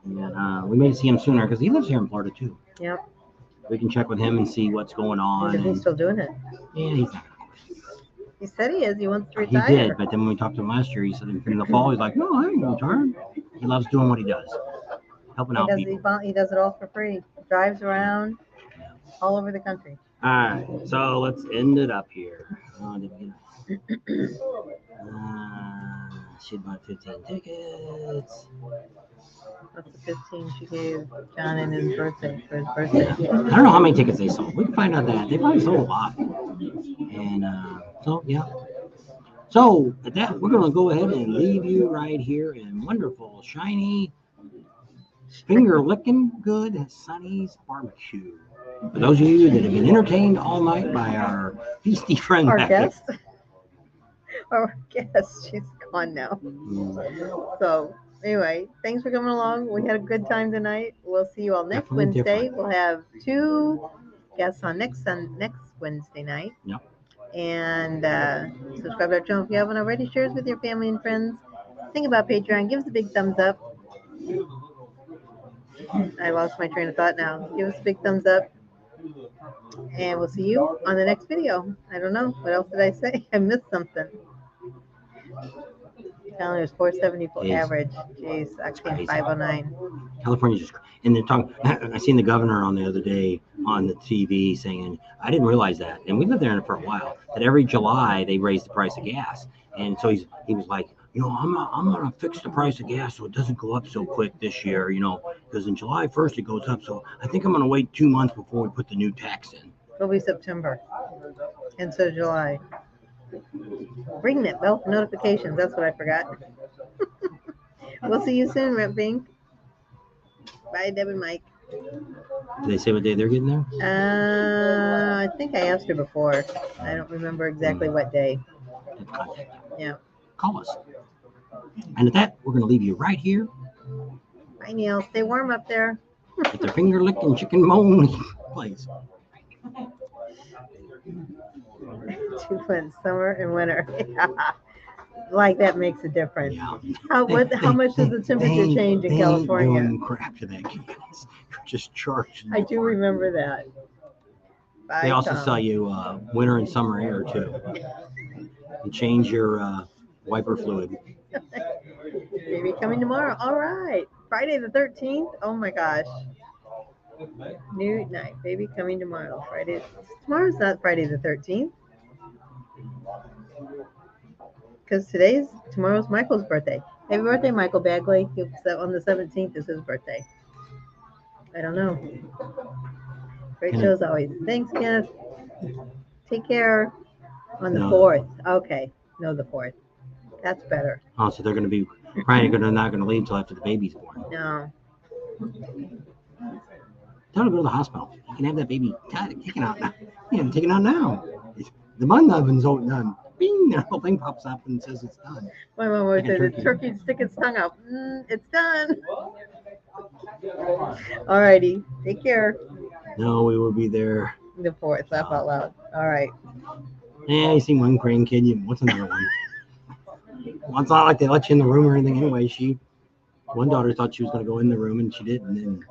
And we may see him sooner because he lives here in Florida too. Yep. We can check with him and see what's going on. Is he still doing it? Yeah, he's not. He said he is. He wants to He retire. did, but then when we talked to him last year, he said in the fall, he's like, no, I ain't retired. He loves doing what he does, helping out people. He does it all for free. Drives around all over the country. All right, so let's end it up here. She bought 15 tickets. That's the 15 she gave John in his birthday for his birthday. I don't know how many tickets they sold. We can find out that. They probably sold a lot. And so, yeah. So, at that, we're going to go ahead and leave you right here in wonderful, shiny, finger-licking good Sonny's Barbecue. For those of you that have been entertained all night by our feisty friend Our back guest. Our guest. She's gone now. So, anyway, thanks for coming along. We had a good time tonight. We'll see you all next Definitely Wednesday. different. We'll have 2 guests on next Wednesday night. Yep. And subscribe to our channel if you haven't already. Share us with your family and friends. Think about Patreon. Give us a big thumbs up. I lost my train of thought now. Give us a big thumbs up. And we'll see you on the next video. I don't know. What else did I say? I missed something. Calendar is 474 Jeez. average. Jeez, actually 509. California's just, and they're talking. I seen the governor on the other day on the TV saying, I didn't realize that, and we lived there for a while, that every July they raise the price of gas. And so he was like, I'm gonna fix the price of gas so it doesn't go up so quick this year, because in July 1st it goes up. So I think I'm gonna wait 2 months before we put the new tax in. It'll be September instead of July. Ring that bell for notifications. That's what I forgot. We'll see you soon, Rep Pink. Bye, Deb and Mike. Did they say what day they're getting there? I think I asked her before. I don't remember exactly what day. Yeah. Call us. And at that, we're going to leave you right here. Bye, Neil. Stay warm up there. With the finger licking chicken moan place. Two months, summer and winter. Like that makes a difference. Yeah. How much does the temperature change in California? They ain't doing crap to that, guys. Just charging. I do remember that. Bye, They also Tom. sell you winter and summer air too. And change your wiper fluid. Baby coming tomorrow. All right. Friday the 13th. Oh my gosh. New night. Baby coming tomorrow. Tomorrow's not Friday the 13th. Because tomorrow's Michael's birthday. Happy birthday, Michael Bagley. On the 17th is his birthday. I don't know. Great Kenneth. shows always. Thanks, Kenneth. Take care. On the No. 4th. Okay. No, the 4th. That's better. Oh, so they're going to be probably not going to leave until after the baby's born. No. Tell her to go to the hospital. You can have that baby taken out now. Yeah, taken out now. The bun oven's done. Bing, the whole thing pops up and says it's done. My mom always Like a said the turkey. turkey stick its tongue out. It's done. Alrighty. Take care. No, we will be there. The 4th. Laugh out loud. All right. Yeah, you see one grandkid. What's another one? Well, it's not like they let you in the room or anything anyway. One daughter thought she was going to go in the room and she didn't. And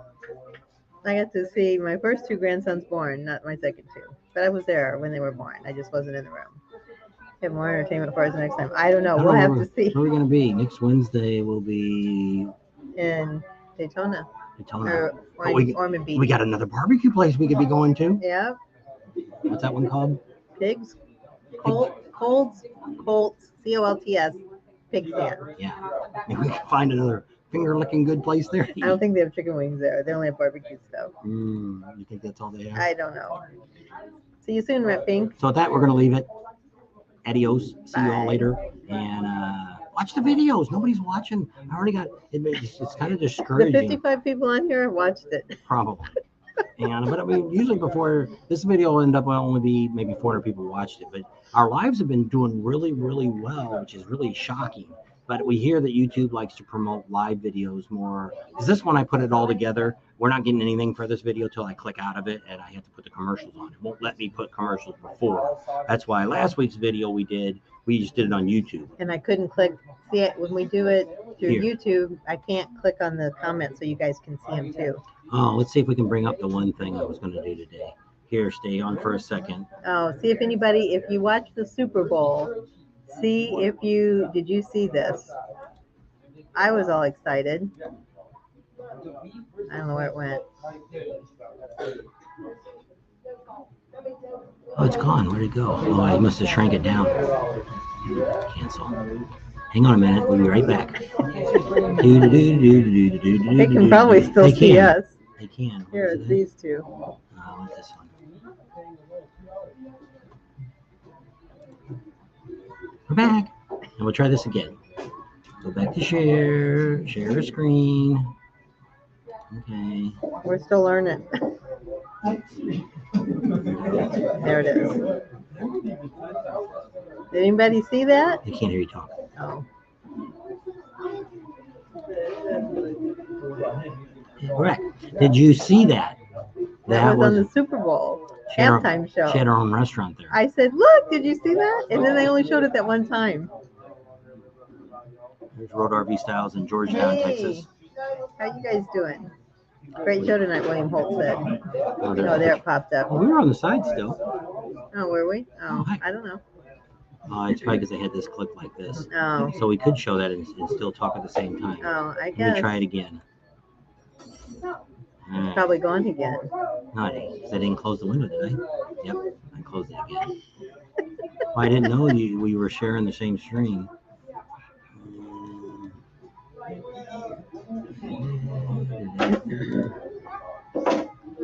I got to see my first 2 grandsons born, not my second 2. But I was there when they were born. I just wasn't in the room. Have more entertainment for us next time. I don't know. We'll have to see. Where are we going to be? Next Wednesday will be In Daytona. Daytona. Or Ormond Beach. We got another barbecue place we could be going to. Yeah. What's that one called? Pigs. Colts. COLTS. Pig stand. Yeah. Maybe we can find another finger-licking good place there. I don't think they have chicken wings there. They only have barbecue stuff. You think that's all they have? I don't know. See you soon, Red Pink. So with that, we're going to leave it. Adios. See you all Bye. later. And watch the videos. Nobody's watching. I already got it. It's kind of The discouraging. 55 people on here watched it. Probably. But I mean, usually before this video will end up, will only be maybe 400 people watched it. But our lives have been doing really, really well, which is really shocking. But we hear that YouTube likes to promote live videos more. Because this one, I put it all together. We're not getting anything for this video till I click out of it, and I have to put the commercials on. It won't let me put commercials before. That's why last week's video we just did it on YouTube. And I couldn't click. See it when we do it through Here. YouTube. I can't click on the comments so you guys can see them too. Oh, let's see if we can bring up the one thing I was going to do today. Here, stay on for a second. Oh, see if you watch the Super Bowl, did you see this? I was all excited. I don't know where it went. Oh, it's gone. Where'd it go? Oh, I must have shrank it down. Cancel. Hang on a minute. We'll be right back. They can probably still see us. They can. Here, it's these two. What's this one? We're back. And we'll try this again. Go back to share. Share a screen. Okay. We're still learning. There it is. Did anybody see that? I can't hear you talk. Oh. Correct. Did you see that? That was on the Super Bowl halftime show. She had her own restaurant there. I said, look, did you see that? And then they only showed it that one time. There's Road RV Styles in Georgetown, Hey, Texas. how you guys doing? Great show tonight, William Holt said. Oh, There it popped up. Oh, we were on the side still. Oh, were we? Oh, hi. I don't know. It's probably because I had this clip like this. Oh, So we could show that and still talk at the same time. oh, I Let guess. me try it again. It's probably gone again. No, I didn't close the window, did I? Yep, I closed it again. Well, I didn't know we were sharing the same screen.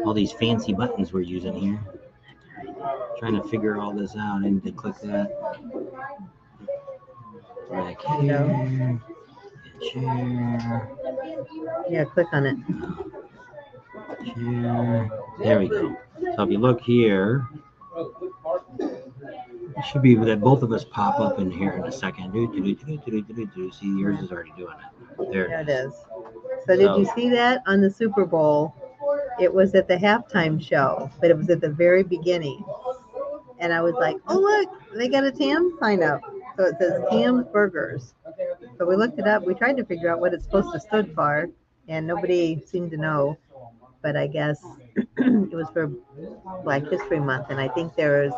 All these fancy buttons we're using here. Trying to figure all this out. I need to click that. Back here. Share. Yeah, click on it. Share. There we go. So if you look here, it should be that both of us pop up in here in a second. See, yours is already doing it. There There it it is. is. So did you see that on the Super Bowl? It was at the halftime show, but it was at the very beginning. And I was like, oh, look, they got a Tam's sign up. So it says Tam's Burgers. So we looked it up. We tried to figure out what it's supposed to stood for, and nobody seemed to know. But I guess it was for Black History Month, and I think there's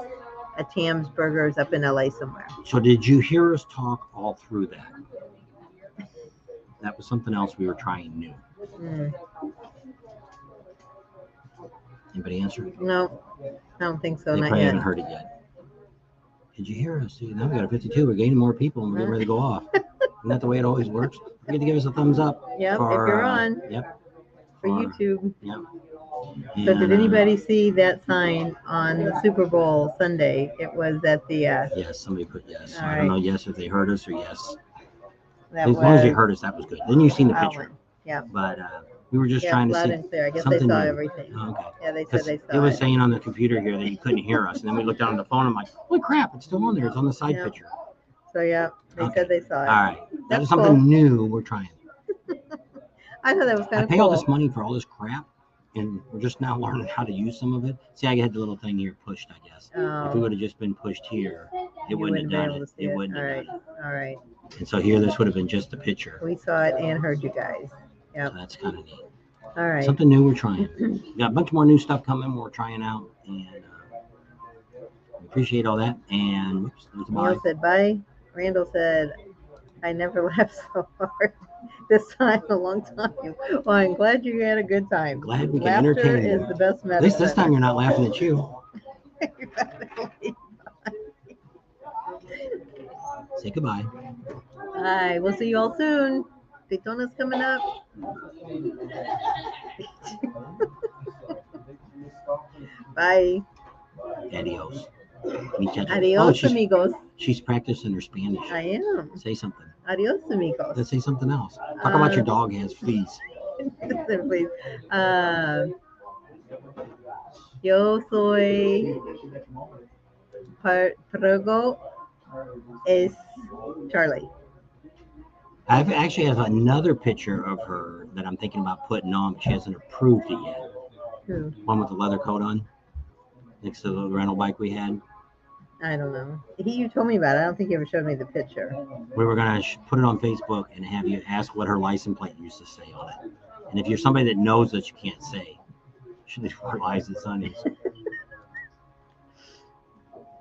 a Tam's Burgers up in LA somewhere. So did you hear us talk all through that? That was something else we were trying new. Anybody answer? No, I don't think so. They Not probably yet. haven't heard it yet. Did you hear us? See, now we got a 52. We're gaining more people and we're getting ready to go off. Isn't that the way it always works? Forget to give us a thumbs up. Yep, for, if you're on. Yep. For YouTube. Yep. So did anybody see that sign on the Super Bowl Sunday? It was at the. Yes, somebody put yes. So All I don't know yes if they heard us or yes. That as long as you heard us, that was good. Then you've seen the picture. Yeah. But we were just Yeah, trying to loud see and clear. I guess something they saw new. everything. Oh, okay. Yeah, they said they saw it was saying on the computer here that you couldn't hear us, and then we looked down on the phone. I'm like, holy crap, it's still on there. It's on the side Yeah. picture. So yeah, they said they saw it. All right, That's that's something cool. new. We're trying. I thought that was kind I of pay cool. all this money for all this crap, and we're just now learning how to use some of it. See, I had the little thing here pushed, I guess. If we would have just been pushed here, it wouldn't have done it. It wouldn't have done it. All right. And so here, this would have been just a picture. We saw it and heard you guys. Yeah. So that's kind of neat. All right. Something new we're trying. We got a bunch more new stuff coming we're trying out, and we appreciate all that. And whoops, there's a bye. Neil said bye. Randall said, I never laughed so hard this time in a long time. Well, I'm glad you had a good time. Glad we can Laughter entertain you. is the best medicine. At least this time you're not laughing at you. Say goodbye. Bye. We'll see you all soon. Daytona's coming up. Bye. Adios. Meet you. Adios, amigos. She's practicing her Spanish. I am. Say something. Adios, amigos. Let's say something else. Talk about your dog has fleas. Please. Yo soy Pergo es Charlie. I actually have another picture of her that I'm thinking about putting on, but she hasn't approved it yet. Who? One with the leather coat on, next to the rental bike we had. I don't know. You told me about it. I don't think you ever showed me the picture. We were going to put it on Facebook and have you ask what her license plate used to say on it. And if you're somebody that knows that you can't say, should leave her license on it.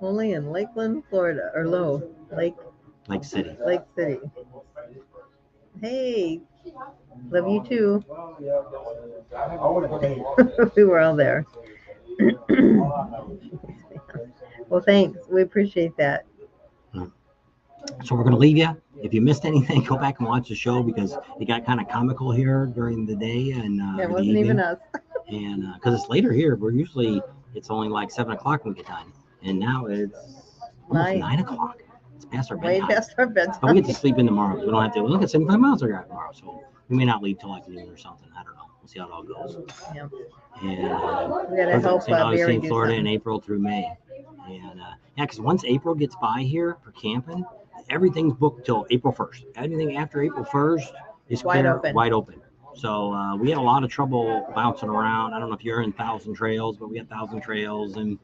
Only in Lakeland, Florida, or Lake City. Lake City. Hey, love you too. We were all there. Well, thanks. We appreciate that. So we're going to leave you. If you missed anything, go back and watch the show because it got kind of comical here during the day and it wasn't even us. And because it's later here, it's only like 7 o'clock when we get done, and now it's almost 9 o'clock. It's past our bedtime. Way past our bedtime. But we get to sleep in tomorrow. We don't have to look at 75 miles we got tomorrow, so we may not leave till like noon or something. I don't know. We'll see how it all goes. Yeah. And we gotta help obviously in do Florida something. in April through May. And because once April gets by here for camping, everything's booked till April 1st. Anything after April 1st is Wide wide open. So we had a lot of trouble bouncing around. I don't know if you're in Thousand Trails, but we had Thousand Trails and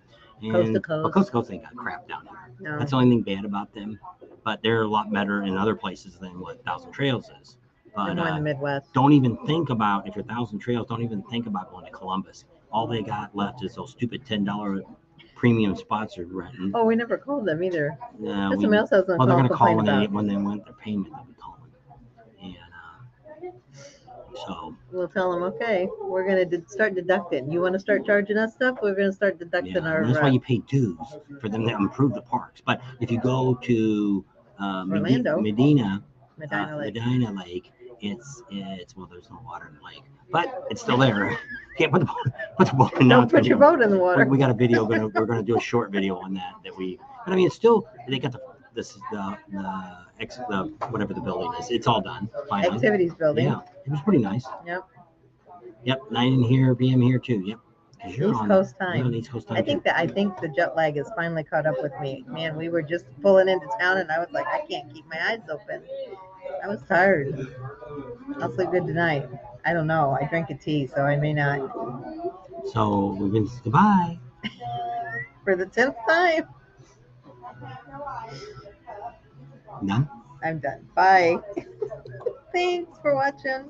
Coast to Coast. But Coast to Coast ain't got crap down here. No. That's the only thing bad about them. But they're a lot better in other places than what Thousand Trails is. But more in the Midwest. don't even think about, if you're Thousand Trails, don't even think about going to Columbus. All they got left is those stupid $10 premium spots they're renting. Oh, we never called them either. That's something else I was well, they're going to call about. when they want their payment. They'll be calling. And so we'll tell them, okay, we're going to start deducting. You want to start charging us stuff? We're going to start deducting our. That's why you pay dues for them to improve the parks. But if you go to Orlando, Medina Lake, it's well, there's no water in the lake, but it's still there. Can't put the boat in. Don't put your boat in the water. We got a video. We're gonna do a short video on that. But I mean, it's still, they got the whatever the building is. It's all done. Finally. Activities building. Yeah, it was pretty nice. Yep. 9 here, PM here too. Yep. East Coast time. You're on East Coast time. I think the jet lag has finally caught up with me. Man, we were just pulling into town, and I was like, I can't keep my eyes open. I was tired. I'll sleep good tonight. I don't know. I drank a tea, so I may not. So we've been goodbye. For the 10th time. Done? I'm done. Bye. Thanks for watching.